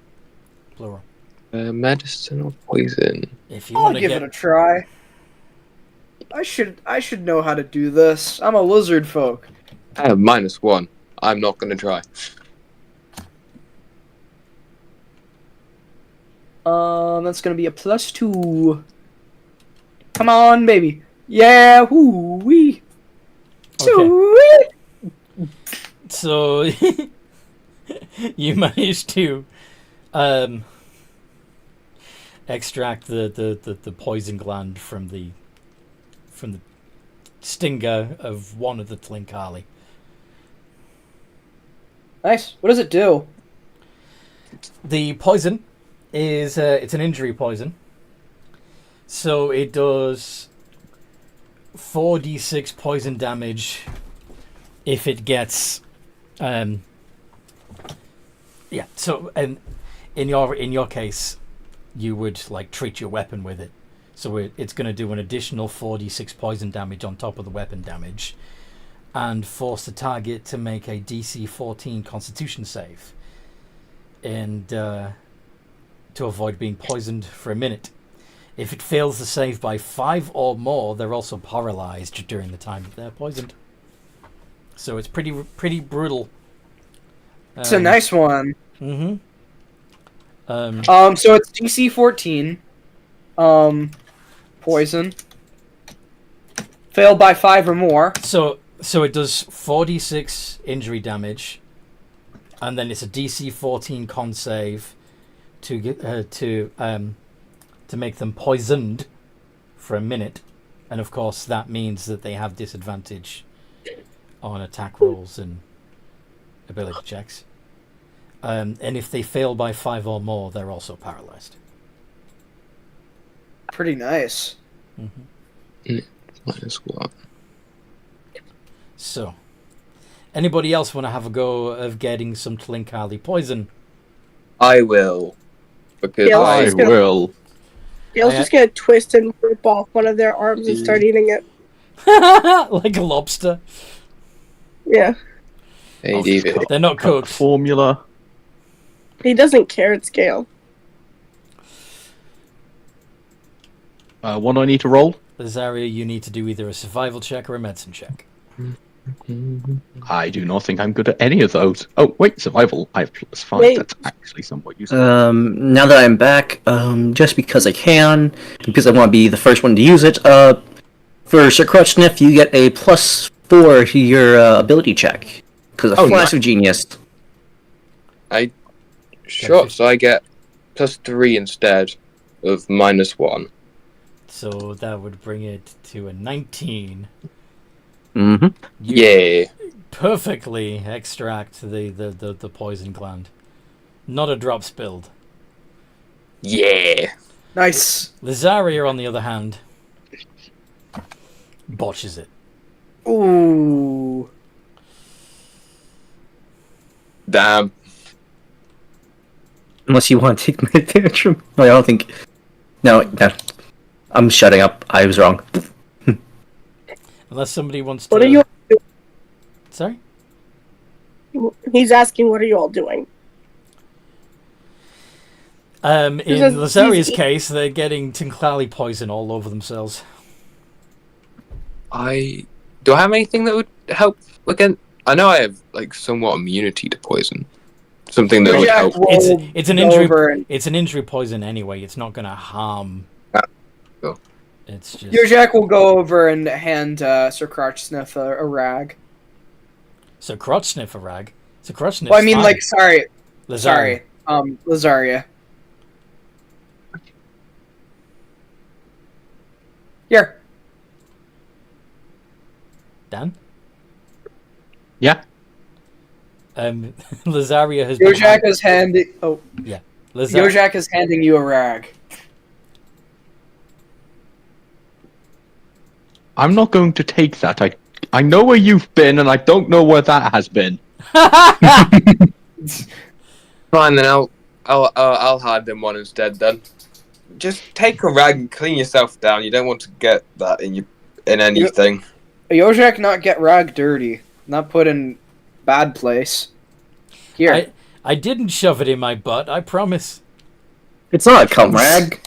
plural. Medicine or poison? If you I'll want to give get it a try. I should know how to do this. I'm a lizard folk. I have -1. I'm not gonna try. That's gonna be a +2. Come on, baby. Yeah, whoo wee. Okay. So you managed to extract the poison gland from the stinger of one of the Tlinkali. Nice. What does it do? The poison is it's an injury poison, so it does 4d6 poison damage if it gets yeah. So in your case, you would like treat your weapon with it, so it's going to do an additional 4d6 poison damage on top of the weapon damage, and force the target to make a DC 14 Constitution save, and to avoid being poisoned for a minute. If it fails the save by 5 or more, they're also paralyzed during the time that they're poisoned. So it's pretty brutal. It's a nice one. Mm-hmm. So it's DC 14. Poison. Failed by 5 or more. So it does 4d6 injury damage, and then it's a DC 14 con save to get to make them poisoned for a minute, and of course that means that they have disadvantage on attack rolls and ability checks. And if they fail by 5 or more, they're also paralyzed. Pretty nice. Mm-hmm. -1. So, anybody else want to have a go of getting some Tlinkali poison? I will. Because Yeah, I just gonna- will. Dale's just gonna twist and rip off one of their arms and start eating it. Like a lobster. Yeah. Hey, David. They're not cooked. Formula. He doesn't care, it's Gale. What do I need to roll? Zaria, you need to do either a survival check or a medicine check. I do not think I'm good at any of those. Oh, wait, survival. I have +5. Wait. That's actually somewhat useful. Now that I'm back, just because I can, because I want to be the first one to use it, for Sir Crutchniff, you get a +4 to your ability check. Because of Flash of Genius. Sure, so I get +3 instead of -1. So that would bring it to a 19. Mm-hmm. You Yeah. perfectly extract the poison gland. Not a drop spilled. Yeah. Nice. Lizaria, on the other hand, botches it. Ooh. Damn. Unless you want to take my tantrum. No, I don't think. No. I'm shutting up. I was wrong. Unless somebody wants to. What are you? Sorry? He's asking, what are you all doing? In Because Lazaria's he's- case, they're getting Tinklali poison all over themselves. Do I have anything that would help against? I know I have like somewhat immunity to poison. Something that would Jack help. will It's an go injury. over and- It's an injury poison anyway. It's not going to harm. Cool. It's just. Your Jack will go over and hand Sir Crotch Sniff a rag. So crotch sniff a rag. So crotch sniff. Well, I mean, like, sorry, Lazaria. Lazaria. Here. Dan. Yeah. Lazaria has. Your been Jack is handing. Oh, Yeah. Your Jack is handing you a rag. I'm not going to take that. I know where you've been, and I don't know where that has been. Fine, then I'll hide them one instead. Then just take a rag and clean yourself down. You don't want to get that in anything. Yojak not get rag dirty. Not put in bad place. Here. I didn't shove it in my butt. I promise. It's not a cum rag.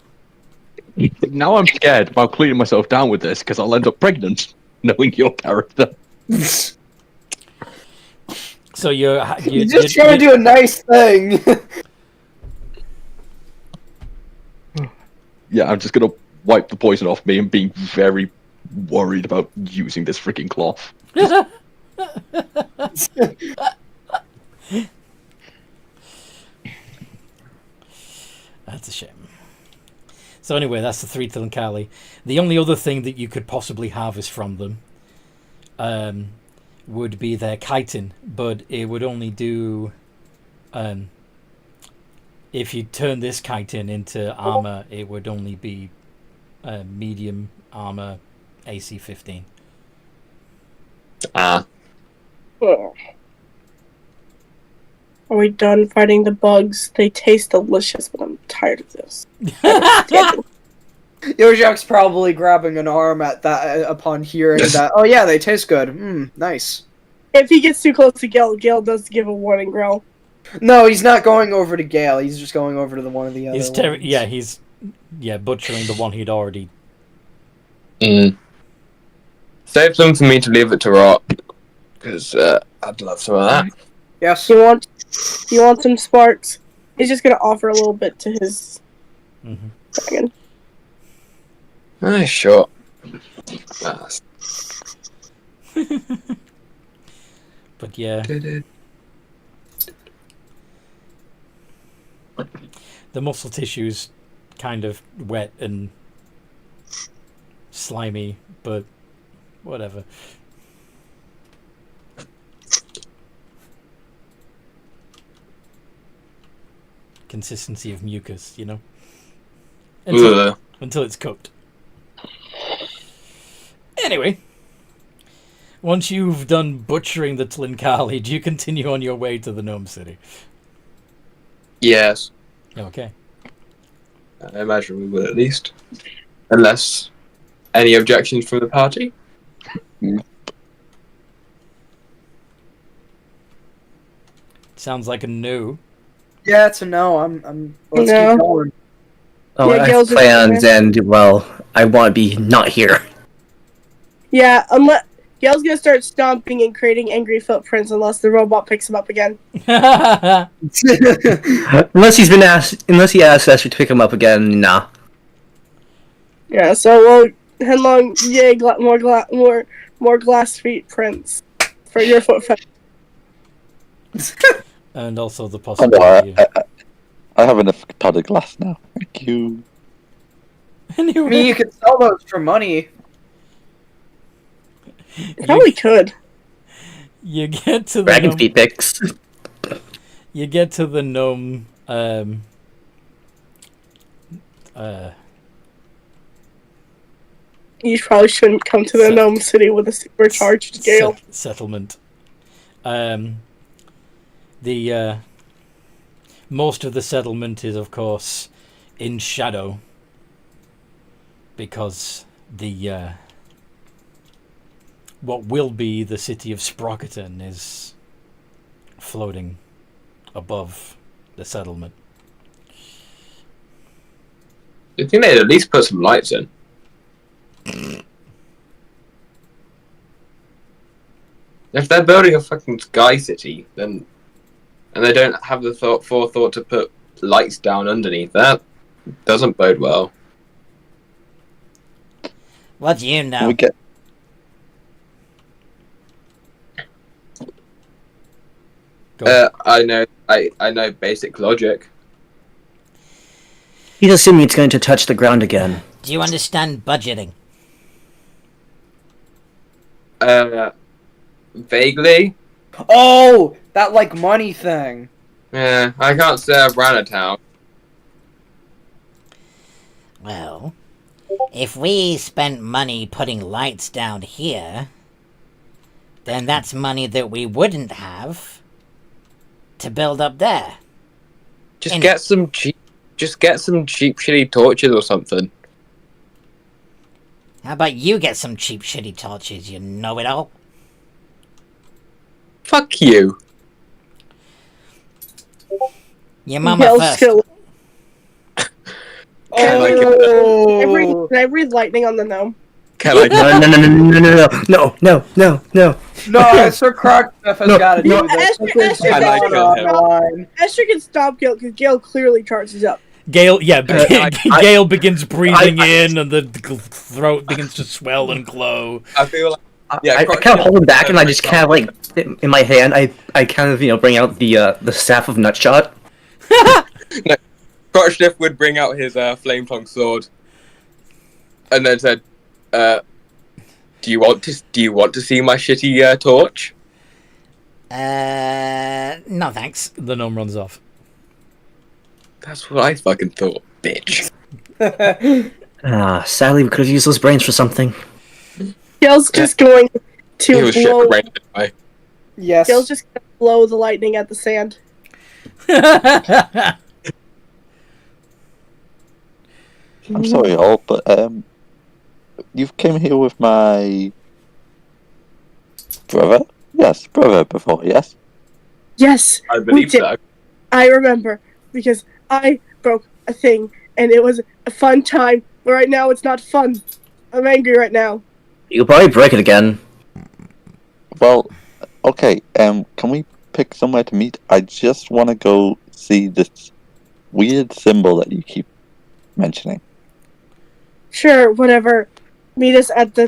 Now I'm scared about cleaning myself down with this because I'll end up pregnant, knowing your character. So you're just trying to do a nice thing. Yeah, I'm just gonna wipe the poison off me and being very worried about using this freaking cloth. That's a shame. So anyway, that's the 3 Tilnkali. The only other thing that you could possibly harvest from them would be their chitin, but it would only do... if you turn this chitin into armor, it would only be medium armor AC 15. Ah. Ugh. Are we done fighting the bugs? They taste delicious, but I'm tired of this. Yojak's probably grabbing an arm at that upon hearing that. Oh yeah, they taste good. Nice. If he gets too close to Gale, Gale does give a warning growl. No, he's not going over to Gale. He's just going over to the one of the other. He's butchering the one he'd already. Save some for me to leave it to rot, because I'd love some of that. Yes. You want some sparks? He's just gonna offer a little bit to his dragon. Sure. But yeah. The muscle tissue's kind of wet and slimy, but whatever. Consistency of mucus, you know? Until it's cooked. Anyway, once you've done butchering the Tlinkali, do you continue on your way to the Gnome City? Yes. Okay. I imagine we will at least. Unless any objections from the party? Sounds like a no. Yeah, it's a no. Let's No. keep going. Oh, Yeah, I Gale's have just plans, and, well, I want to be not here. Yeah, unless Gale's gonna start stomping and creating angry footprints unless the robot picks him up again. Unless he asks Esther to pick him up again, nah. Yeah, so headlong, yay, more glass feet prints for your footprint. And also the Oh, possibility. no, I have enough powdered glass now. Thank you. I mean, you could sell those for money. Probably could. You get to the Dragon gnome, feet picks. You get to the gnome. You probably shouldn't come to the Gnome City with a supercharged Gale. Settlement. The most of the settlement is, of course, in shadow because the what will be the city of Sprockerton is floating above the settlement. I think they'd at least put some lights in. If they're building a fucking sky city, then and they don't have the forethought to put lights down underneath, that doesn't bode well. What do you know? We get I know basic logic. He's assuming it's going to touch the ground again. Do you understand budgeting? Vaguely. Oh, that like money thing. Yeah, I can't say I've ran a town. Well, if we spent money putting lights down here, then that's money that we wouldn't have to build up there. Just And- get some cheap shitty torches or something. How about you get some cheap shitty torches, you know-it-all? Fuck you. Your mama Gale's first. still- Can I Oh, Can I breathe lightning on the gnome? Can I No. no, Sir Crockstaff has got to do no. this. Esther, This is Esther, I like on him. the line. Esther can stop Gale because Gale clearly charges up. Gale, yeah, Gale begins breathing I- in, and the throat begins to swell and glow. I feel like yeah, I kind of hold him back, and I just kind of like in my hand. I kind of bring out the staff of Nutshot. Crotchlift would bring out his flame tongue sword, and then said, "Do you want to see my shitty torch?" No thanks. The gnome runs off. That's what I fucking thought, bitch. Sadly, we could have used those brains for something. Gale's just going He to was shit blow. brain anyway. Yes. Gale's just going to blow the lightning at the sand. I'm sorry, all, but you've came here with my brother. Yes, brother before. Yes. Yes, I we believe did. so. I remember because I broke a thing and it was a fun time. But right now it's not fun. I'm angry right now. You'll probably break it again. Well, okay. Can we pick somewhere to meet? I just want to go see this weird symbol that you keep mentioning. Sure, whatever. Meet us at the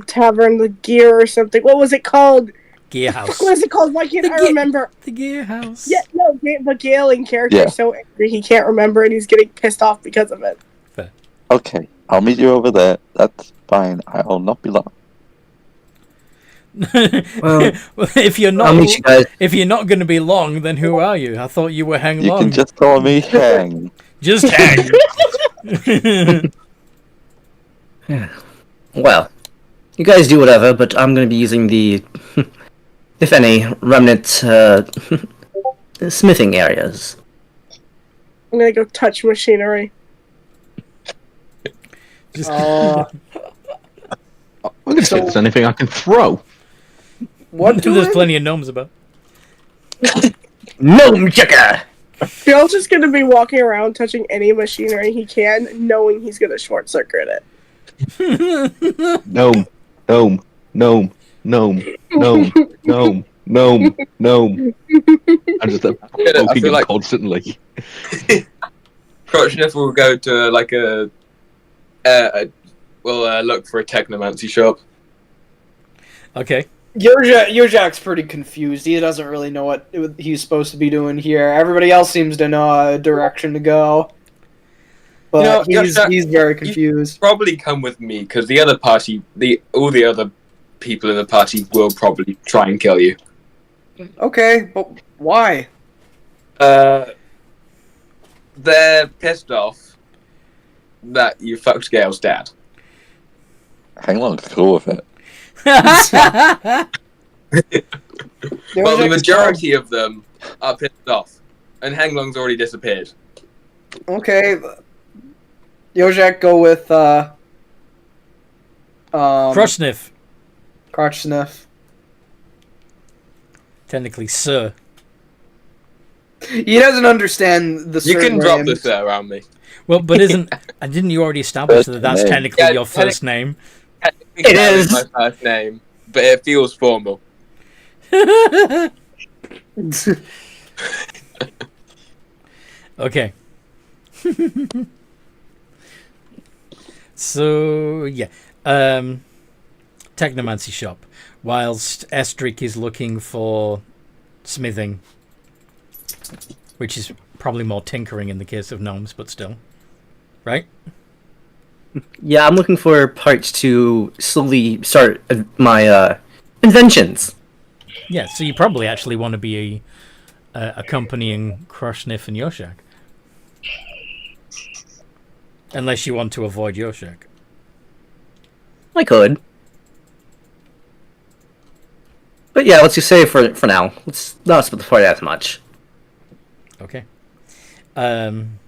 tavern, the gear or something. What was it called? Gear house. What is it called? Why can't I remember? The gear house. Yeah, no, but Gale in character Yeah. is so angry he can't remember and he's getting pissed off because of it. Okay, I'll meet you over there. That's fine. I'll not be long. Well, if you're I'll not, meet you guys. if you're not going to be long, then who are you? I thought you were Hang You Long. can just call me Hang. Just hang. Well, you guys do whatever, but I'm going to be using the, if any, remnant smithing areas. I'm gonna go touch machinery. Just Uh, I'm going to see if there's anything I can throw. what do there's I- plenty of gnomes about. Gnome checker! Gale's just gonna be walking around touching any machinery he can, knowing he's gonna short circuit it. Gnome, gnome, gnome, gnome, gnome, gnome, gnome, gnome. I'm just poking him like- constantly. Crotchlift will go to like we'll look for a technomancy shop. Okay. Yurjak's pretty confused. He doesn't really know what he's supposed to be doing here. Everybody else seems to know a direction to go. But You know, he's very confused. Probably come with me because the other party, all the other people in the party will probably try and kill you. Okay, but why? They're pissed off that you fucked Gale's dad. Hang on, cool with it. Well, the majority of them are pissed off, and Henglong's already disappeared. Okay. Yojak, go with Crush sniff. Crotch Sniff. Technically, sir. He doesn't understand the You can certain drop names. this there around me. Well, but didn't you already establish that that's name. technically Yeah, your first name? It is. my first name, but it feels formal. Okay. So yeah, technomancy shop. Whilst Estric is looking for smithing, which is probably more tinkering in the case of gnomes, but still, right? Yeah, I'm looking for parts to slowly start my inventions. Yeah. So you probably actually want to be accompanying Crush, Sniff, and Yoshak. Unless you want to avoid Yoshak. I could. But yeah, let's just say for now. Let's not split the party out too much. Okay. And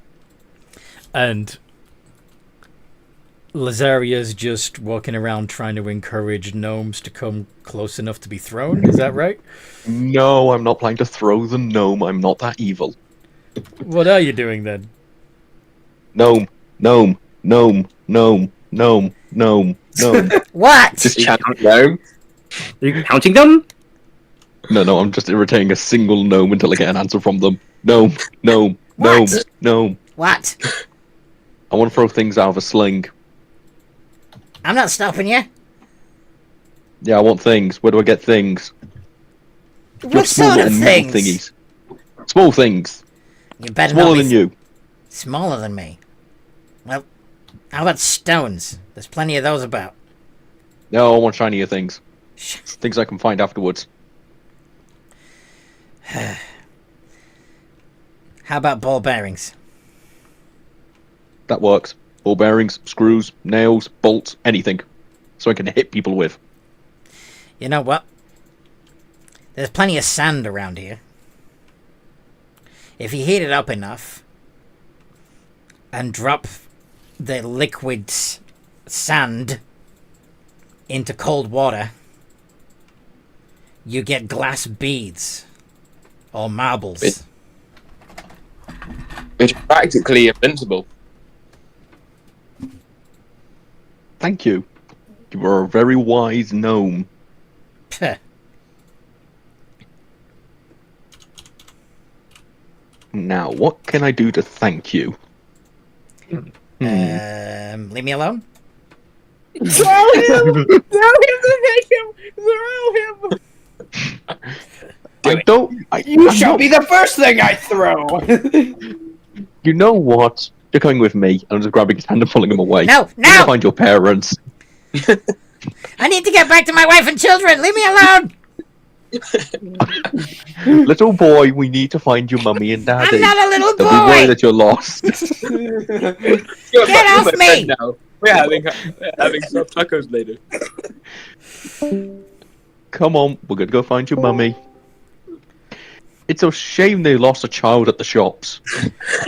Lazaria's just walking around trying to encourage gnomes to come close enough to be thrown. Is that right? No, I'm not planning to throw the gnome. I'm not that evil. What are you doing then? Gnome, gnome, gnome, gnome, gnome, gnome, gnome. What? Just chant gnome. Are you counting them? No, I'm just irritating a single gnome until I get an answer from them. Gnome, gnome, gnome, What? gnome. What? I want to throw things out of a sling. I'm not stopping you. Yeah, I want things. Where do I get things? What sort of little metal things? thingies. Small things. You better Smaller not be than you. smaller than me. Well, how about stones? There's plenty of those about. No, I want shinier things. Things I can find afterwards. How about ball bearings? That works. Ball bearings, screws, nails, bolts, anything. So I can hit people with. You know what? There's plenty of sand around here. If you heat it up enough and drop the liquid sand into cold water, you get glass beads or marbles. It's practically invincible. Thank you. You are a very wise gnome. Peh. Now, what can I do to thank you? Leave me alone. Throw him! Throw him to make him! Throw him! You shall be the first thing I throw. You know what? You're coming with me. And I'm just grabbing his hand and pulling him away. No, You're gonna no! find your parents. I need to get back to my wife and children. Leave me alone. Little boy, we need to find your mummy and daddy. I'm not a little They'll be worried boy. that you're lost. Get off me! Now. We're having some tacos later. Come on, we're gonna go find your mummy. It's a shame they lost a child at the shops.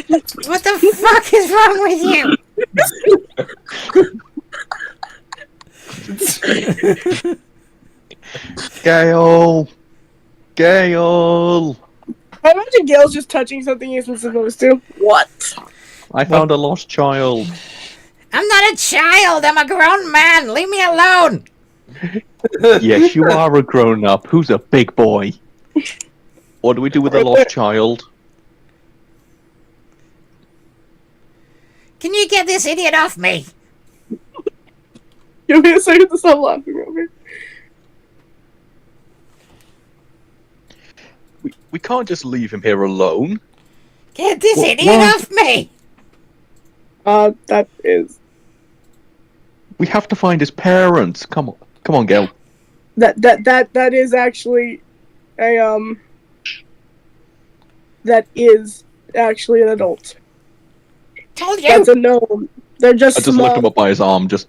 What the fuck is wrong with you? Gale! Gale! I imagine Gail's just touching something he isn't supposed to. What? I found a lost child. I'm not a child. I'm a grown man. Leave me alone. Yes, you are a grown-up. Who's a big boy? What do we do with a lost child? Can you get this idiot off me? Give me a second to stop laughing over. We can't just leave him here alone. Get this What- idiot what? off me. That is... We have to find his parents. Come on, Gale. That is actually a, that is actually an adult. Told you. That's a gnome. They're just I just small. lift him up by his arm. Just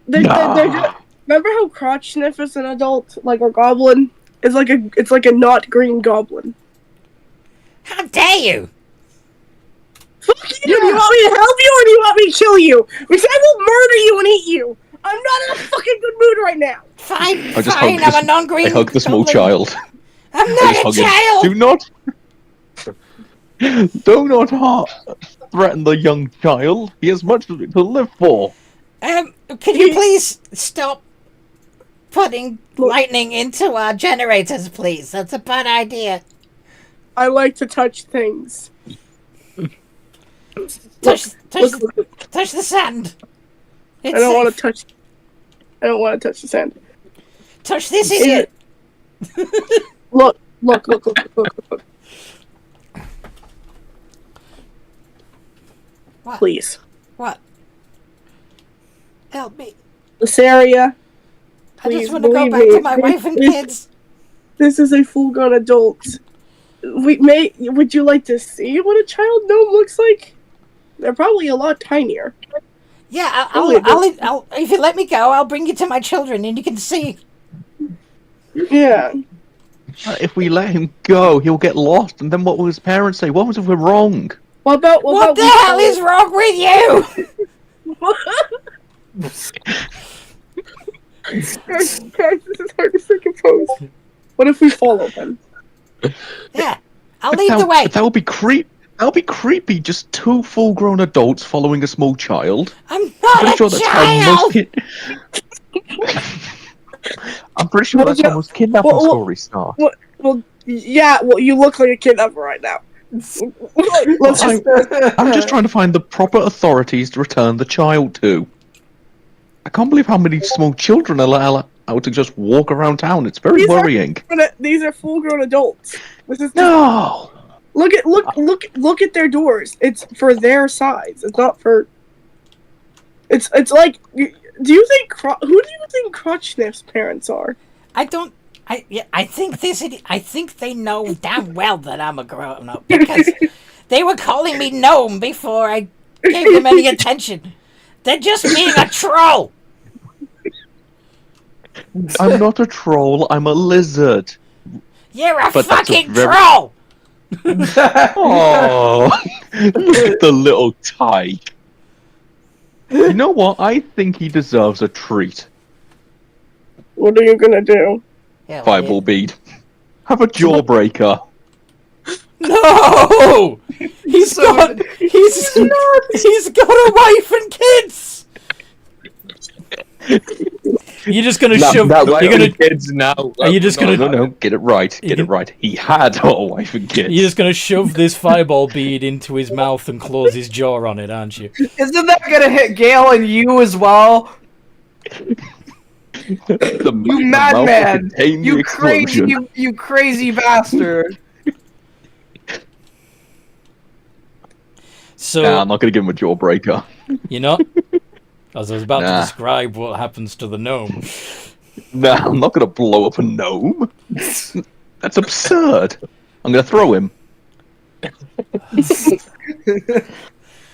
They're just... Remember how Crotch Sniff is an adult? Like a goblin? It's like a not green goblin. How dare you? Fuck you! Do you want me to help you or do you want me to kill you? Because I will murder you and eat you. I'm not in a fucking good mood right now. Fine, I just fine, hug I'm a non-green I hug the small goblin. child. I'm I not just a hug him. child! Do not threaten the young child. He has much to live for. Can you please stop putting lightning into our generators, please? That's a bad idea. I like to touch things. Touch Look. the sand. I don't want to touch. I don't want to touch the sand. Touch this idiot. Look. What? Please. What? Help me. This area. I Please just want to go believe back me. to my wife and kids. This is a full-grown adult. Would you like to see what a child gnome looks like? They're probably a lot tinier. Yeah, I'll if you let me go, I'll bring you to my children and you can see. Yeah. If we let him go, he'll get lost, and then what will his parents say? What if we're wrong? What about What the hell is wrong with you? Guys, this is hard to stay composed. What if we follow them? Yeah, I'll lead the way. That would be creepy. Just two full-grown adults following a small child. I'm not a child. I'm pretty sure that's how most kidnapping stories start. Well, you look like a kidnapper right now. I'm just trying to find the proper authorities to return the child to. I can't believe how many small children are allowed to just walk around town. It's very worrying. These are full-grown adults. No. Look at their doors. It's for their size. It's not for. It's like. Who do you think Crotchniff's parents are? I think they know damn well that I'm a grown-up because they were calling me gnome before I gave them any attention. They're just being a troll. I'm not a troll. I'm a lizard. You're a fucking troll. Oh, look at the little tyke. You know what? I think he deserves a treat. What are you gonna do? Yeah, Fireball bead. Have a jawbreaker. No! He's got a wife and kids. You're just gonna shove. You're gonna kids now. Are you just gonna? No. Get it right. Get it right. He had a wife and kids. You're just gonna shove this fireball bead into his mouth and close his jaw on it, aren't you? Isn't that gonna hit Gale and you as well? You madman! You crazy bastard! So nah, I'm not gonna give him a jawbreaker. You're not? As I was about to describe what happens to the gnome. Nah, I'm not gonna blow up a gnome. That's absurd. I'm gonna throw him.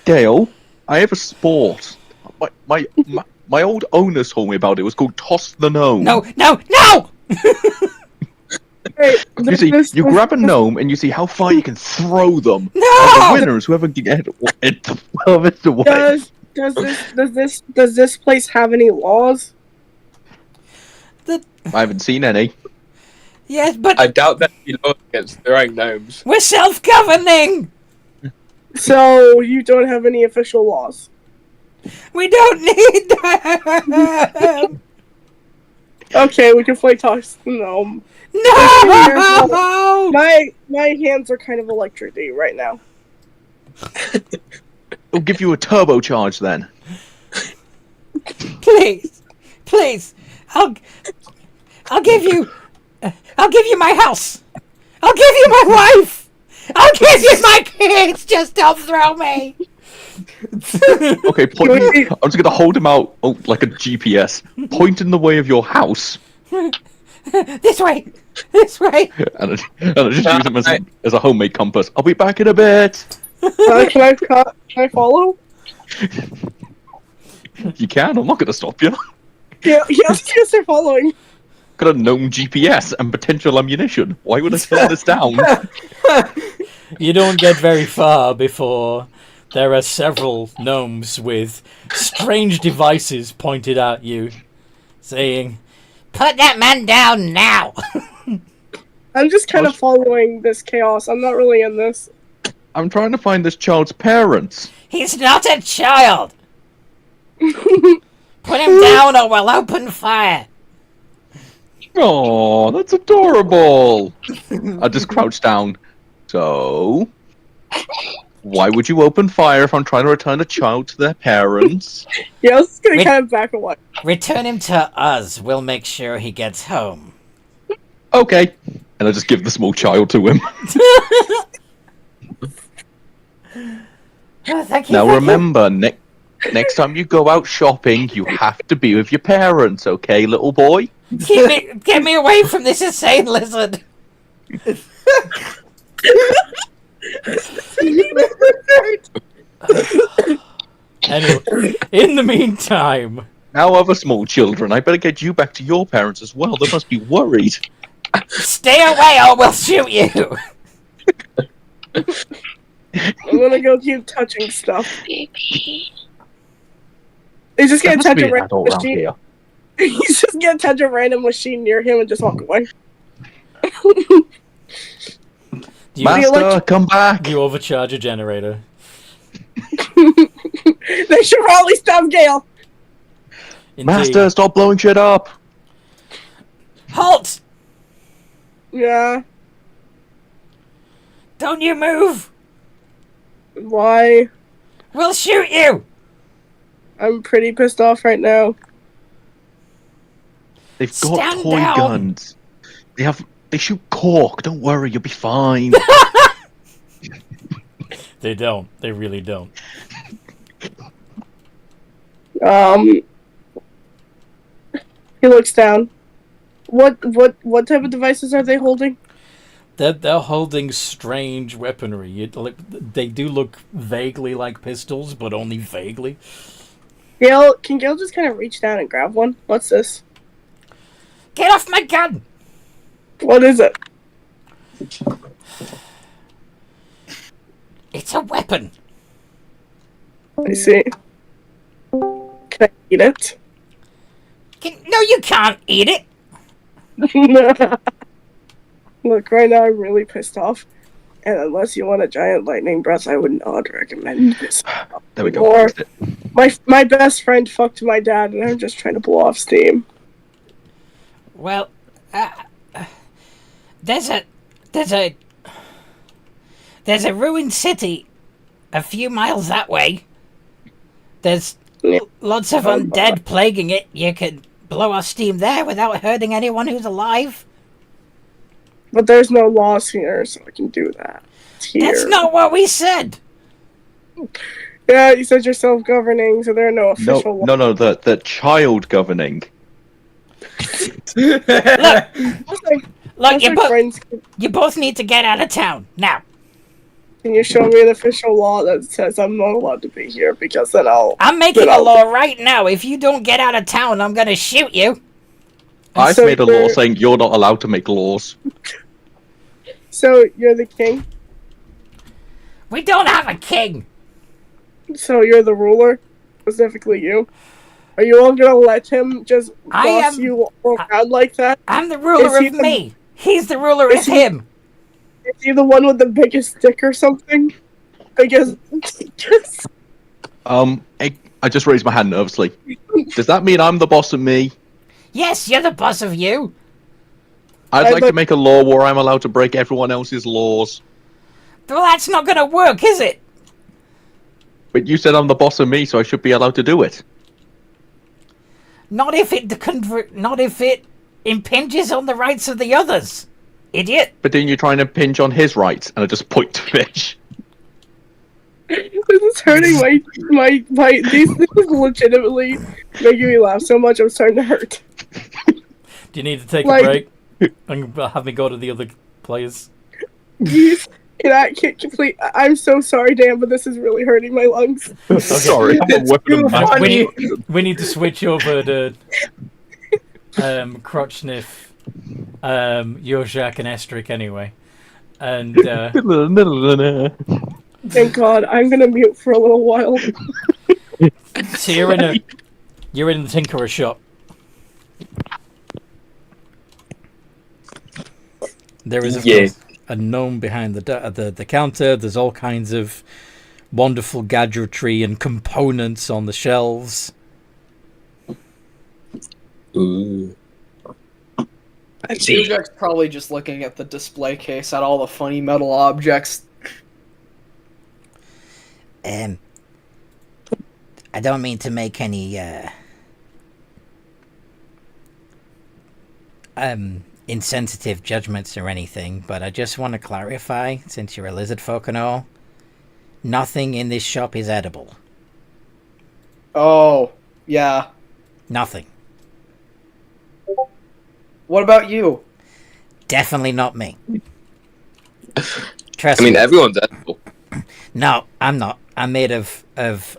Gale, I have a sport. My old owner told me about it. It was called Toss the Gnome. No! You grab a gnome and you see how far you can throw them. No! And the winner is whoever can get it the furthest away. Does this place have any laws? I haven't seen any. Yes, but I doubt that you laws against throwing gnomes. we're self-governing. So you don't have any official laws? We don't need them. Okay, we can play Toss the Gnome. No! My hands are kind of electric right now. It'll give you a turbocharge then. Please, I'll give you my house. I'll give you my wife. I'll give you my kids. Just don't throw me. Okay, I'm just gonna hold him out like a GPS. Point in the way of your house. This way. And I just use him as a homemade compass. I'll be back in a bit. Can I follow? You can. I'm not gonna stop you. Yeah, let's just start following. got a gnome GPS and potential ammunition. Why would I turn this down? You don't get very far before there are several gnomes with strange devices pointed at you, saying, Put that man down now! I'm just kind of following this chaos. I'm not really in this. I'm trying to find this child's parents. He's not a child! Put him down or we'll open fire! Oh, that's adorable. I just crouch down. So, why would you open fire if I'm trying to return a child to their parents? Yeah, I was just gonna kind of back away. Return him to us. We'll make sure he gets home. Okay. And I just give the small child to him. Oh, thank you. Now remember, next time you go out shopping, you have to be with your parents, okay, little boy? Get me away from this insane lizard. anyway, in the meantime... Now other small children, I better get you back to your parents as well. They must be worried. Stay away or we'll shoot you. I'm gonna go keep touching stuff. He's just gonna touch a random machine. He's just gonna touch a random machine near him and just walk away. Master, come back! You overcharge a generator. They should probably stop Gale. Indeed. Master, stop blowing shit up! Halt! Yeah. Don't you move! Why? We'll shoot you! I'm pretty pissed off right now. They've got Stand toy down. guns. They shoot cork. Don't worry, you'll be fine. They don't. They really don't. He looks down. What type of devices are they holding? They're holding strange weaponry. They do look vaguely like pistols, but only vaguely. Gale, can Gale just kind of reach down and grab one? What's this? Get off my gun! What is it? It's a weapon. I see. Can I eat it? No, you can't eat it. Look, right now I'm really pissed off. And unless you want a giant lightning breath, I would not recommend this. There we go. Or my best friend fucked my dad, and I'm just trying to blow off steam. Well, there's a ruined city a few miles that way. There's lots of undead plaguing it. You could blow off steam there without hurting anyone who's alive. But there's no laws here, so I can do that. It's here. That's not what we said. Yeah, you said you're self-governing, so there are no official laws. No, the child governing. Look, you both need to get out of town now. Can you show me an official law that says I'm not allowed to be here? Because then I'm making a law right now. If you don't get out of town, I'm gonna shoot you. I've made a law saying you're not allowed to make laws. So you're the king? We don't have a king. So you're the ruler? Specifically you? Are you all gonna let him just boss you around like that? I'm the ruler of me. He's the ruler of him. Is he the one with the biggest stick or something? Because I just raised my hand nervously. Does that mean I'm the boss of me? Yes, you're the boss of you. I'd like to make a law where I'm allowed to break everyone else's laws. Well, that's not gonna work, is it? But you said I'm the boss of me, so I should be allowed to do it. Not if it impinges on the rights of the others, idiot. But then you're trying to impinge on his rights, and I just point to fish. This is hurting my this is legitimately making me laugh so much I'm starting to hurt. Do you need to take a break and have me go to the other players? Please, please, I'm so sorry, Dan, but this is really hurting my lungs. Sorry, I'm a weapon of mass. We need to switch over to Crotchniff, Yozak, and Estrik anyway. And Thank God. I'm gonna mute for a little while. so you're in the Tinkerer shop. There is, of course, a gnome behind the counter. There's all kinds of wonderful gadgetry and components on the shelves. Ooh. Yojak's probably just looking at the display case at all the funny metal objects. I don't mean to make any insensitive judgments or anything, but I just want to clarify, since you're a lizard folk and all, nothing in this shop is edible. Oh, yeah. Nothing. What about you? Definitely not me. Trust I mean, me. everyone's edible. No, I'm not. I'm made of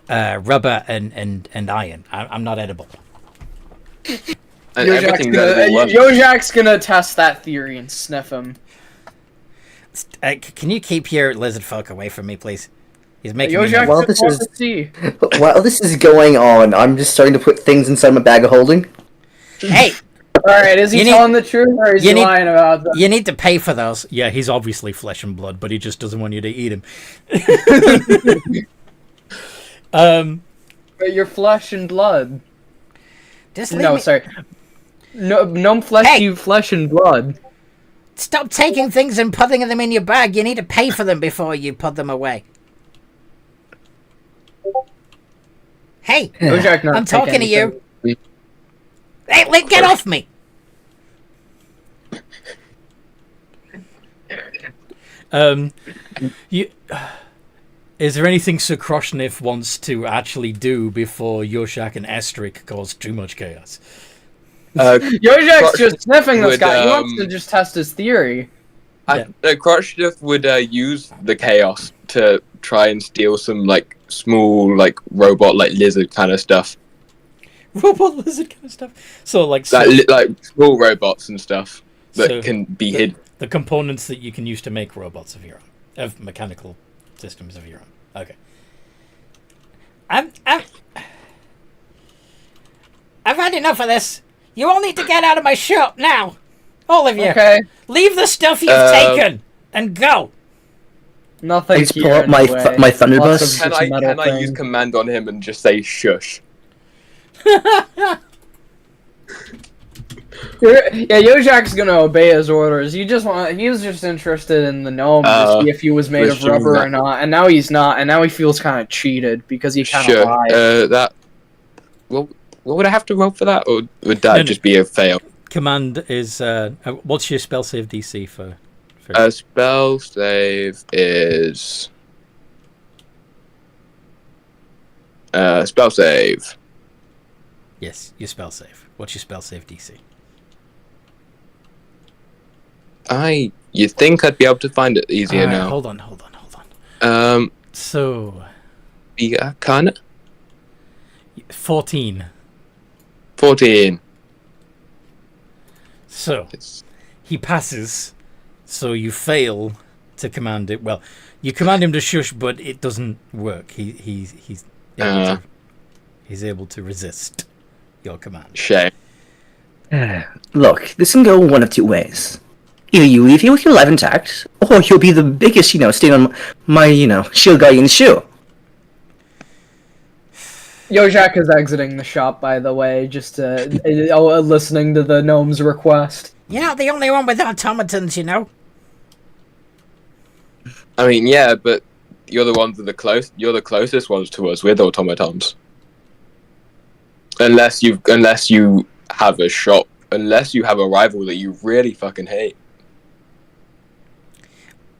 rubber and iron. I'm not edible. And everything's edible. Yojak's gonna test that theory and sniff him. Can you keep your lizard folk away from me, please? He's making me Yojak Well, just this wants is- to see. While this is going on, I'm just starting to put things inside my bag of holding. Hey, Alright, is he You need- telling the truth or is you he need- lying about that? you need to pay for those. Yeah, he's obviously flesh and blood, but he just doesn't want you to eat him. But your flesh and blood. Just leave No, me. sorry. No, gnome flesh, Hey! you flesh and blood. Stop taking things and putting them in your bag. You need to pay for them before you put them away. Hey, Yojak not I'm take talking to you. anything. Hey, get off me. Is there anything Sir Kroshnev wants to actually do before Yoshak and Estrik cause too much chaos? Yojak's just sniffing this would, guy. He wants to just test his theory. Crotchdiff would use the chaos to try and steal some like small like robot like lizard kind of stuff. Robot lizard kind of stuff. So like Like small robots and stuff that So can be hidden. the components that you can use to make robots of your own, of mechanical systems of your own. Okay. I've had enough of this. You all need to get out of my shop now. All of you. Okay. Leave the stuff you've taken and go. Nothing. I just pull out my Thunderbuss. Can I use command on him and just say shush? Yeah, Yojak's gonna obey his orders. He was just interested in the gnome to see if he was made of Mr. rubber Ma- or not, and now he's not, and now he feels kind of cheated because he kind of Sure. lied. What would I have to roll for that, or would that No. just be a fail? Command is what's your spell save DC for? Spell save is spell save. Yes, your spell save. What's your spell save DC? You think I'd be able to find it easier Alright, now? Hold on. So The Arcana 14. 14. So he passes. So you fail to command it. Well, you command him to shush, but it doesn't work. He's able to resist your command. Shame. Look, this can go one of two ways. Either you leave here with your life intact, or you'll be the biggest, stain on my, shield guardian's shoe. Yojak is exiting the shop, by the way, just listening to the gnome's request. You're not the only one with automatons, you know. I mean, yeah, but you're the ones that are You're the closest ones to us with automatons. Unless you have a shop, unless you have a rival that you really fucking hate.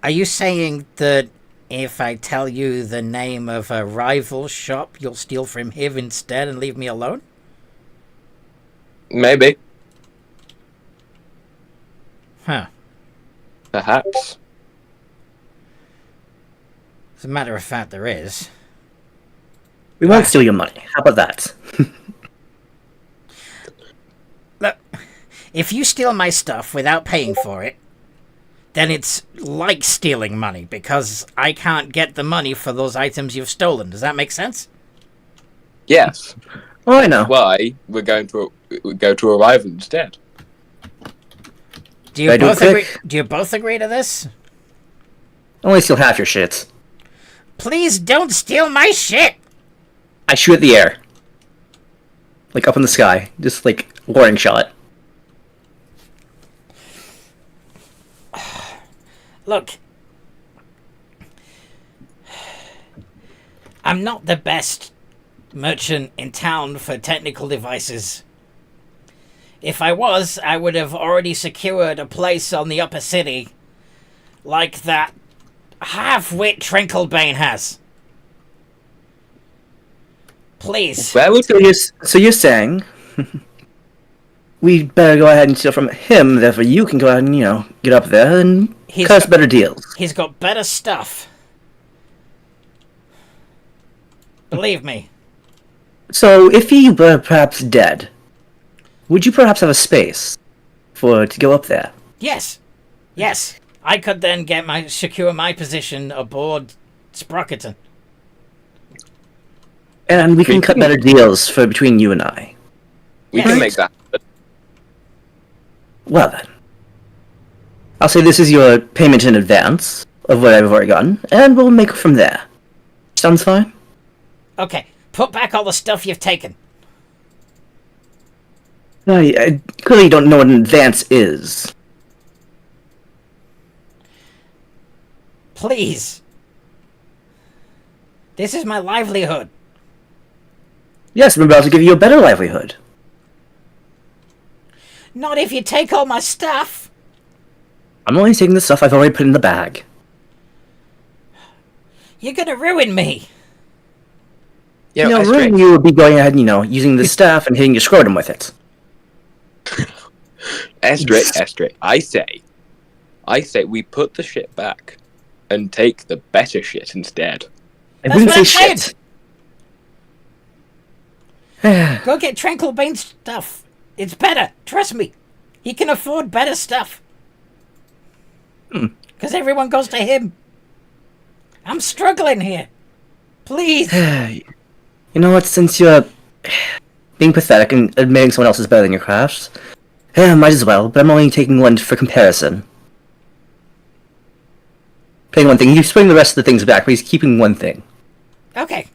Are you saying that if I tell you the name of a rival shop, you'll steal from him instead and leave me alone? Maybe. Huh. Perhaps. As a matter of fact, there is. We won't steal your money. How about that? Look, if you steal my stuff without paying for it, then it's like stealing money because I can't get the money for those items you've stolen. Does that make sense? Yes. Oh, I know. Why we're going to go to a rival instead? Do you both agree? Do you both agree to this? Only steal half your shit. Please don't steal my shit. I shoot at the air. Like up in the sky. Just like warning shot. Look, I'm not the best merchant in town for technical devices. If I was, I would have already secured a place on the upper city like that half-wit Trinklebane has. Please. Where would So you're saying we better go ahead and steal from him, therefore you can go ahead and, get up there and cut us better deals. He's got better stuff. Believe me. So if he were perhaps dead, would you perhaps have a space to go up there? Yes. Yes. I could then secure my position aboard Sprockerton. And we can cut better deals between you and I. We can make that happen. Well then. I'll say this is your payment in advance of what I've already gotten, and we'll make it from there. Sounds fine? Okay, put back all the stuff you've taken. I clearly don't know what an advance is. Please. This is my livelihood. Yes, I'm about to give you a better livelihood. Not if you take all my stuff. I'm only taking the stuff I've already put in the bag. You're gonna ruin me. Ruin you would be going ahead and, using the staff and hitting your scrotum with it. Estrick, I say we put the shit back and take the better shit instead. I wouldn't say shit. Go get Trinklebane stuff. It's better. Trust me. He can afford better stuff. Because everyone goes to him. I'm struggling here. Please. You know what? Since you're being pathetic and admitting someone else is better than your craft, might as well, but I'm only taking one for comparison. Paying one thing. He's putting the rest of the things back, but he's keeping one thing. Okay.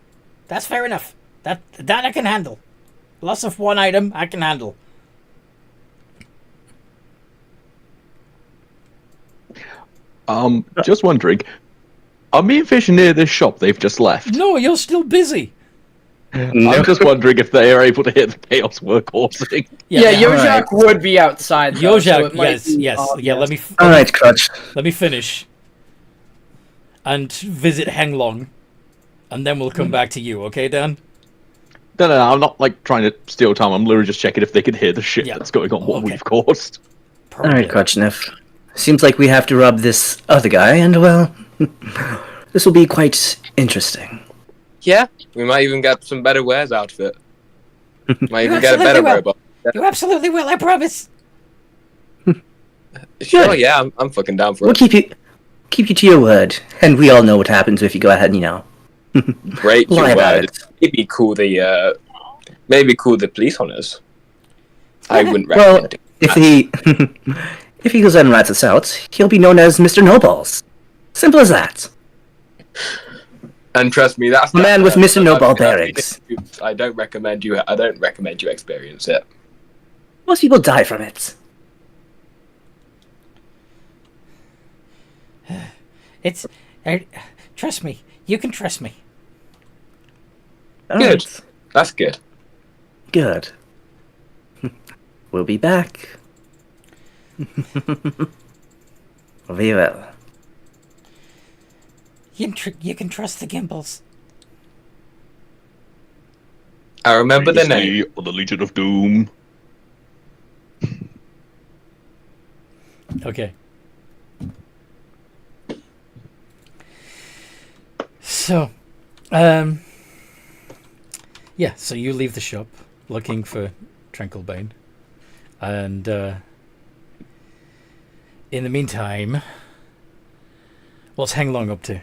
That's fair enough. That I can handle. Loss of one item, I can handle. Just wondering, are me and Fish near this shop they've just left? No, you're still busy. I'm just wondering if they are able to hear the chaos we're causing. Yeah, Yojak would be outside. Though, Yojak, yes. Yeah, let me. Alright, Crutch. Let me finish. And visit Henglong, and then we'll come back to you, okay, Dan? No, I'm not trying to steal time. I'm literally just checking if they can hear the shit that's going on, what we've caused. Alright, Crutchniff. Seems like we have to rob this other guy, and well, this will be quite interesting. Yeah, we might even get some better wares out of it. Might even get a better robot. You absolutely will, I promise. Sure, yeah, I'm fucking down for We'll it. keep you to your word, and we all know what happens if you go ahead and, Break your lie about word. it. Maybe call the police on us. I wouldn't Well, recommend it. if he goes ahead and rats us out, he'll be known as Mr. No Balls. Simple as that. And trust me, that's A man with Mr. No Ball that's- bearings. I don't recommend you experience it. Most people die from it. It's... trust me. You can trust me. All Good. right. That's good. Good. We'll be back. We will. You can trust the Gimbals. I remember the name. Of the Legion of Doom. Okay. So, yeah, so you leave the shop looking for Trinklebane. And in the meantime, what's Henglong up to?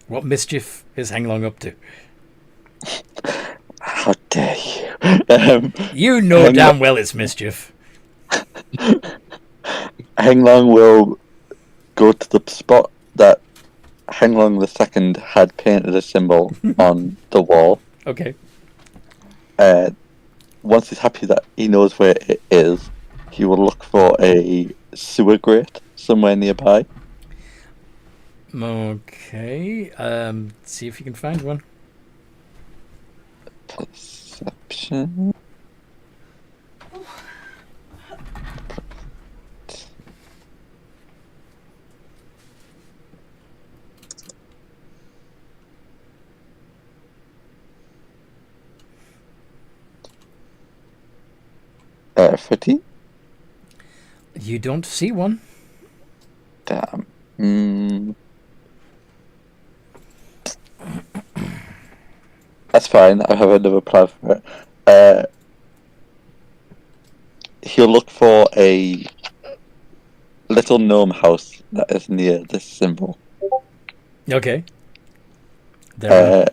What mischief is Henglong up to? How dare you? You know damn well it's mischief. Henglong will go to the spot that Henglong II had painted a symbol on the wall. Okay. Once he's happy that he knows where it is, he will look for a sewer grate somewhere nearby. Okay. See if you can find one. Perception. $50. You don't see one. Damn. That's fine. I have another plan for it. He'll look for a little gnome house that is near this symbol. Okay. There.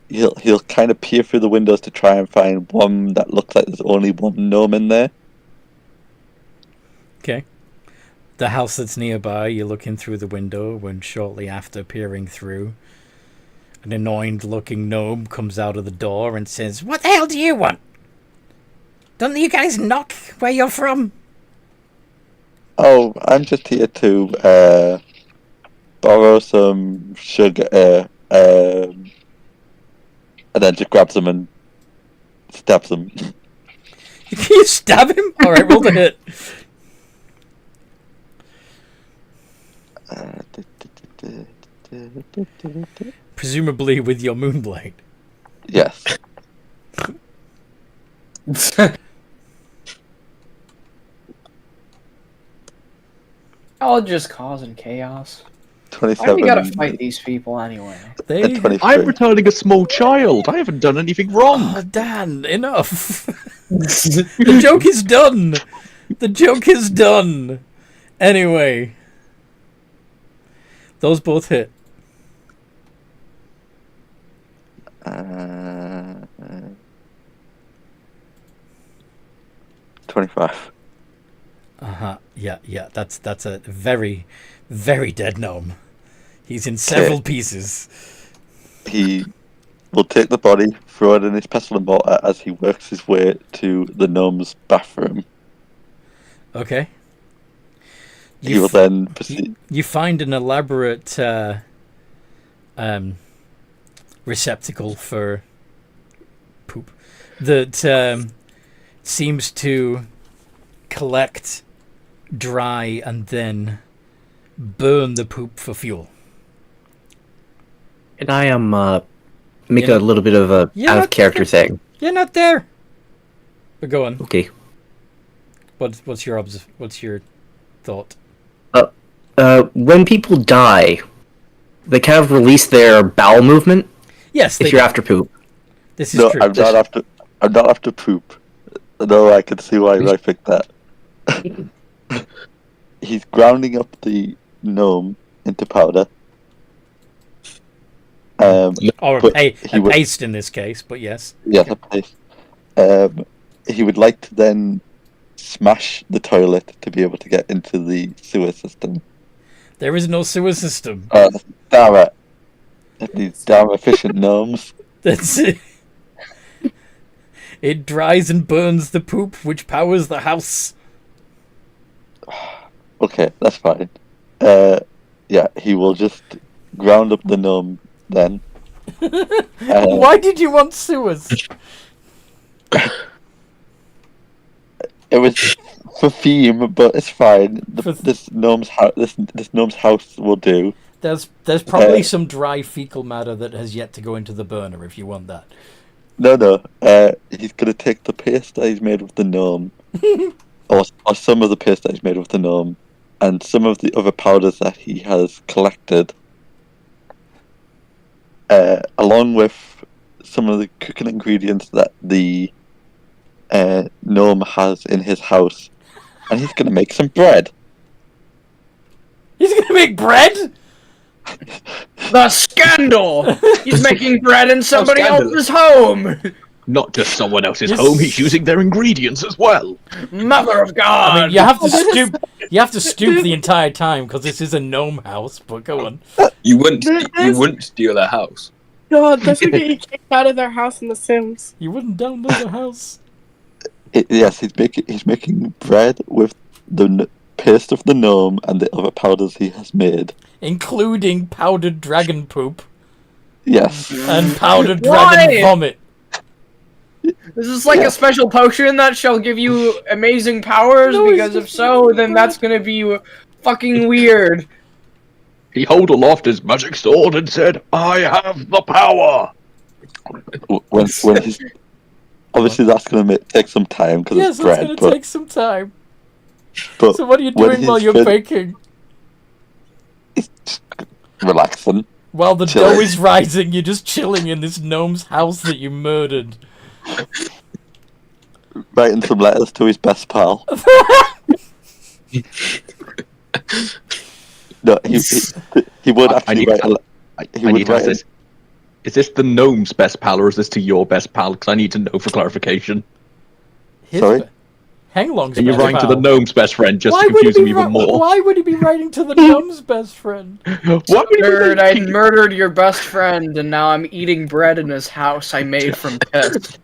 He'll kind of peer through the windows to try and find one that looks like there's only one gnome in there. Okay. The house that's nearby, you're looking through the window when shortly after peering through, an annoyed-looking gnome comes out of the door and says, "What the hell do you want? Don't you guys knock where you're from?" Oh, I'm just here to borrow some sugar, and then just grabs them and stabs them. You stab him? Alright, roll the hit. Presumably with your moonblade. Yes. All just causing chaos. 27. Why do you gotta fight these people anyway? I'm returning a small child. I haven't done anything wrong. Oh, Dan, enough. The joke is done. The joke is done. Anyway. Those both hit. 25. Yeah. That's a very, very dead gnome. He's in several pieces. He will take the body, throw it in his pestle and mortar as he works his way to the gnome's bathroom. Okay. He will then proceed. You find an elaborate receptacle for poop that seems to collect, dry, and then burn the poop for fuel. And I am make a little bit of a out of character thing. You're not there. But go on. Okay. What's your thought? When people die, they kind of release their bowel movement. Yes. If you're after poop. This is true. I'm not after poop. No, I can see why I picked that. He's grounding up the gnome into powder. Or a paste in this case, but yes. Yes, a paste. He would like to then smash the toilet to be able to get into the sewer system. There is no sewer system. Damn it. These damn efficient gnomes. That's it. It dries and burns the poop, which powers the house. Okay, that's fine. Yeah, he will just ground up the gnome then. Why did you want sewers? It was for theme, but it's fine. This gnome's house will do. There's probably some dry fecal matter that has yet to go into the burner if you want that. No. He's gonna take the paste that he's made with the gnome, or some of the paste that he's made with the gnome, and some of the other powders that he has collected, along with some of the cooking ingredients that the gnome has in his house, and he's gonna make some bread. He's gonna make bread? The scandal! He's making bread in somebody scandalous. else's home! Not just someone else's Yes. home, he's using their ingredients as well. Mother of God! I mean, you have to stoop. You have to stoop the entire time because this is a gnome house. But go on. You wouldn't steal their house. God, this would get you kicked out of their house in The Sims. You wouldn't download the house. Yes, he's making bread with the paste of the gnome and the other powders he has made. Including powdered dragon poop Yes. and powdered Why? dragon vomit. This is like a special potion that shall give you amazing powers, No, because if so, then that's gonna be fucking weird. He held aloft his magic sword and said, I have the power! When he's obviously that's gonna take some time because Yes, it's it's bread, gonna but, take some time. but So what are you when doing while he's you're fin- baking? it's relaxing. While the chilling. dough is rising, you're just chilling in this gnome's house that you murdered. Writing some letters to his best pal. No, he would I actually need- write a I need to ask this. Is this the gnome's best pal or is this to your best pal? Because I need to know for clarification. His Sorry? Hanglong's Are you best writing to pal. the gnome's best friend just Why to would he confuse him be even more? Why would he be writing to the gnome's best friend? Why would he be Third, I writing- murdered your best friend, and now I'm eating bread in his house I made from piss.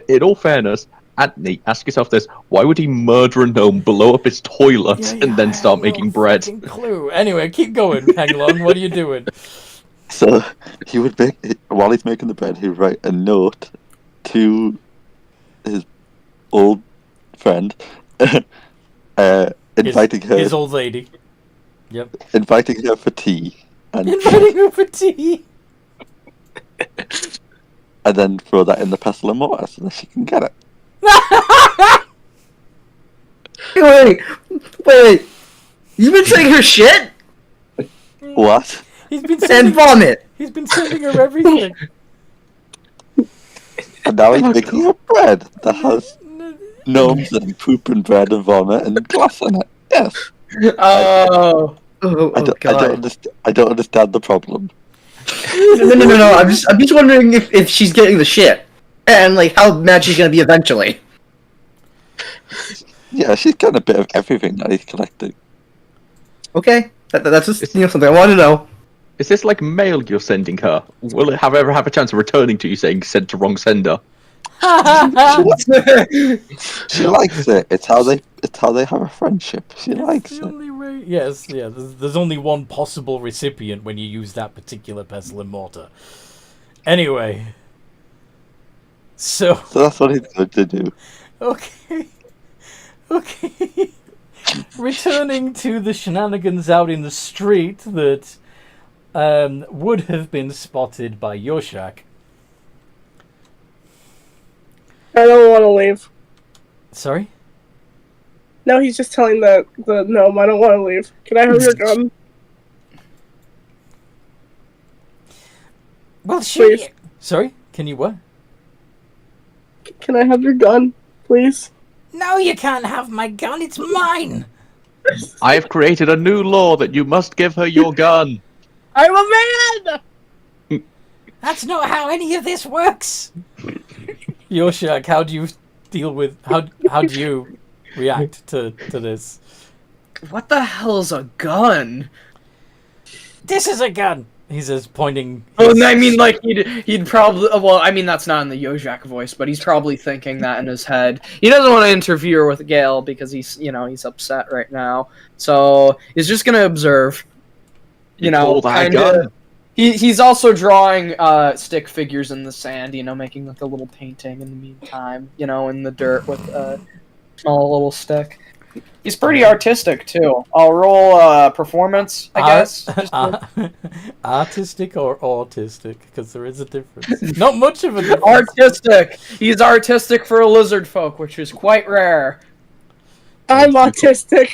In all fairness, Anthony, ask yourself this: why would he murder a gnome, blow up his toilet, and then start I have making no bread? fucking clue. Anyway, keep going, Hanglong. What are you doing? So he would while he's making the bread, he'd write a note to his old friend, inviting her, His old lady. Yep. inviting her for tea, and Inviting her for tea. and then throw that in the pestle and mortar so that she can get it. Wait. You've been saying her shit What? He's been and sending. vomit. He's been sending her everything. And now he's making a bread that has gnomes and poop and bread and vomit and glass in it. Yes. Oh. Oh, I don't understand the problem. No. I'm just wondering if she's getting the shit and like how mad she's gonna be eventually. Yeah, she's got a bit of everything that he's collecting. Okay, that's just something I want to know. Is this like mail you're sending her? Will it ever have a chance of returning to you saying sent to wrong sender? She likes it. It's how they have a friendship. She likes the it. only way. Yes, yeah. There's only one possible recipient when you use that particular pestle and mortar. Anyway, so that's what he's going to do. okay. Returning to the shenanigans out in the street that would have been spotted by Yoshak. I don't want to leave. Sorry? No, he's just telling the gnome, I don't want to leave. Can I have your gun? Well, Please. Sorry? Can you what? Can I have your gun, please? No, you can't have my gun. It's mine. I have created a new law that you must give her your gun. I'm a man! That's not how any of this works. Yoshak, how do you deal with how do you react to this? What the hell's a gun? This is a gun. He says, pointing. Oh, I mean, like he'd probably. Well, I mean, that's not in the Yojak voice, but he's probably thinking that in his head. He doesn't want to interfere with Gale because he's upset right now. So he's just gonna observe. Pull that gun. He's also drawing stick figures in the sand. Making like a little painting in the meantime. In the dirt with a small little stick. He's pretty artistic too. I'll roll performance, I guess. Artistic or autistic? Because there is a difference. Not much of a difference. Artistic. He's artistic for a lizard folk, which is quite rare. I'm autistic.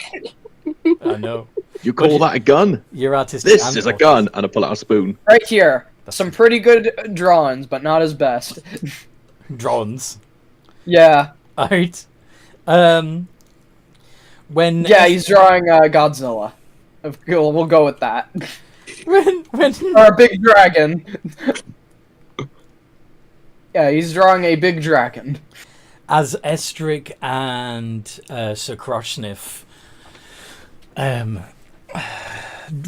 I know. You call that a gun? You're artistic. This and is a autistic. gun, and I pull out a spoon. Right here. Some pretty good drawings, but not his best. Drawings. Yeah. Alright. When Yeah, he's drawing Godzilla. We'll go with that. when Or a big dragon. Yeah, he's drawing a big dragon. as Estric and Sir Kroshniff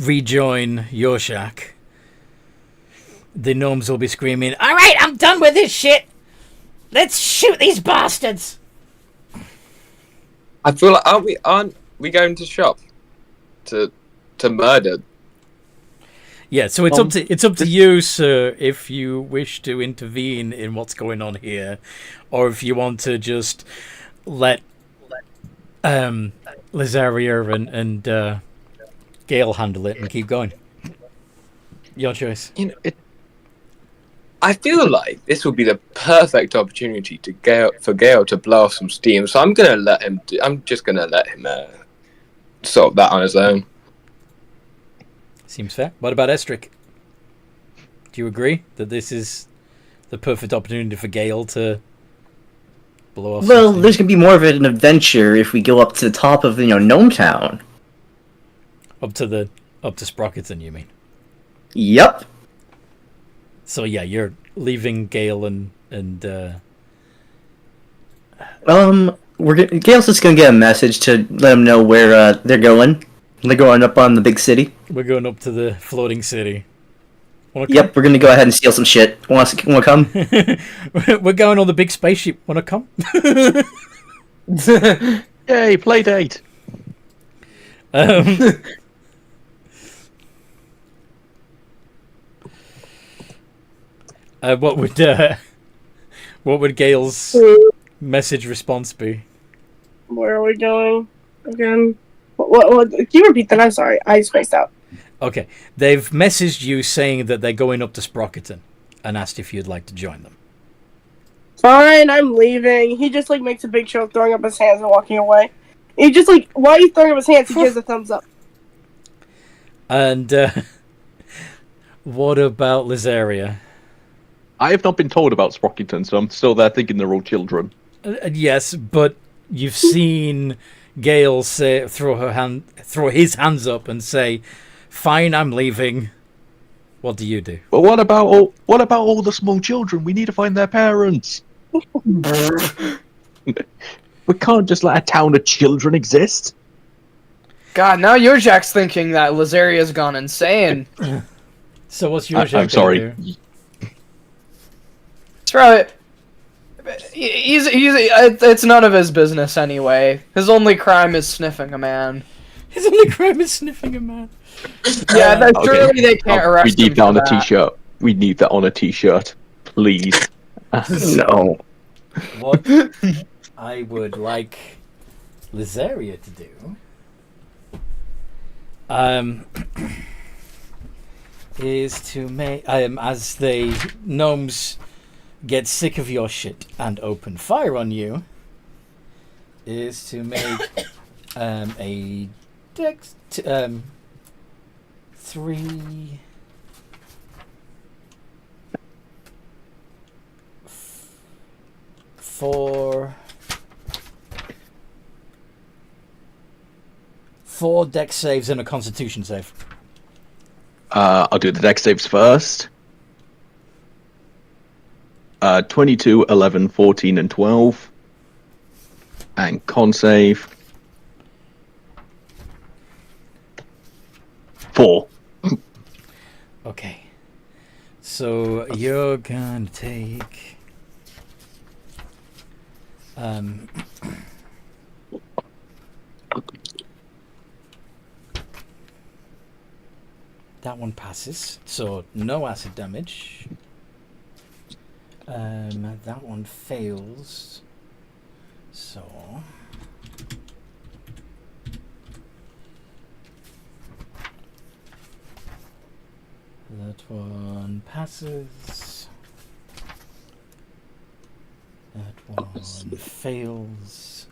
rejoin your shack, the gnomes will be screaming, All right, I'm done with this shit. Let's shoot these bastards. I feel like aren't we going to shop to murder? Yeah, so it's up to you, sir, if you wish to intervene in what's going on here, or if you want to just let Lazaria and Gale handle it and keep going. Your choice. You know, I feel like this would be the perfect opportunity for Gale to blow off some steam. So I'm just gonna let him sort that on his own. Seems fair. What about Estric? Do you agree that this is the perfect opportunity for Gale to blow off? Well, there's gonna be more of an adventure if we go up to the top of Gnome Town. Up to Sprocketon, you mean? Yep. So yeah, you're leaving Gale and Gale's just gonna get a message to let them know where they're going. They're going up on the big city. we're going up to the floating city. Yep, we're gonna go ahead and steal some shit. Wanna come? We're going on the big spaceship. Wanna come? Yay, play date. What would Gale's message response be? Where are we going again? What? Can you repeat that? I'm sorry, I spaced out. Okay, they've messaged you saying that they're going up to Sprocketon and asked if you'd like to join them. Fine, I'm leaving. He just makes a big show of throwing up his hands and walking away. He just while he's throwing up his hands, he gives a thumbs up. And what about Lazaria? I have not been told about Sprockington, so I'm still there thinking they're all children. Yes, but you've seen Gale throw his hands up and say, "Fine, I'm leaving." What do you do? But what about all the small children? We need to find their parents. We can't just let a town of children exist. God, now your Jack's thinking that Lazaria's gone insane. So what's your? I'm sorry. It's probably... It's none of his business anyway. His only crime is sniffing a man. His only crime is sniffing a man. Yeah, surely they can't arrest him. We need that on a t-shirt. We need that on a t-shirt, please. No. What I would like Lazaria to do is to make as the gnomes get sick of your shit and open fire on you, is to make a dex 3 4 dex saves and a constitution save. I'll do the dex saves first. 22, 11, 14, and 12. And con save. 4. Okay. So you're gonna take that one passes, so no acid damage. That one fails, so that one passes. That one fails.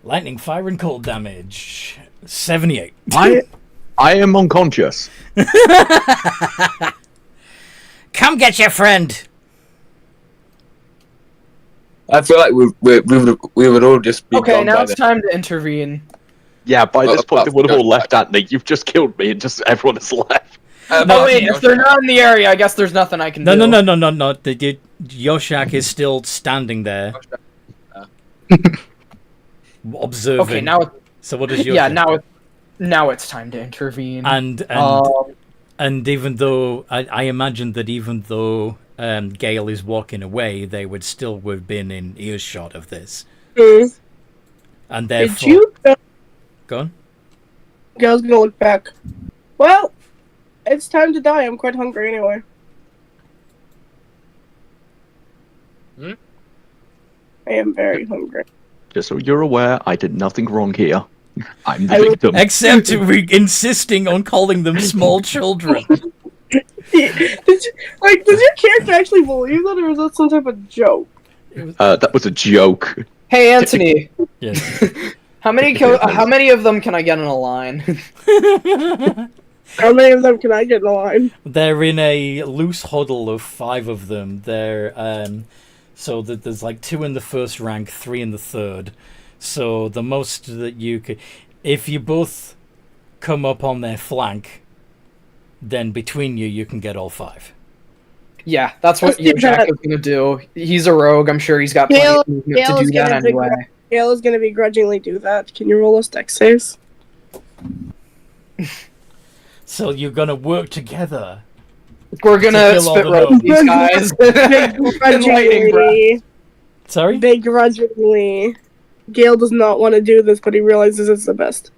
Lightning, fire, and cold damage. 78. I am unconscious. Come get your friend. I feel like we would all just be Okay, gone now by it's then. time to intervene. Yeah, by this point they would have all that's- left, Anthony. You've just killed me, and just everyone has left. Oh wait, if they're not in the area, I guess there's nothing I can No, do. no. Yoshak is still standing there, observing. Okay, now So what does Yoshak? yeah, now it's time to intervene. And even though I imagine that even though Gale is walking away, they would still have been in earshot of this, and therefore. Did you? Go on. Gale's gonna look back. Well, it's time to die. I'm quite hungry anyway. I am very hungry. Just so you're aware, I did nothing wrong here. I'm the I will- victim. Except insisting on calling them small children. Does your character actually believe that, or is that some type of joke? That was a joke. Hey Anthony, Yes. how many of them can I get in a line? How many of them can I get in a line? They're in a loose huddle of 5 of them. They're so that there's like 2 in the first rank, 3 in the third. So the most that you could, if you both come up on their flank, then between you can get all 5. Yeah, that's what Let's do Jack that. is gonna do. He's a rogue. I'm sure he's got plenty of movement Gale to is do that gonna anyway. Gale is gonna begrudgingly do that. Can you roll us dex saves? So you're gonna work together. We're gonna kill all spit the roast gnomes. these guys. In lightning breath. Begrudgingly. Sorry? Begrudgingly. Gale does not want to do this, but he realizes it's the best.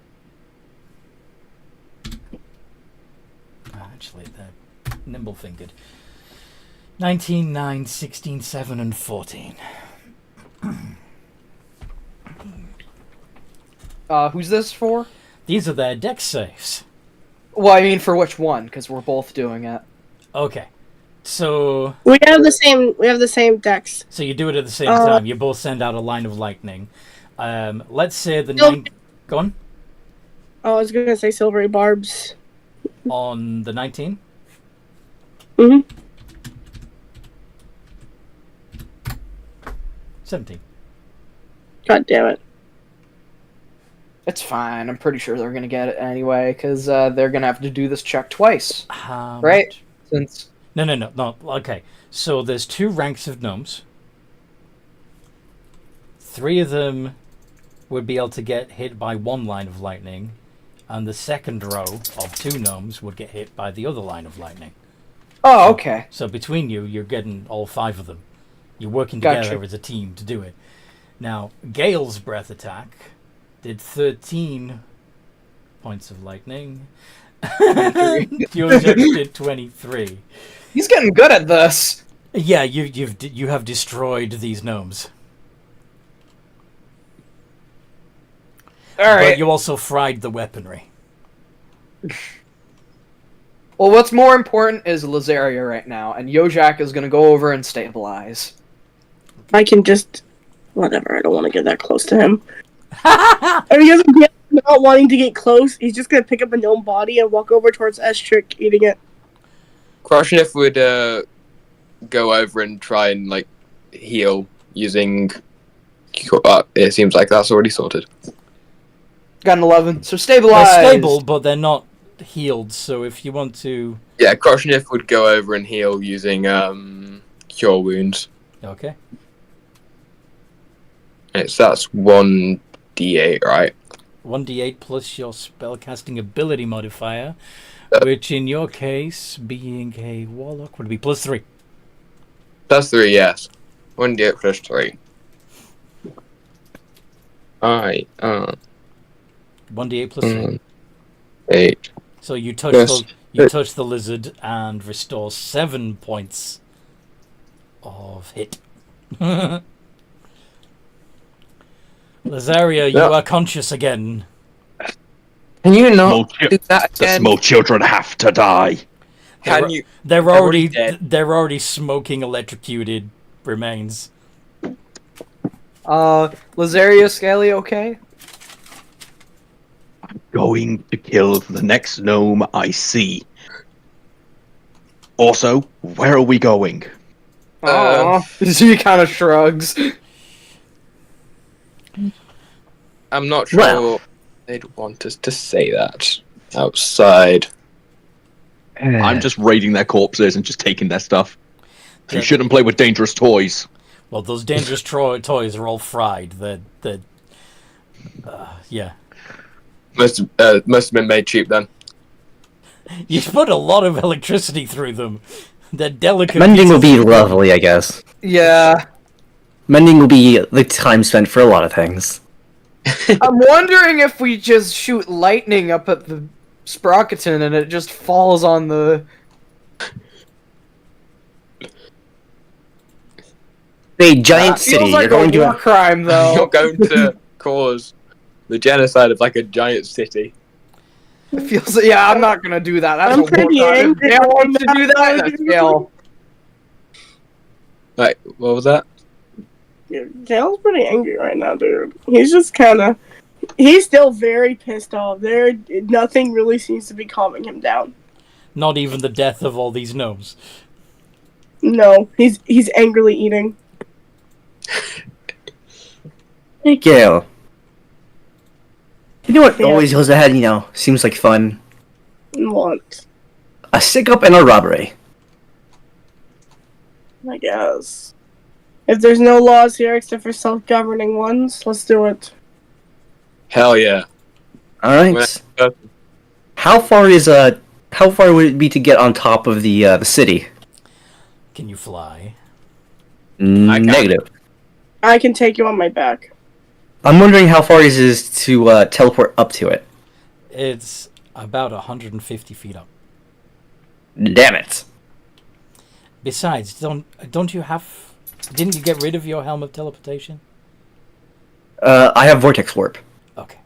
Actually, they're nimble-fingered. 19, 9, 16, 7, and 14. Who's this for? These are their dex saves. Well, I mean, for which one? Because we're both doing it. Okay. So We have the same dex. you do it at the same time. You both send out a line of lightning. Let's say the No. 9... Go on. Oh, I was gonna say silvery barbs. On the 19? Mm-hmm. 17. God damn it. It's fine. I'm pretty sure they're gonna get it anyway, because they're gonna have to do this check twice, right? Since No. Okay. So there's 2 ranks of gnomes. 3 of them would be able to get hit by 1 line of lightning, and the second row of 2 gnomes would get hit by the other line of lightning. oh, okay. So between you, you're getting all 5 of them. You're working Gotcha. together as a team to do it. Now, Gale's breath attack did 13 points of lightning. Yours did 23. He's getting good at this. Yeah, you have destroyed these gnomes. All But right. you also fried the weaponry. Well, what's more important is Lazaria right now, and Yojak is gonna go over and stabilize. I can just... Whatever, I don't want to get that close to him. I mean, he doesn't not wanting to get close. He's just gonna pick up a gnome body and walk over towards Estrick, eating it. Krashev would go over and try and like heal using. It seems like that's already sorted. Got an 11, so stabilize. They're stable, but they're not healed, so if you want to... Yeah, Krashev would go over and heal using cure wounds. Okay. That's 1d8, right? 1d8 plus your spellcasting ability modifier, which in your case, being a warlock, would be plus 3. Plus 3, yes. 1d8 plus 3. Alright, 1d8 plus 3. 8. So you touch Yes. you touch the lizard and restore 7 points of hit. Lazaria, you Yeah. are conscious again. Can you Small not chi- do that the again? small children have to die. Can you? They're already dead. they're already smoking electrocuted remains. Lazaria, Scaly, okay? going to kill the next gnome I see. Also, where are we going? Aw. She kind of shrugs. I'm not sure Well. they'd want us to say that outside. I'm just raiding their corpses and just taking their stuff. You shouldn't play with dangerous toys. Well, those dangerous toys are all fried. Yeah. Must have been made cheap then. You put a lot of electricity through them. They're delicate. Mending will pieces be of- lovely, I guess. Yeah. Mending will be the time spent for a lot of things. I'm wondering if we just shoot lightning up at the Sprocketon and it just falls on the... A giant That city. feels like You're going a war to. crime, though. You're going to cause the genocide of like a giant city. It feels... Yeah, I'm not gonna do that. That's I'm a war pretty crime. angry If they want on to do that, that's Gale. Like, what was that? Gail's pretty angry right now, dude. He's just kind of... He's still very pissed off. Nothing really seems to be calming him down. Not even the death of all these gnomes. No, he's angrily eating. Hey, Gail. You know what Yeah. always goes ahead, seems like fun? What? A stick-up and a robbery. I guess. If there's no laws here except for self-governing ones, let's do it. Hell yeah. Alright. How far would it be to get on top of the city? Can you fly? Negative. I can take you on my back. I'm wondering how far it is to teleport up to it. It's about 150 feet up. Damn it. Besides, don't you have... Didn't you get rid of your helm of teleportation? I have Vortex Warp. Okay.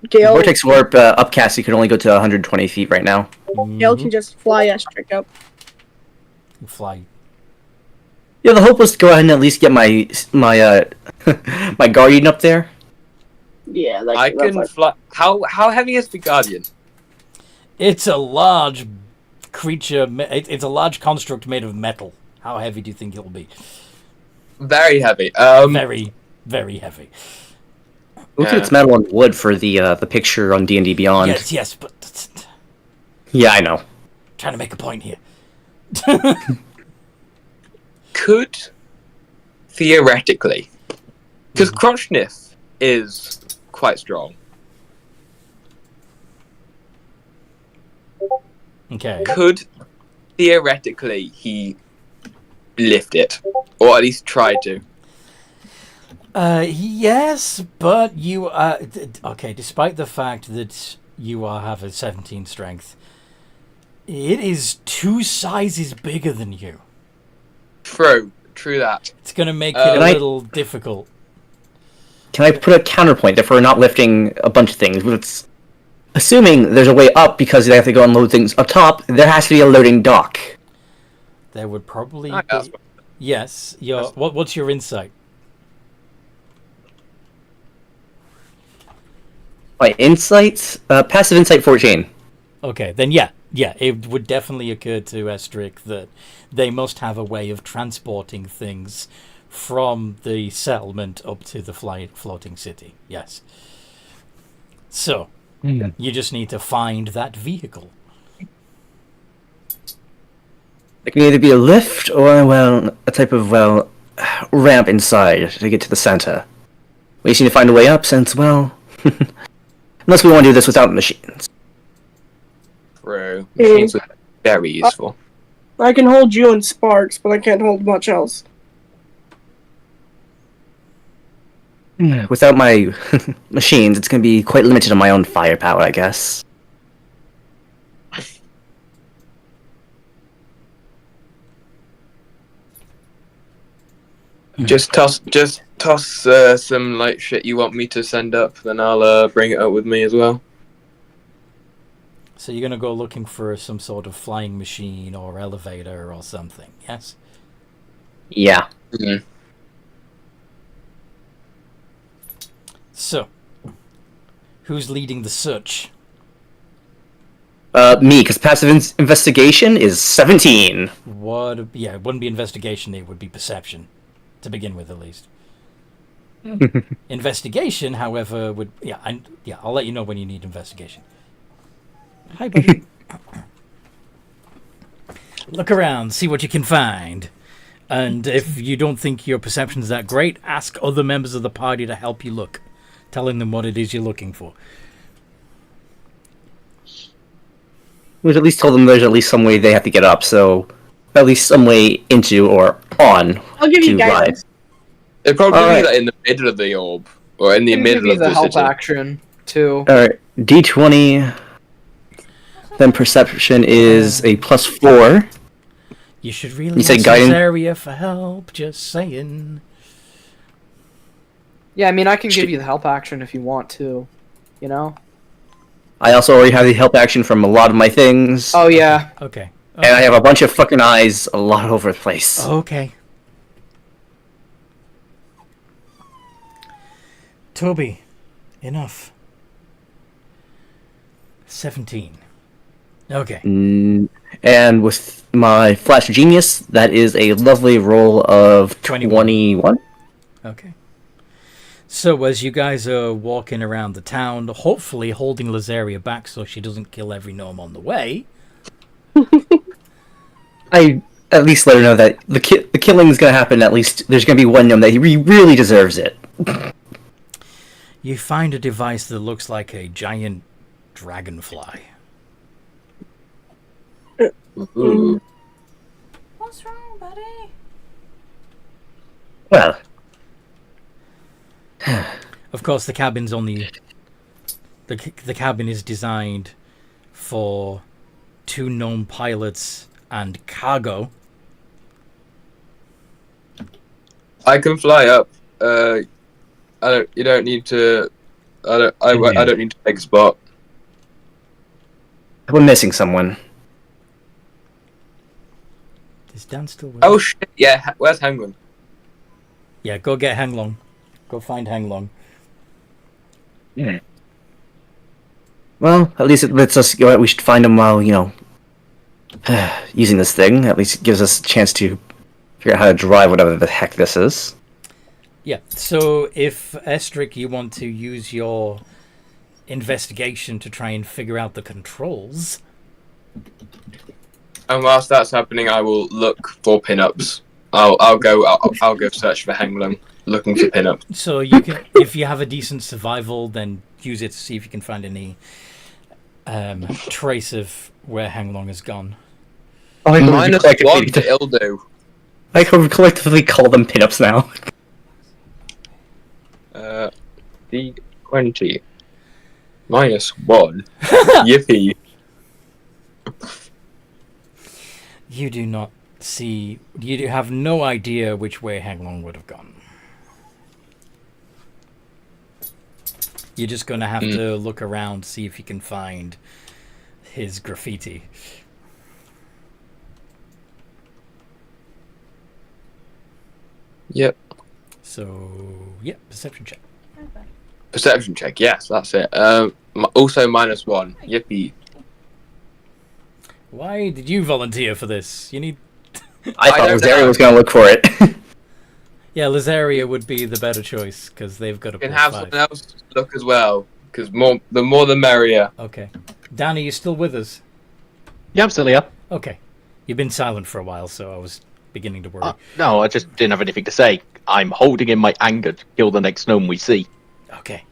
Gail, Vortex Warp, upcast, you can only go to 120 feet right now. Gail can just fly Estrick up. You fly. Yeah, the hope was to go ahead and at least get my my Guardian up there. Yeah, I can fly. How heavy is the Guardian? It's a large creature. It's a large construct made of metal. How heavy do you think it'll be? Very heavy. Very, very heavy. Looks like it's metal and wood for the picture on D&D Beyond. Yes, but Yeah, I know. trying to make a point here. Could theoretically, because Crotchniff is quite strong. Okay. Could theoretically he lift it, or at least try to? Yes, but you okay. Despite the fact that you have a 17 strength, it is 2 sizes bigger than you. True that. It's gonna make it a little difficult. Can I put a counterpoint if we're not lifting a bunch of things? It's assuming there's a way up because they have to go and load things up top. There has to be a loading dock. There would probably Okay. be... Yes. What's your insight? My insights, passive insight 14. Okay, then yeah, it would definitely occur to Estrick that they must have a way of transporting things from the settlement up to the floating city. Yes. So, you just need to find that vehicle. It can either be a lift or, a type of, ramp inside to get to the center. We just need to find a way up since, unless we want to do this without machines. True. Machines are very useful. I can hold you in sparks, but I can't hold much else. Without my machines, it's going to be quite limited on my own firepower, I guess. Just toss some light shit you want me to send up, then I'll bring it up with me as well. So you're going to go looking for some sort of flying machine or elevator or something, yes? Yeah. Mm-hmm. So, Who's leading the search? Me, because passive investigation is 17. What? Yeah, it wouldn't be investigation. It would be perception, to begin with, at least. Investigation, however, would I'll let you know when you need investigation. Hi, buddy. Look around, see what you can find, and if you don't think your perception's that great, ask other members of the party to help you look, telling them what it is you're looking for. We've at least told them there's at least some way they have to get up, so at least some way into or on. I'll give you to guidance. It'd probably Alright. be like in the middle of the orb, or in the Can middle give of you the help city. action too. Alright, D20. Then perception is a +4. You should really You said ask guidance? this area for help, just saying. Yeah, I mean, I can give you the help action if you want to. You know? I also already have the help action from a lot of my things. Oh yeah. Okay. And I have a bunch of fucking eyes a lot over the place. Okay. Toby, enough. 17. Okay. And with my Flash Genius, that is a lovely roll of 21. Okay. So as you guys are walking around the town, hopefully holding Lazaria back so she doesn't kill every gnome on the way. I at least let her know that the killing is going to happen. At least there's going to be one gnome that he really deserves it. You find a device that looks like a giant dragonfly. Ooh. What's wrong, buddy? Well, Of course, the cabin's only... The cabin is designed for 2 gnome pilots and cargo. I can fly up. You don't need to. I don't need to take a spot. we're missing someone. Is Dan still with Oh us? shit! Yeah, where's Hangman? Yeah, go get Hanglong. Go find Hanglong. Yeah. Well, at least it lets us go out. We should find him while, using this thing. At least it gives us a chance to figure out how to drive whatever the heck this is. Yeah, so if, Estric, you want to use your investigation to try and figure out the controls... And whilst that's happening, I will look for pinups. I'll go search for Hanglong, looking for pinups. So you can, if you have a decent survival, then use it to see if you can find any trace of where Hanglong has gone. -1 to Ildo. I could collectively call them pinups now. D20. -1. Yippee. You do not see... You have no idea which way Hanglong would have gone. You're just going to have to look around, see if you can find his graffiti. Yep. So, yeah, perception check. Perception check. Yes, that's it. Also -1. Yippee. Why did you volunteer for this? You need... I thought don't Rosario know. was going to look for it. Yeah, Lazaria would be the better choice, because they've got a You can plus have 5. someone else look as well, because the more the merrier. Okay. Dan, are you still with us? Yeah, I'm still here. Okay. You've been silent for a while, so I was beginning to worry. No, I just didn't have anything to say. I'm holding in my anger to kill the next gnome we see. Okay.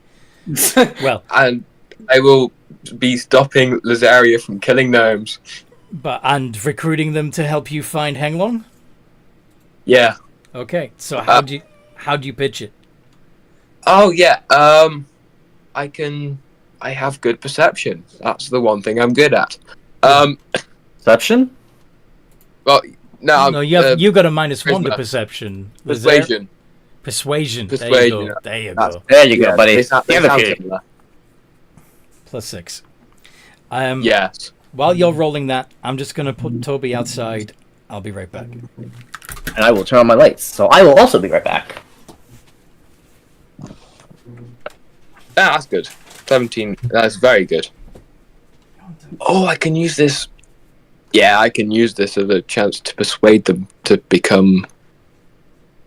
Well, And I will be stopping Lazaria from killing gnomes. and recruiting them to help you find Hanglong? Yeah. Okay. So how'd you pitch it? Oh yeah. I have good perception. That's the one thing I'm good at. Perception? Well, no. No, you got a -1 to charisma. perception. Persuasion. Persuasion. There Persuasion, you go. yeah. There you That's- go. There you go, Yeah, buddy. they sound Undefeated. similar. +6. Yes. While you're rolling that, I'm just going to put Toby outside. I'll be right back. And I will turn on my lights, so I will also be right back. That's good. 17. That's very good. Oh, I can use this. Yeah, I can use this as a chance to persuade them to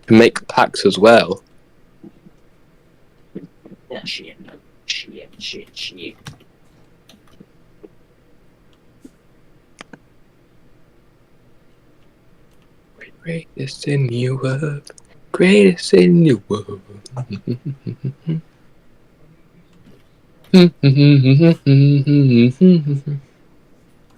make pacts as well. Shit. Greatest in the world. Greatest in the world. I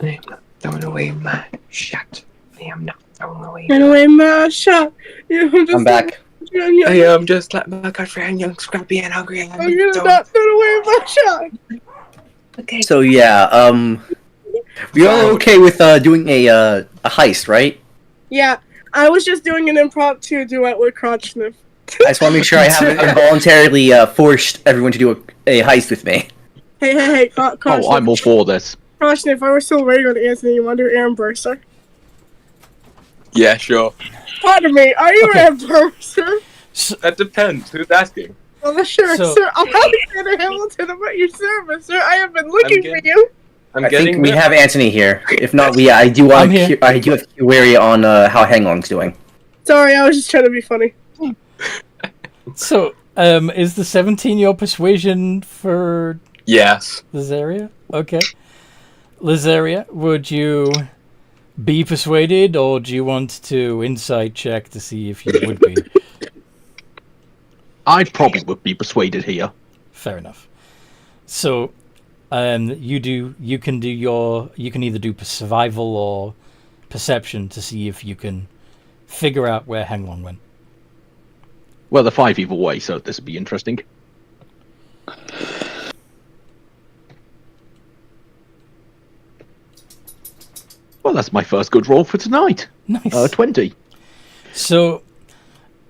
am not throwing away my shot. I am not throwing away. Run away, my shot. I'm back. I am just like my good friend, young, scrappy, and hungry. I'm gonna not throw away my shot. Okay. So yeah, we are okay with doing a heist, right? Yeah, I was just doing an impromptu duet with Crotchniff. I just want to make sure I haven't involuntarily forced everyone to do a heist with me. Hey, Crotchniff. Oh, I'm all for this. Crotchniff, if I were still waiting on Anthony, you want to do Aaron Burster? Yeah, sure. Pardon me, are you Aaron Burster? That depends. Who's asking? Well, sure, So- sir. I'm Alexander Hamilton. I'm at your service, sir. I have been looking for you. I'm I getting think we there. have Anthony here. If not, I do want I'm here. to. I do have to query on how Hanglong's doing. Sorry, I was just trying to be funny. So, is the 17 your persuasion for Yes. Lizaria? Okay. Lizaria, would you be persuaded, or do you want to insight check to see if you would be? I probably would be persuaded here. Fair enough. So, you can either do survival or perception to see if you can figure out where Hanglong went. Well, the 5 either way, so this would be interesting. Well, that's my first good roll for tonight. Nice. 20. So,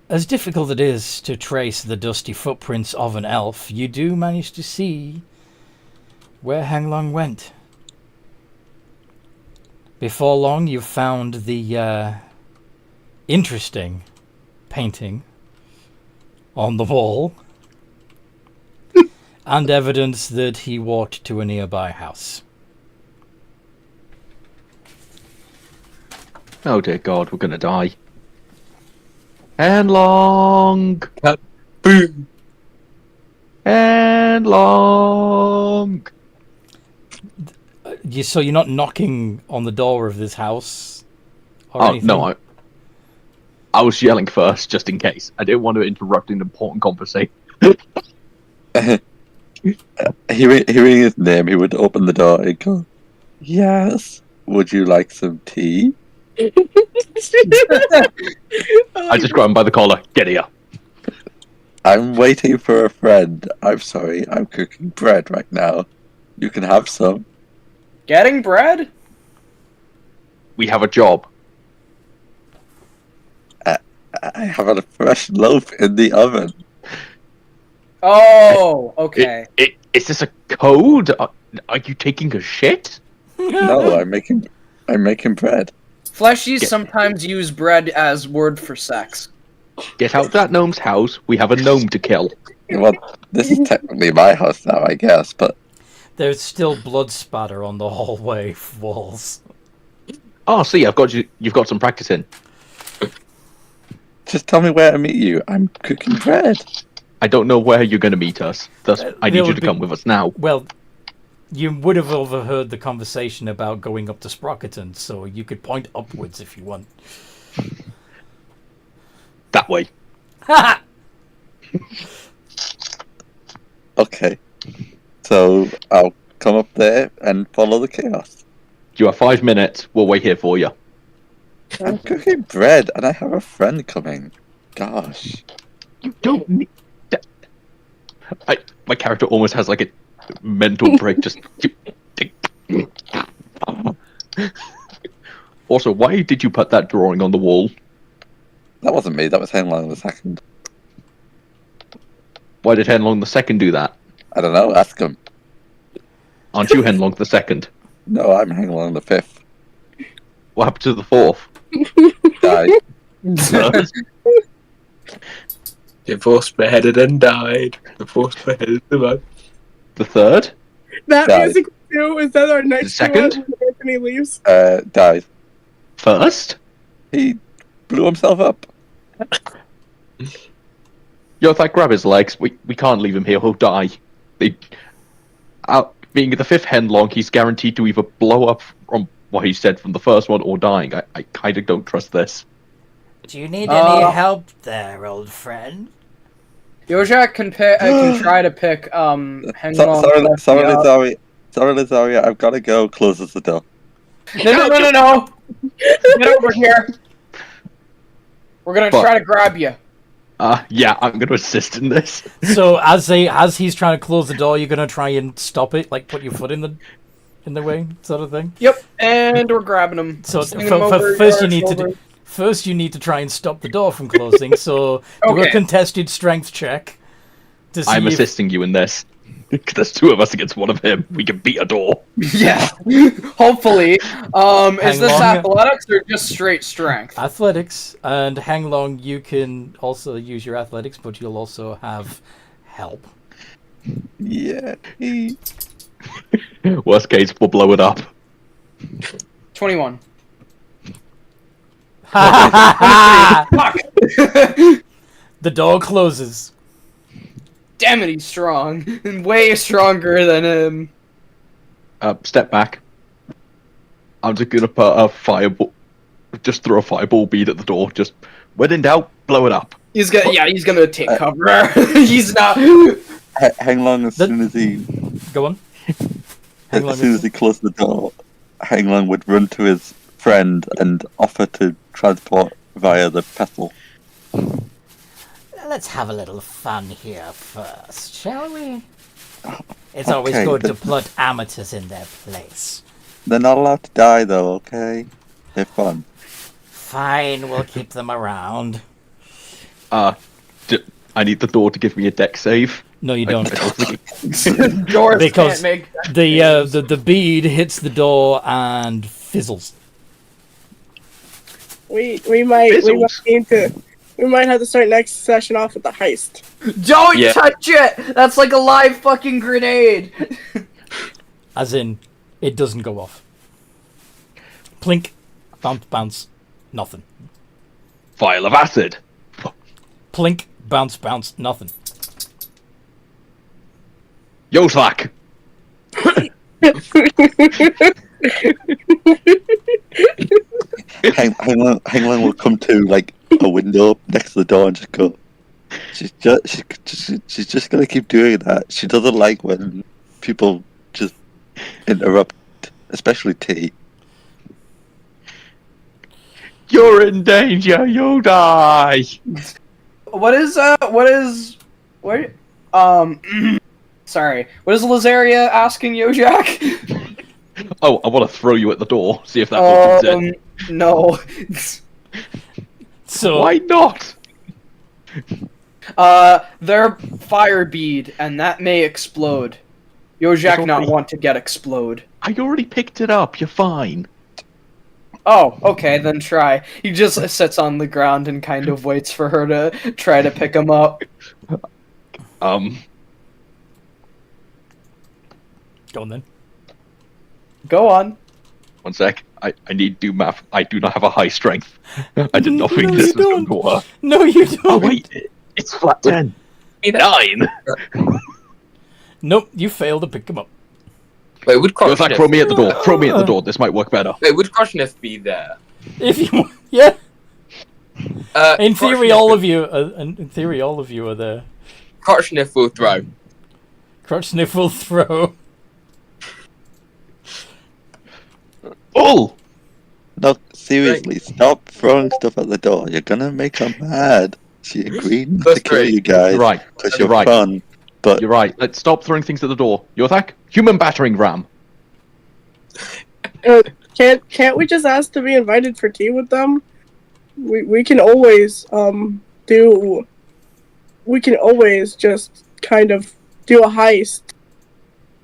as difficult it is to trace the dusty footprints of an elf, you do manage to see where Hanglong went. Before long, you've found the interesting painting on the wall and evidence that he walked to a nearby house. Oh dear God, we're gonna die. And long. Boom. And long. So you're not knocking on the door of this house? Or Oh anything? no, I was yelling first, just in case. I didn't want to interrupt an important conversation. Hearing his name, he would open the door and go, "Yes, would you like some tea?" I just grab him by the collar. Get here. I'm waiting for a friend. I'm sorry, I'm cooking bread right now. You can have some. Getting bread? We have a job. I have a fresh loaf in the oven. Oh, okay. Is this a code? Are you taking a shit? No, I'm making bread. Fleshies sometimes use bread as word for sex. Get out that gnome's house. We have a gnome to kill. Well, this is technically my house now, I guess, but There's still blood spatter on the hallway walls. Oh, see, you've got some practice in. just tell me where to meet you. I'm cooking bread. I don't know where you're going to meet us. Thus, I need there you would to be- come with us now. Well, you would have overheard the conversation about going up to Sprockerton, so you could point upwards if you want. That way. Okay. So I'll come up there and follow the chaos. You have 5 minutes. We'll wait here for you. I'm cooking bread and I have a friend coming. Gosh. You don't need that. My character almost has like a mental break. Just. Also, why did you put that drawing on the wall? That wasn't me, that was Henlong the second. Why did Henlong the second do that? I don't know, ask him. Aren't you Henlong the second? No, I'm Henlong the fifth. What happened to the fourth? Died. Divorced, beheaded, and died. Divorced, beheaded, survived. The third? That Died. music too. Is that our next Second? one when Anthony leaves? Died. First? He blew himself up. Yothak, grab his legs. We can't leave him here. He'll die. Being the fifth Henlong, he's guaranteed to either blow up from what he said from the first one or dying. I kind of don't trust this. Do you need any help there, old friend? Yojak can try to pick Henlong. Sorry, Lazaria, I've got to go. Closes the door. No. Get over here. We're gonna try to grab you. Yeah, I'm going to assist in this. So as he's trying to close the door, you're gonna try and stop it, like put your foot in the way, sort of thing. Yep, and we're grabbing him. So Swinging him over first your you need shoulder. first you need to try and stop the door from closing. So do a Okay. contested strength check. To see I'm if- assisting you in this. There's two of us against one of him. We can beat a door. Yeah, hopefully. Is this long. athletics or just straight strength? Athletics, and Hanglong, you can also use your athletics, but you'll also have help. Yeah. Worst case, we'll blow it up. 21. Fuck! Fuck! The door closes. Damn it, he's strong. And way stronger than him. Step back. I'm just gonna put a fireball. Just throw a fireball bead at the door. Just when in doubt, blow it up. He's gonna take cover. He's not. Hang long as soon as he Go on. as soon as he closed the door, Hang Long would run to his friend and offer to transport via the pestle. Let's have a little fun here first, shall we? It's always Okay, good to but- put amateurs in their place. They're not allowed to die though, okay? They're fun. Fine, we'll keep them around. I need the door to give me a deck save. No, you don't. Doors Because can't make. the bead hits the door and fizzles. We might have to start next session off with the heist. Don't Yeah. touch it! That's like a live fucking grenade! As in, it doesn't go off. Plink, bounce, bounce, nothing. Vial of acid. Plink, bounce, bounce, nothing. Yoslak. Hang Long will come to like a window next to the door and just go. She's just gonna keep doing that. She doesn't like when people just interrupt, especially T. You're in danger. You'll die. Sorry. What is Lazaria asking Yojak? Oh, I want to throw you at the door. See if that opens it. No. So Why not? They're fire bead, and that may explode. Yojak not want to get explode. I already picked it up. You're fine. Oh, okay, then try. He just sits on the ground and kind of waits for her to try to pick him up. go on then. Go on. One sec. I need to do math. I do not have a high strength. I did not think No, this you was going to don't. work. No, you don't. Oh wait, it's flat 10. 9. Nope, you failed to pick him up. Wait, would Yoslak, Kroshnef, throw me at the door. Throw me at the door. This might work better. wait, would Kroshnef be there? If you want, yeah. In theory, Kroshnef all of you. In theory, all of you are there. Kroshnef will throw. Crotch sniff will throw. Oh! No, seriously, stop throwing stuff at the door. You're gonna make her mad. She agreed not to That's kill great. you guys You're right. because You're you're right. fun. But You're right. Let's stop throwing things at the door. Yothak, human battering ram. Can't we just ask to be invited for tea with them? We can always we can always just kind of do a heist.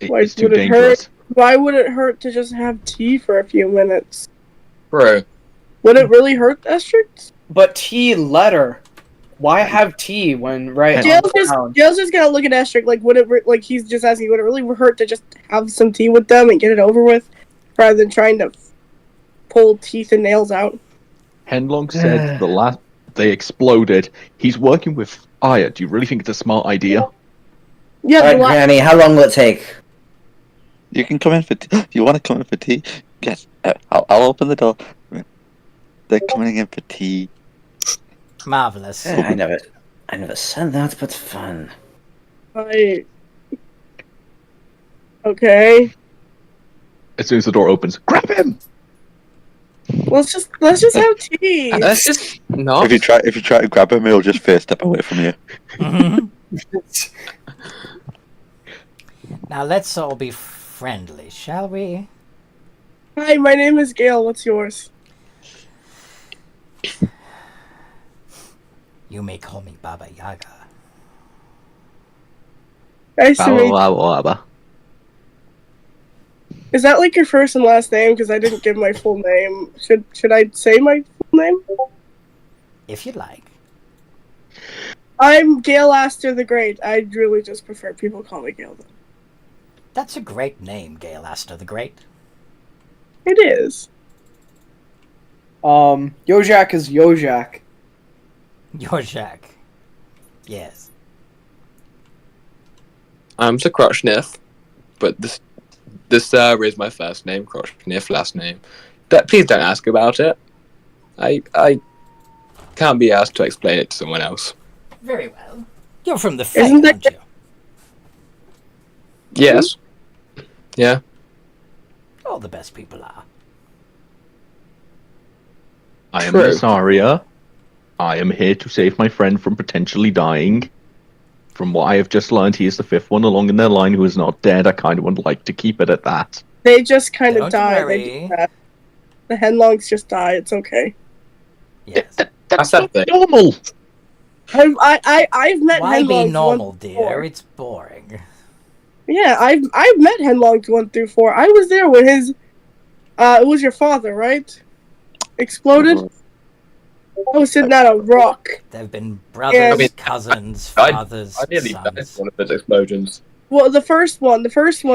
Why It's too would it dangerous. Why would it hurt to just have tea for a few minutes? Bro. Would it really hurt Estrix? But T letter. Why have tea when right? Jail's just gonna look at Estrick like like he's just asking, would it really hurt to just have some tea with them and get it over with, rather than trying to pull teeth and nails out? Henlong said the last they exploded. He's working with fire. Do you really think it's a smart idea? Yeah, Alright, Granny, how long will it take? You can come in for tea. You want to come in for tea? Yes. I'll open the door. They're coming in for tea. Marvelous. I never said that, but fun. Okay. As soon as the door opens, grab him. Let's just have tea. That's just not. If you try to grab him, he'll just face step away from you. Now let's all be friendly, shall we? Hi, my name is Gail. What's yours? You may call me Baba Yaga. Nice to meet you. Is that like your first and last name? Because I didn't give my full name. Should I say my full name? If you like. I'm Gail Astor the Great. I really just prefer people call me Gail. That's a great name, Gail Astor the Great. It is. Yojak is Yojak. Yojak. Yes. I'm Sir Crotchniff, but this is my first name, Crotchniff, last name. Please don't ask about it. I can't be asked to explain it to someone else. Very well. You're from the Fae, aren't you? Yes. Yeah. All the best people are. I am Nasaria. I am here to save my friend from potentially dying. From what I have just learned, he is the fifth one along in their line who is not dead. I kind of would like to keep it at that. They just kind of die. Worry. The Henlongs just die. It's okay. Yes. That's not normal. I've met Why Henlongs be normal, 1 through dear? 4. It's boring. Yeah, I've met Henlongs 1 through 4. I was there when his it was your father, right? Exploded. I was sitting at a rock. They've been brothers, cousins, fathers, I nearly sons. died in one of those explosions. Well, the first one,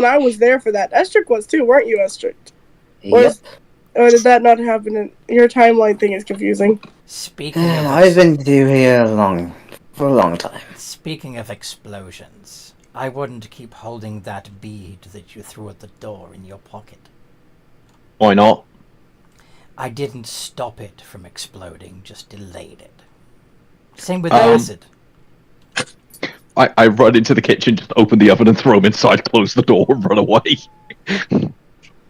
I was there for that. Estrick was too, weren't you, Estrick? Or did that not happen? Your timeline thing is confusing. Speaking of I've been here for a long time. Speaking of explosions, I wouldn't keep holding that bead that you threw at the door in your pocket. Why not? I didn't stop it from exploding, just delayed it. Same with the acid. I run into the kitchen, just open the oven and throw him inside, close the door, and run away.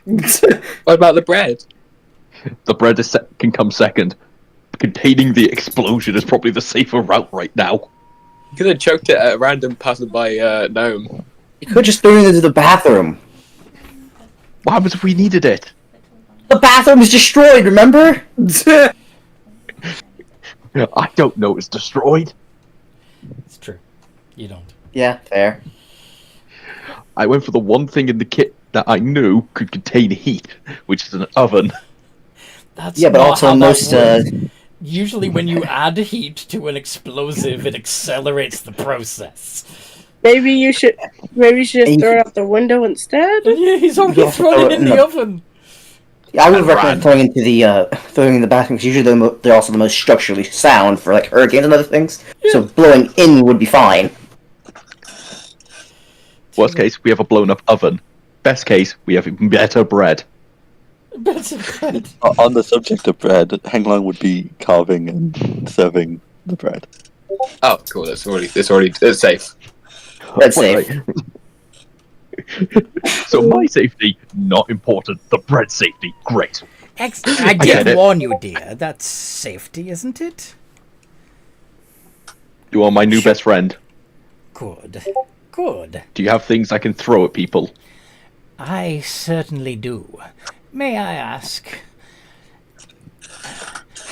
What about the bread? The bread can come second. Containing the explosion is probably the safer route right now. You could have choked it at a random passerby gnome. You could just throw it into the bathroom. What happens if we needed it? The bathroom is destroyed, remember? I don't know it's destroyed. It's true. You don't. Yeah, fair. I went for the one thing in the kit that I knew could contain heat, which is an oven. That's yeah, but not also how most that works. Usually when you add heat to an explosive, it accelerates the process. Maybe you should just throw it out the window instead? Yeah, he's already thrown it in the oven. Yeah, I would recommend throwing in the bathroom, because usually they're also the most structurally sound for like hurricanes and other things. Yeah. So blowing in would be fine. Worst case, we have a blown up oven. Best case, we have even better bread. Better bread. On the subject of bread, Henglong would be carving and serving the bread. Oh, cool! It's safe. That's safe. So my safety, not important. The bread safety, great. I did warn you, dear. That's safety, isn't it? You are my new best friend. Good. Good. Do you have things I can throw at people? I certainly do. May I ask,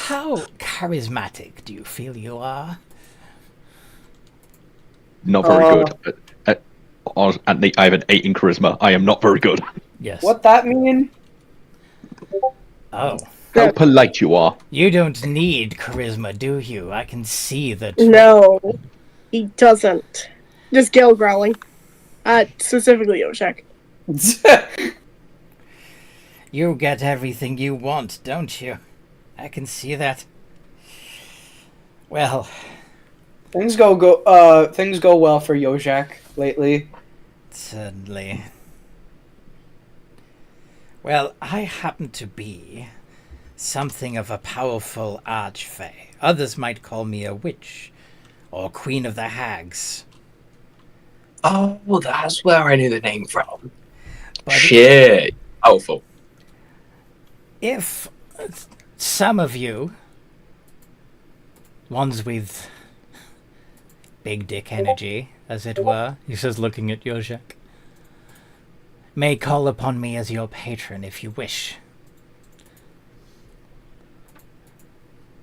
how charismatic do you feel you are? Not very good. I have an 8 in charisma. I am not very good. Yes. What that mean? Oh. How That- polite you are. You don't need charisma, do you? I can see that. No, he doesn't. Just Gale growling. Specifically Yoshek. You get everything you want, don't you? I can see that. Well, things go well for Yojak lately. certainly. Well, I happen to be something of a powerful archfey. Others might call me a witch, or queen of the hags. Oh, well, that's where I knew the name from. But Shit. Powerful. if some of you, ones with big dick energy, as it were, he says, looking at Yojak, may call upon me as your patron if you wish.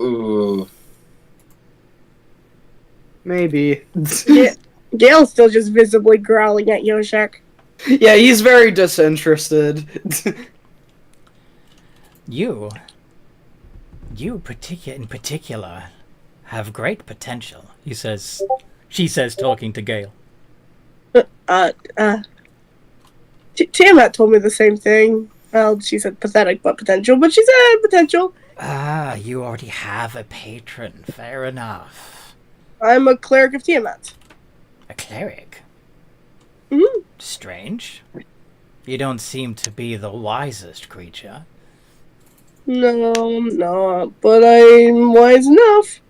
Ooh. Maybe. Gale's still just visibly growling at Yoshek. Yeah, he's very disinterested. You in particular, have great potential, he says. She says, talking to Gale. Tiamat told me the same thing. Well, she said pathetic but potential, but she said potential. Ah, you already have a patron. Fair enough. I'm a cleric of Tiamat. A cleric? Mhm. Strange. You don't seem to be the wisest creature. No, I'm not, but I'm wise enough.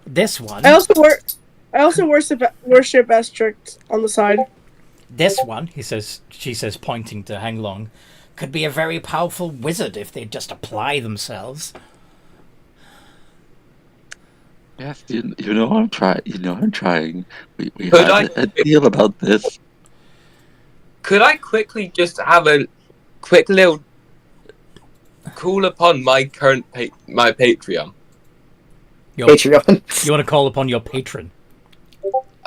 This one. I also worship Estrict on the side. This one, she says, pointing to Hanglong, could be a very powerful wizard if they just apply themselves. Yes, you know I'm trying. You know I'm trying. We Could had a deal about this. Could I quickly just have a quick little call upon my current my Patreon? Patreon. You want to call upon your patron?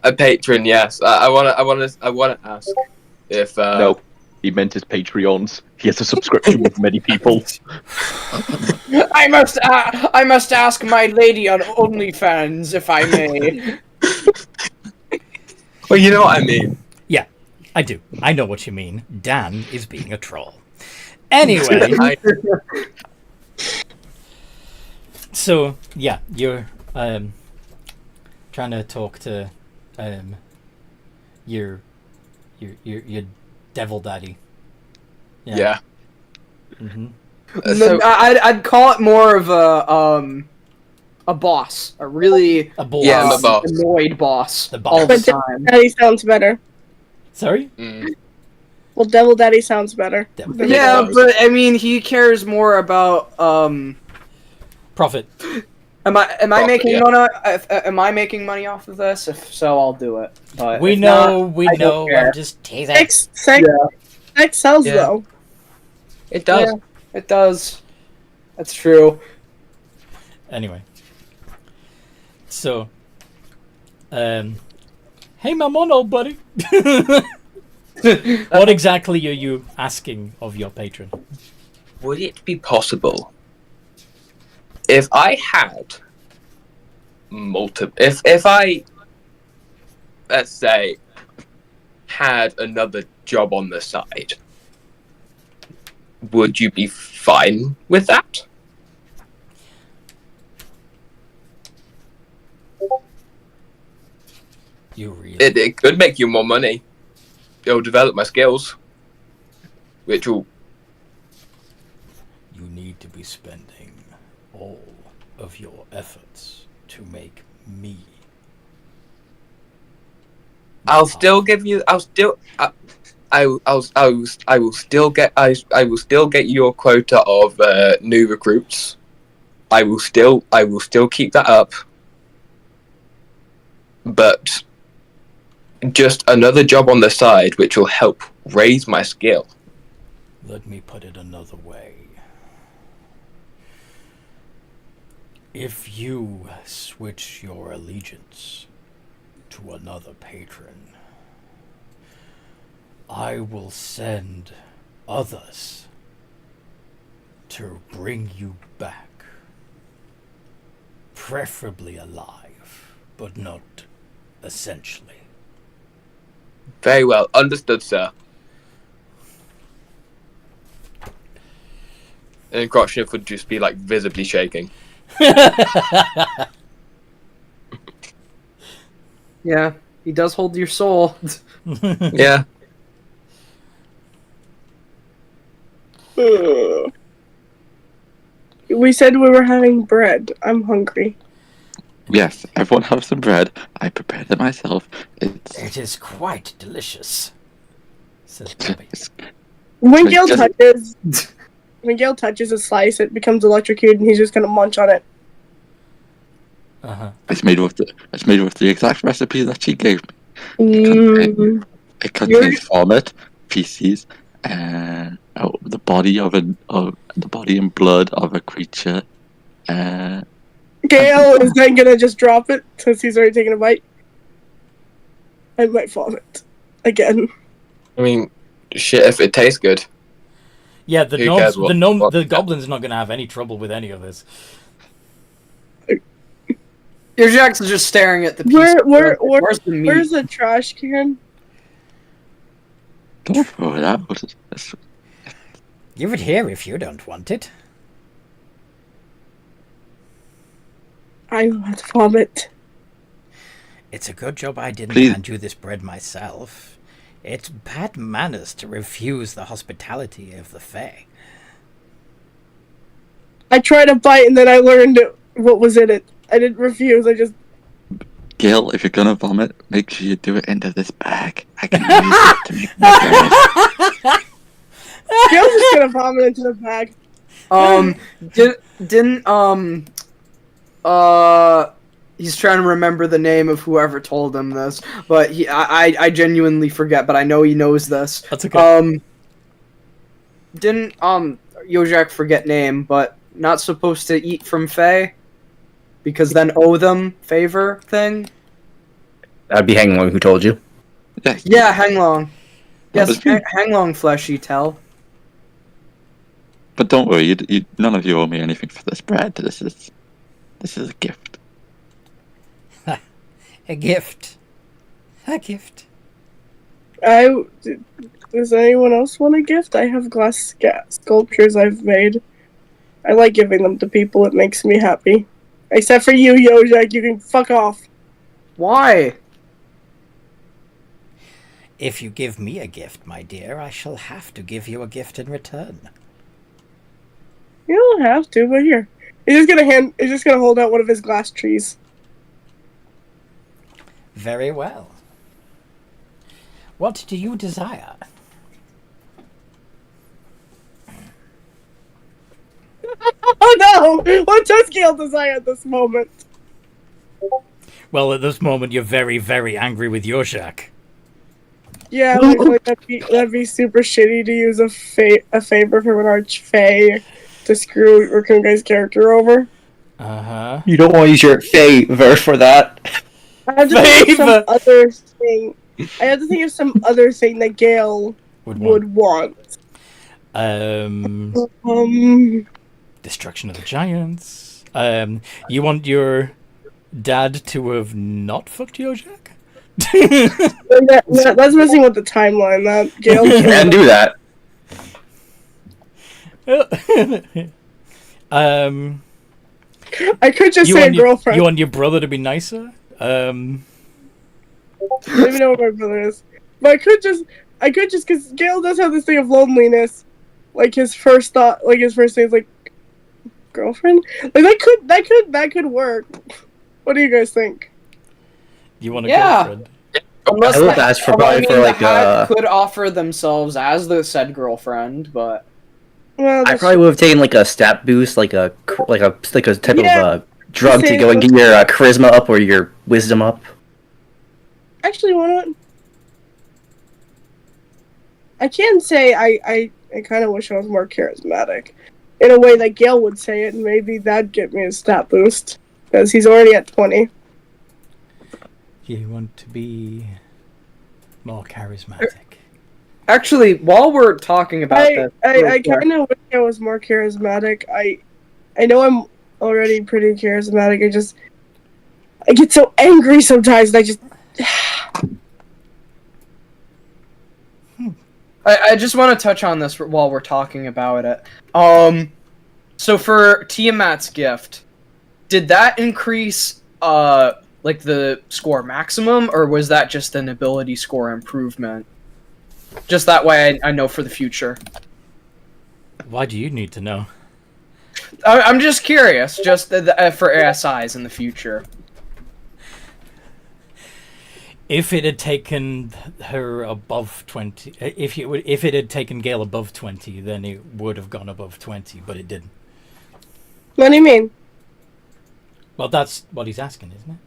A patron, yes. I wanna ask if No, he meant his Patreons. He has a subscription with many people. I must ask my lady on OnlyFans if I may. Well, you know what I mean. Yeah, I do. I know what you mean. Dan is being a troll. Anyway, so yeah, you're trying to talk to your devil daddy. Yeah. Mm-hmm. So I'd call it more of a boss, a really A boss. Yeah, I'm a boss. annoyed boss The boss. all the But Devil time. Daddy sounds better. Sorry? Well, Devil Daddy sounds better. Devil than Yeah, Boss. but I mean, he cares more about Profit. Am I Profit, making yeah. money? Am I making money off of this? If so, I'll do it. But We if know, not, we I don't know. care. I'm just teasing. Sex sells Yeah. though. it does. Yeah. It does. That's true. Anyway. So, hey, my mono buddy. What exactly are you asking of your patron? Would it be possible if I had multiple? If I, let's say, had another job on the side, would you be fine with that? You really? It could make you more money. It'll develop my skills, which will. You need to be spending all of your efforts to make me. I'll still give you. I'll still. I will still get. I will still get your quota of new recruits. I will still keep that up. But just another job on the side, which will help raise my skill. Let me put it another way. If you switch your allegiance to another patron, I will send others to bring you back. Preferably alive, but not essentially. Very well. Understood, sir. And Crotchniff would just be, like, visibly shaking. Yeah, he does hold your soul. Yeah. We said we were having bread. I'm hungry. Yes, everyone have some bread. I prepared it myself. It is quite delicious, says Bobby. When Like, Gale just- touches a slice, it becomes electrocuted, and he's just gonna munch on it. Uh-huh. It's made with the exact recipe that she gave me. Mm. It contains vomit, feces, and the body and blood of a creature. Gale is then gonna just drop it since he's already taken a bite. I might vomit again. I mean, shit, if it tastes good. Yeah, the Who cares the goblin's not going to have any trouble with any of this. Your Jackson's just staring at the piece. Where's the meat? Where's the trash can? Don't throw it out. Give it here if you don't want it. I want to vomit. It's a good job I didn't Please. hand you this bread myself. It's bad manners to refuse the hospitality of the Fae. I tried a bite and then I learned what was in it. I didn't refuse. I just. Gil, if you're gonna vomit, make sure you do it into this bag. I can use it to make my bread. Gale's just gonna vomit into the bag. He's trying to remember the name of whoever told him this, but I genuinely forget, but I know he knows this. That's okay. Didn't Yojak forget name, but not supposed to eat from Fae? Because then owe them favor thing? That'd be Hanglong who told you. Yeah, Hanglong. That Yes, was me. Hanglong fleshy tell. But don't worry, none of you owe me anything for this bread. This is a gift. A gift. A gift. Does anyone else want a gift? I have glass sculptures I've made. I like giving them to people. It makes me happy. Except for you, Yojak. You can fuck off. Why? If you give me a gift, my dear, I shall have to give you a gift in return. You don't have to, but here. He's just gonna hold out one of his glass trees. Very well. What do you desire? Oh no! What does Gale desire at this moment? Well, at this moment, you're very, very angry with Yoshak. Yeah, like that'd be super shitty to use a favor from an arch-fae to screw Rakungai's character over. Uh-huh. You don't want to use your favor for that. I have to think of some other thing. I have to think of some other thing that Gale would want. Destruction of the Giants. You want your dad to have not fucked Yojak? That's messing with the timeline. That Gale can do that. I could just say a girlfriend. You want your brother to be nicer? I don't even know what my brother is. But I could just, because Gale does have this thing of loneliness. Like his first thing is like, girlfriend? Like that could work. What do you guys think? You want a girlfriend? Unless I would ask for probably for like could offer themselves as the said girlfriend, but well, I probably would have taken like a stat boost, like a type of drug to Same. go and get your charisma up or your wisdom up. Actually, why not? I can say I kind of wish I was more charismatic, in a way that Gale would say it, and maybe that'd get me a stat boost because he's already at 20. You want to be more charismatic. Actually, while we're talking about I this, I kind of wish I was more charismatic. I know I'm already pretty charismatic. I get so angry sometimes, and I just. I just want to touch on this while we're talking about it. So for Tiamat's gift, did that increase like the score maximum, or was that just an ability score improvement? Just that way I know for the future. Why do you need to know? I'm just curious, just for ASIs in the future. If it had taken her above 20, if it had taken Gale above 20, then it would have gone above 20, but it didn't. What do you mean? Well, that's what he's asking, isn't it?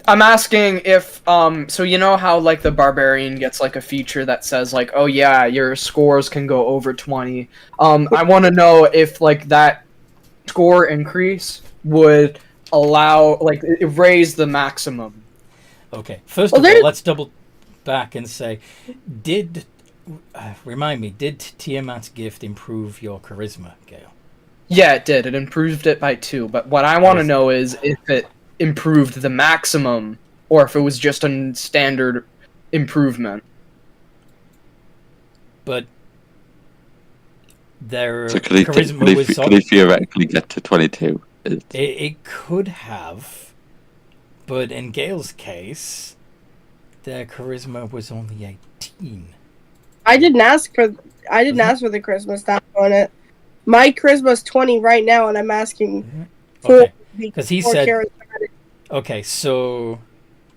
I'm asking if so you know how like the barbarian gets like a feature that says like, oh yeah, your scores can go over 20. I want to know if like that score increase would allow like raise the maximum. Okay. First of all, let's double back and say, remind me, did Tiamat's gift improve your charisma, Gale? Yeah, it did. It improved it by 2. But what I want to know is if it improved the maximum or if it was just a standard improvement. But their So could he theoretically get to 22? It could have, but in Gale's case, their charisma was only 18. I didn't ask for the charisma stat on it. My charisma's 20 right now, and I'm asking for because he said. Okay, so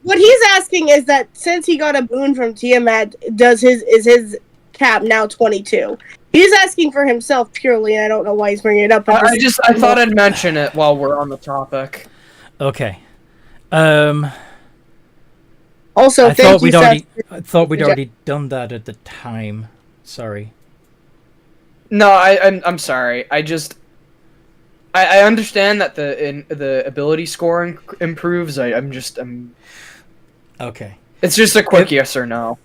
what he's asking is that since he got a boon from Tiamat, is his cap now 22? He's asking for himself purely, and I don't know why he's bringing it up. I thought I'd mention it while we're on the topic. Okay. Also, I thought we'd already done that at the time. Sorry. No, I'm sorry. I understand that the ability score improves. I'm okay. It's just a quick yes or no.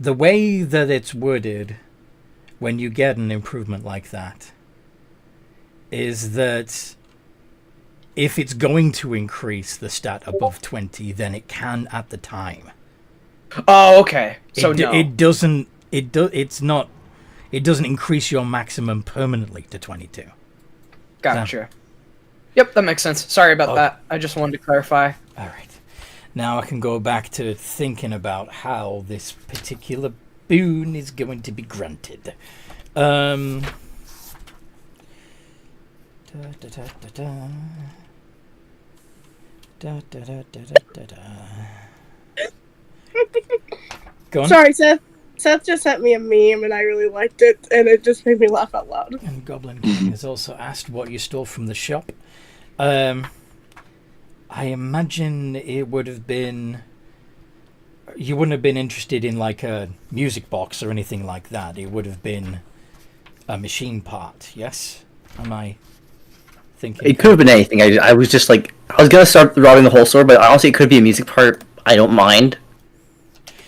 The way that it's worded when you get an improvement like that is that if it's going to increase the stat above 20, then it can at the time. Oh, okay. So it doesn't increase your maximum permanently to 22. Gotcha. Yep, that makes sense. Sorry about that. I just wanted to clarify. All right. Now I can go back to thinking about how this particular boon is going to be granted. Go on. Sorry, Seth. Seth just sent me a meme, and I really liked it, and it just made me laugh out loud. And Goblin King has also asked what you stole from the shop. I imagine it would have been... You wouldn't have been interested in, like, a music box or anything like that. It would have been a machine part, yes? Am I thinking... It could have been anything. I was just, like... I was gonna start robbing the whole store, but honestly, it could be a music part. I don't mind.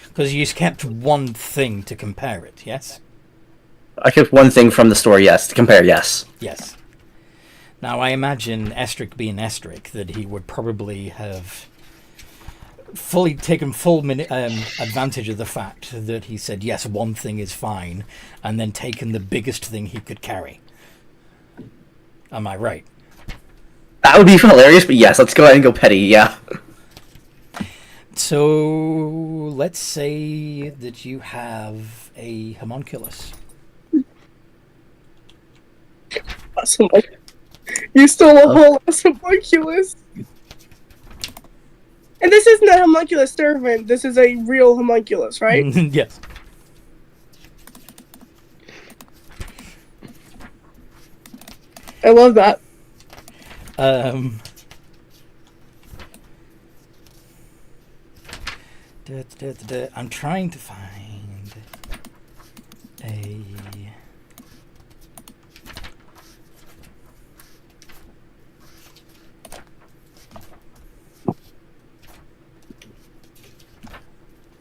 Because you kept one thing to compare it, yes? I kept one thing from the store, yes. To compare, yes. Yes. Now, I imagine Estric being Estric, that he would probably have taken full advantage of the fact that he said, yes, one thing is fine, and then taken the biggest thing he could carry. Am I right? That would be hilarious, but yes, let's go ahead and go petty, yeah. So, let's say that you have a homunculus. Awesome. You stole a whole homunculus. And this isn't a homunculus servant, this is a real homunculus, right? Yes. I love that. I'm trying to find a...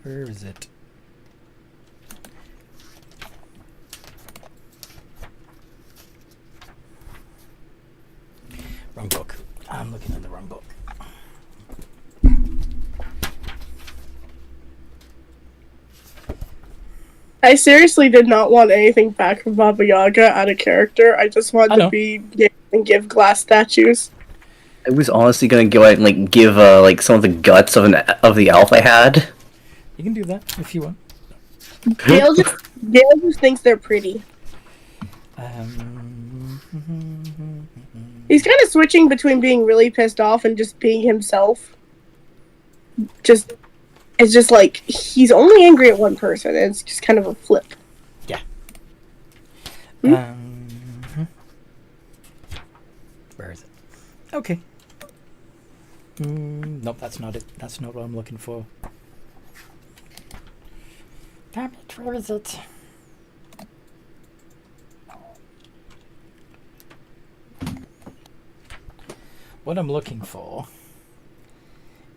Where is it? the wrong book. I seriously did not want anything back from Baba Yaga out of character. I just wanted to be and give glass statues. I was honestly gonna go ahead and like give like some of the guts of the elf I had. You can do that if you want. Gail just thinks they're pretty. He's kind of switching between being really pissed off and just being himself. It's just like he's only angry at one person, and it's just kind of a flip. Yeah. Where is it? Okay. Nope, that's not it. That's not what I'm looking for. Damn it, where is it? What I'm looking for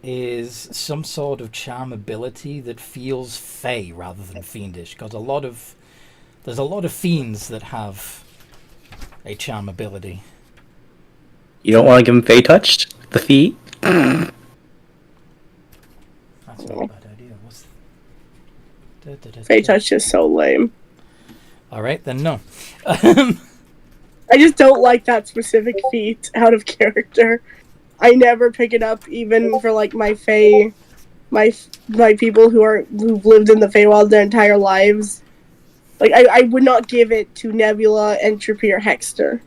is some sort of charm ability that feels fey rather than fiendish, because there's a lot of fiends that have a charm ability. You don't want to give him fey touched the feet. That's not a bad idea. Fey touch is so lame. All right, then no. I just don't like that specific feat out of character. I never pick it up, even for like my Fey, my people who've lived in the Feywild their entire lives. Like I would not give it to Nebula, Entropy, or Hexter.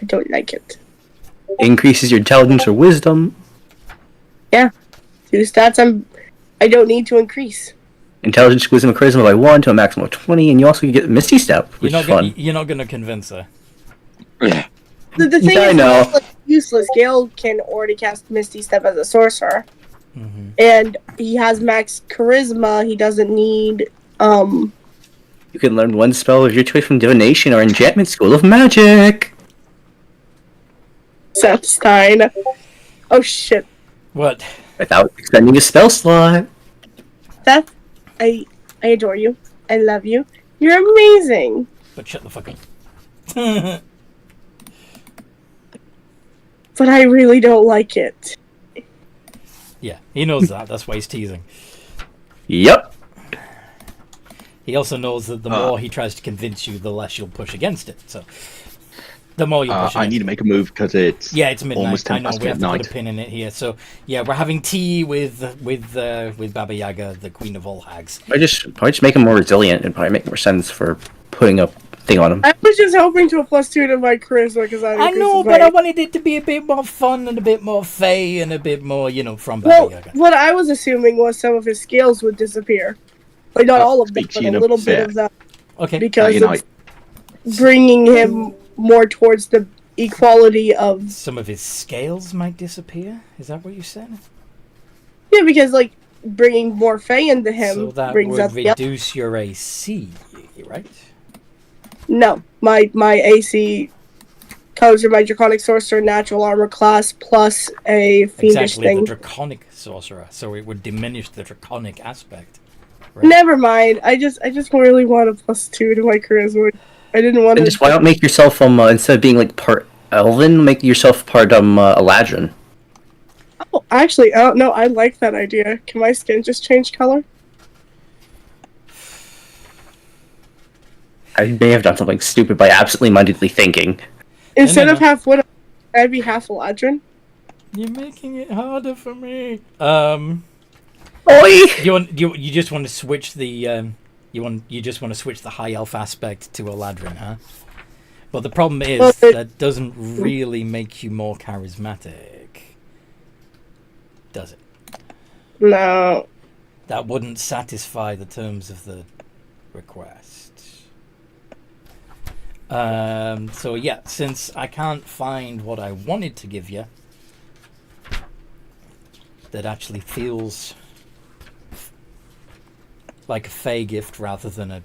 I don't like it. Increases your intelligence or wisdom. Yeah, 2 stats I don't need to increase. Intelligence, wisdom, and charisma by 1 to a maximum of 20, and you also get Misty Step, which is fun. You're not gonna convince her. The thing Yeah, I is, know. it's like useless. Gale can already cast Misty Step as a sorcerer, Mm-hmm. and he has max charisma. He doesn't need You can learn one spell of your choice from Divination or Enchantment School of Magic. Seth Stein. Oh shit, What? Without extending a spell slot. Seth, I adore you. I love you. You're amazing. But shut the fuck up. But I really don't like it. Yeah, he knows that. That's why he's teasing. Yep. He also knows that the more he tries to convince you, the less you'll push against it. So, the more you push I need to make a move because it's midnight. almost 10 I know past we have to put midnight. a pin in it here. So, yeah, we're having tea with Baba Yaga, the Queen of all hags. Probably just make him more resilient. It'd probably make more sense for putting a thing on him. I was just hoping to a +2 to my charisma because I know, but I wanted it to be a bit more fun and a bit more fey and a bit more, from Baba Yaga. What I was assuming was some of his scales would disappear. Like, not all of them, speak to but you in a a little bit bit. of that. Okay. Because Night, it's bringing him more towards the equality of... Some of his scales might disappear? Is that what you said? Yeah, because, like, bringing more Fey into him So that brings would up the... reduce your AC, right? No. My AC comes from my Draconic Sorcerer natural armor class plus a Fiendish Exactly, thing. the Draconic Sorcerer. So it would diminish the Draconic aspect. Right? Never mind. I just really want a +2 to my charisma. I didn't want And to... just why not make yourself instead of being like part Elven, make yourself part Eladrin. Oh, actually, I don't know. I like that idea. Can my skin just change color? I may have done something stupid by absently-mindedly thinking. Instead no. of half wood, I'd be half Eladrin. You're making it harder for me. Oi! You just want to switch the you just want to switch the high elf aspect to Eladrin, huh? But the problem is that doesn't really make you more charismatic, does it? No. That wouldn't satisfy the terms of the request. So yeah, since I can't find what I wanted to give you that actually feels like a fey gift rather than a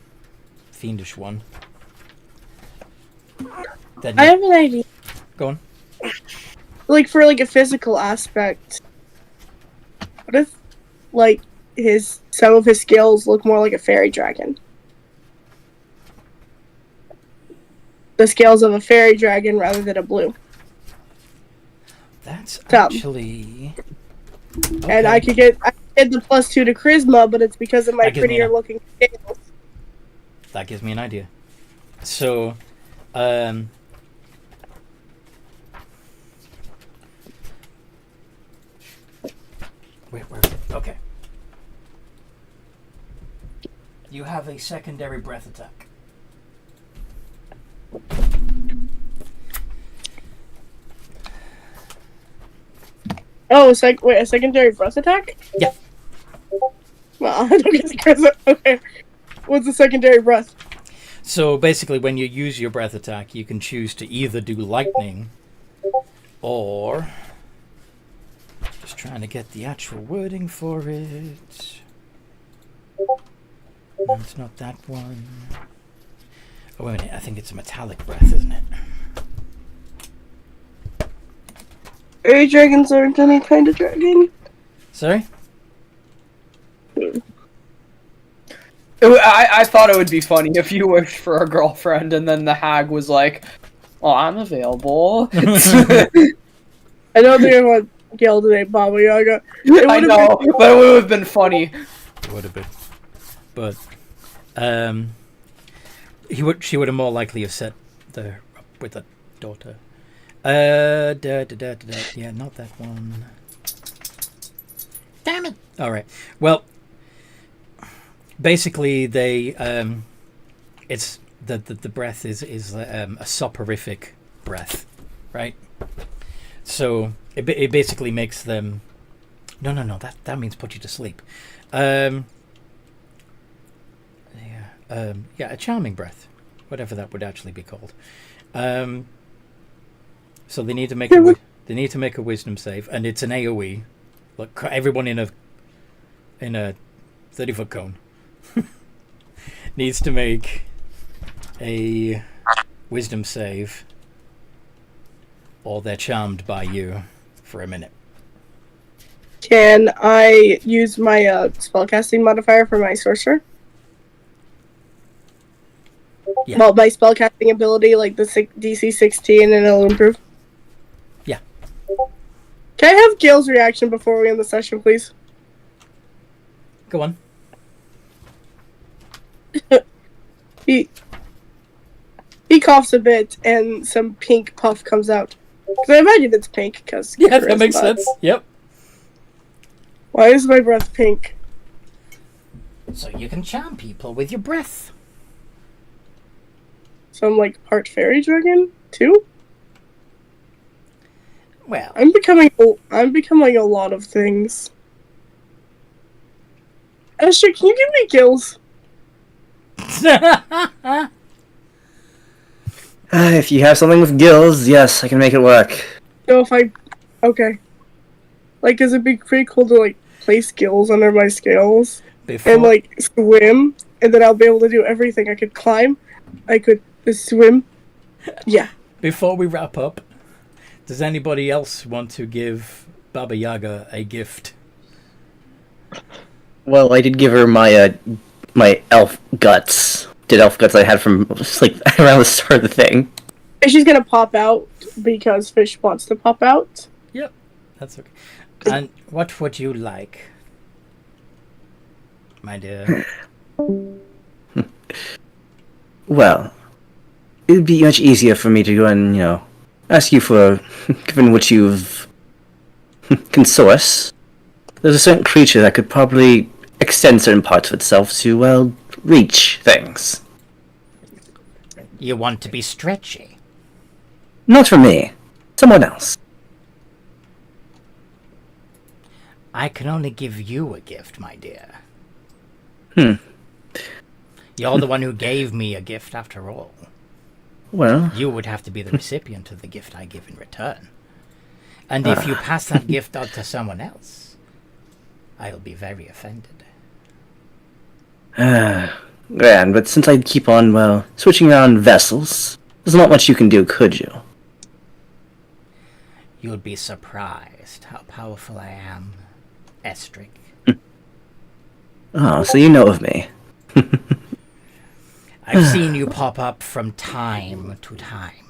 fiendish one, then I have an idea. go on. Like, for, like, a physical aspect. What if, like, some of his skills look more like a fairy dragon? The scales of a fairy dragon rather than a blue. That's Dumb. actually... And I could get the +2 to charisma, but it's because of my That gives me prettier looking scales. That gives me an idea. So, where is it? Okay. You have a secondary breath attack. Oh, wait, a secondary breath attack? Yeah. Well, I don't get the charisma. Okay. What's the secondary breath? So basically, when you use your breath attack, you can choose to either do lightning or... Just trying to get the actual wording for it. No, it's not that one. Oh, wait a minute. I think it's a metallic breath, isn't it? Fairy dragons aren't any kind of dragon. Sorry? I thought it would be funny if you wished for a girlfriend and then the hag was like, "Oh, I'm available." I don't think I want Gale to date Baba Yaga. I know, but it would have been funny. It would have been. But, she would have more likely have set her up with a daughter. Yeah, not that one. Damn it! Alright. Well, basically they, it's, the breath is a soporific breath, right? So, it basically makes them... No, that means put you to sleep. Yeah, a charming breath. Whatever that would actually be called. So they need to make a wisdom save, and it's an AoE. Look, everyone in a 30-foot cone needs to make a wisdom save, or they're charmed by you for a minute. Can I use my spellcasting modifier for my sorcerer? Yeah. Well, my spellcasting ability, like the DC 16, and it'll improve. Yeah. Can I have Gale's reaction before we end the session, please? Go on. He coughs a bit, and some pink puff comes out. Because I imagine it's pink, because... Yeah, that makes sense. Yep. Why is my breath pink? So you can charm people with your breath. So I'm like part fairy dragon, too? Well, I'm becoming a lot of things. Esther, can you give me gills? If you have something with gills, yes, I can make it work. So okay. Like, is it be pretty cool to, like, place gills under my scales? And, like, swim? And then I'll be able to do everything. I could climb. I could swim. Yeah. Before we wrap up, does anybody else want to give Baba Yaga a gift? Well, I did give her my my elf guts. Elf guts I had from like around the start of the thing. And she's gonna pop out because Fish wants to pop out. Yep, that's okay. And what would you like, my dear? Well, it would be much easier for me to go and, ask you for, given what you've can source. There's a certain creature that could probably extend certain parts of itself to, well, reach things. you want to be stretchy. Not for me. Someone else. I can only give you a gift, my dear. You're the one who gave me a gift after all. Well, You would have to be the recipient of the gift I give in return. And if you pass that gift on to someone else, I'll be very offended. grand, but since I keep on, well, switching around vessels, there's not much you can do, could you? You'll be surprised how powerful I am, Estric. Oh, so you know of me. I've seen you pop up from time to time.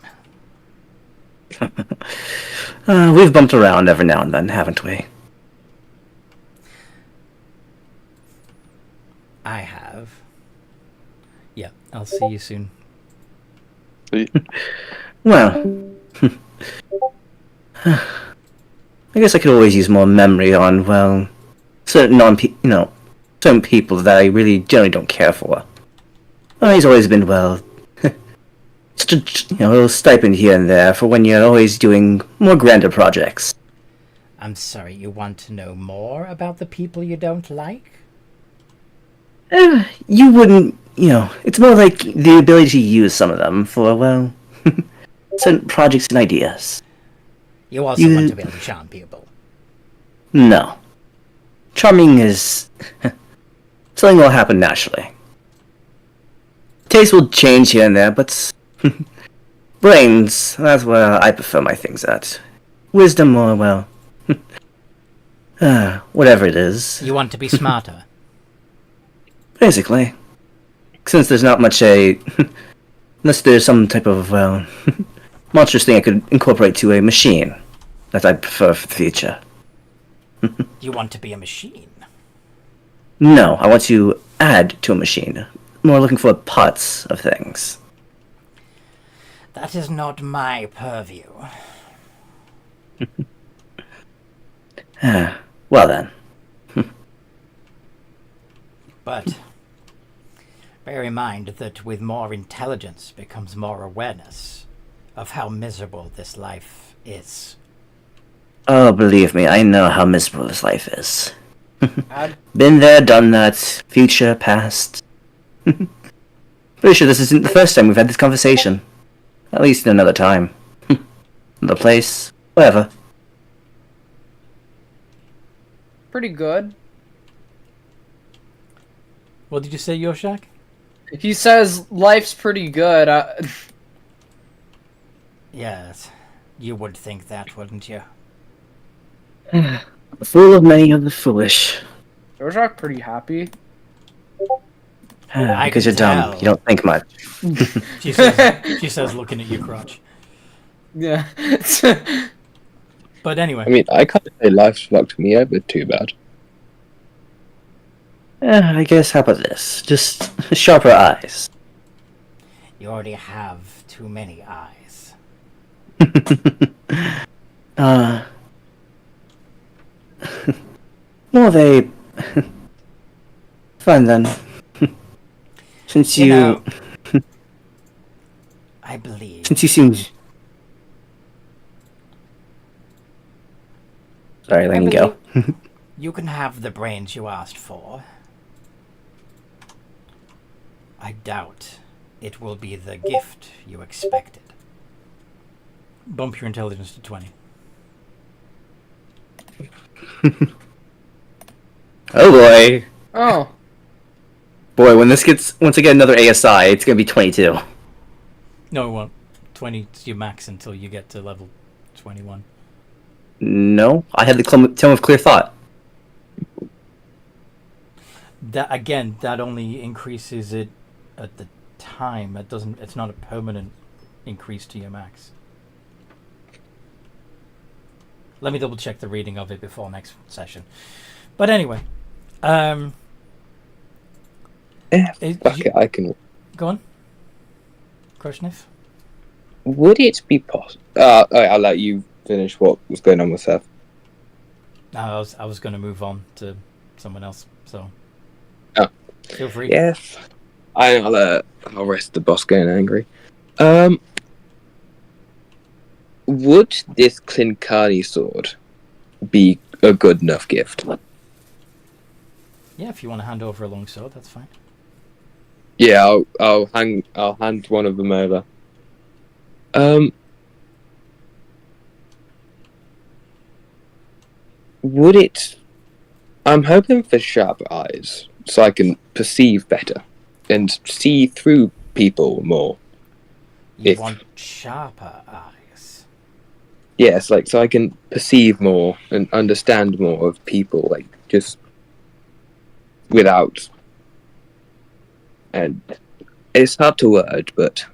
We've bumped around every now and then, haven't we? I have. Yeah, I'll see you soon. Well, I guess I could always use more memory on, well, certain certain people that I really generally don't care for. Well, he's always been, well, just a little stipend here and there for when you're always doing more grander projects. I'm sorry, you want to know more about the people you don't like? You wouldn't, it's more like the ability to use some of them for, well, certain projects and ideas. You also want to be able to charm people. No. Charming is something will happen naturally. Taste will change here and there, but brains, that's where I prefer my things at. Wisdom or, well, whatever it is. You want to be smarter. Basically. Since there's not much unless there's some type of, well, monstrous thing I could incorporate to a machine that I'd prefer for the future. You want to be a machine. No, I want to add to a machine. More looking for parts of things. That is not my purview. Well then. But bear in mind that with more intelligence becomes more awareness of how miserable this life is. Oh, believe me, I know how miserable this life is. I'd- Been there, done that, future, past. Pretty sure this isn't the first time we've had this conversation. At least in another time. Another place, whatever. Pretty good. What did you say, Yoshak? He says life's pretty good. Yes, you would think that, wouldn't you? The fool of many of the foolish. Rojak pretty happy. I Because can you're dumb. tell. You don't think much. She says, looking at your crotch. Yeah. But anyway. I mean, I can't say life's fucked me over too bad. I guess, how about this? Just sharper eyes. You already have too many eyes. Well, they... Fine then. Since You you... know, I believe Since you seem... Sorry, letting you go. you can have the brains you asked for. I doubt it will be the gift you expected. Bump your intelligence to 20. Oh boy. Oh. Boy, when this gets... Once I get another ASI, it's gonna be 22. No, it won't. 20 is your max until you get to level 21. No, I had the Tome of Clear Thought. That again, that only increases it at the time. It doesn't. It's not a permanent increase to your max. Let me double check the reading of it before next session. But anyway, Fuck it, I can. go on, Krushnev. Would it be possible? I'll let you finish what was going on with Seth. I was going to move on to someone else, so Oh. feel free. Yes. I'll rest the boss getting angry. Would this Clinkani sword be a good enough gift? Yeah, if you want to hand over a long sword, that's fine. Yeah, I'll hand one of them over. Would it? I'm hoping for sharp eyes, so I can perceive better and see through people more. You If- want sharper eyes. Yes, so I can perceive more and understand more of people, just without. And it's hard to word, but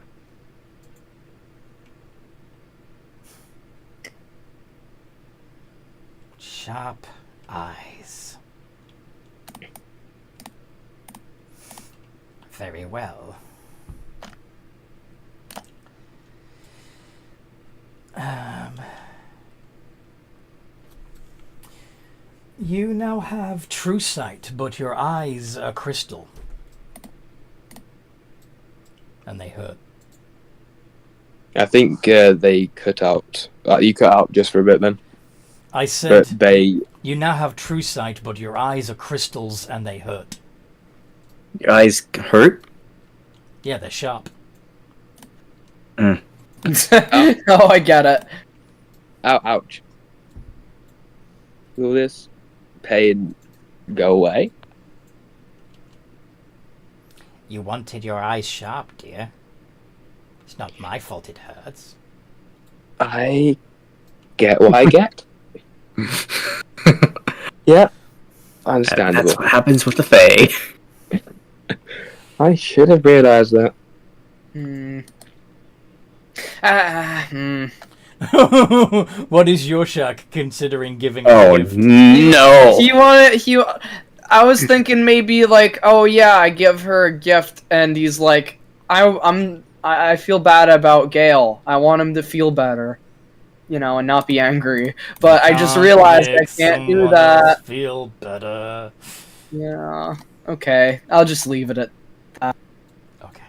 Sharp eyes. Very well. You now have true sight, but your eyes are crystal. And they hurt. I think they cut out. You cut out just for a bit then. I said But they. you now have true sight, but your eyes are crystals and they hurt. Your eyes hurt? Yeah, they're sharp. Oh, I get it. Ouch. Will this pain go away? You wanted your eyes sharp, dear. It's not my fault it hurts. I get what I get. Yeah, understandable. That's what happens with the Fae. I should have realised that. What is your Shaq considering giving Oh a gift? no! I was thinking maybe like, oh yeah, I give her a gift, and he's like, I feel bad about Gale. I want him to feel better, and not be angry. But I just realized I can't do that. Feel better. Yeah. Okay, I'll just leave it at that Okay.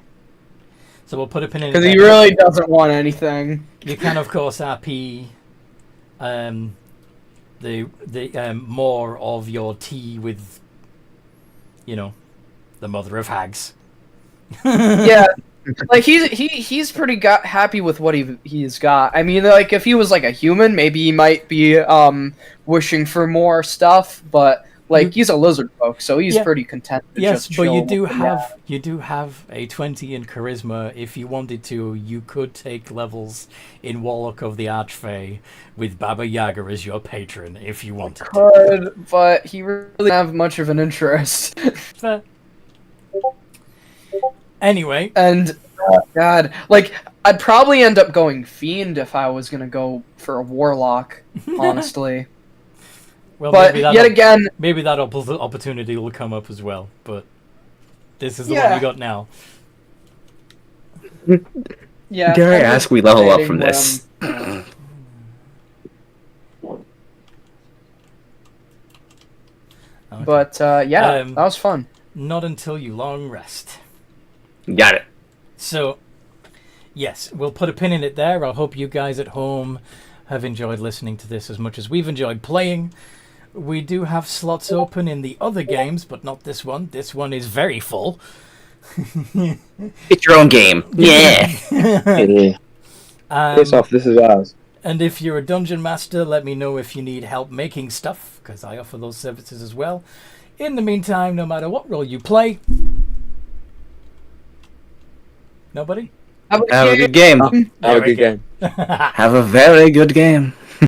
So we'll put a pin in it. because he really doesn't want anything. You can, of course, RP the more of your tea with, the mother of hags. Yeah, like he's pretty happy with what he's got. I mean, like if he was like a human, maybe he might be wishing for more stuff, but like he's a lizard folk, so he's pretty content. Yes, just but you chill. do have a 20 in charisma. If you wanted to, you could take levels in Warlock of the Archfey with Baba Yaga as your patron if you wanted to. Could, but he really didn't have much of an interest. Fair. Anyway, And God, like I'd probably end up going fiend if I was gonna go for a warlock, honestly. well, But yet again, maybe that opportunity will come up as well. But this is the one Yeah. you got now. yeah. Dare I I'm ask just we level up debating from what this? Okay. But yeah, Um, that was fun. Not until you long rest. Got it. So, yes, we'll put a pin in it there. I hope you guys at home have enjoyed listening to this as much as we've enjoyed playing. We do have slots open in the other games, but not this one. This one is very full. It's your own game. Yeah. Piss off, this is ours. And if you're a dungeon master, let me know if you need help making stuff, because I offer those services as well. In the meantime, no matter what role you play... Nobody? Have a good game. Have a good game. Have a very good game.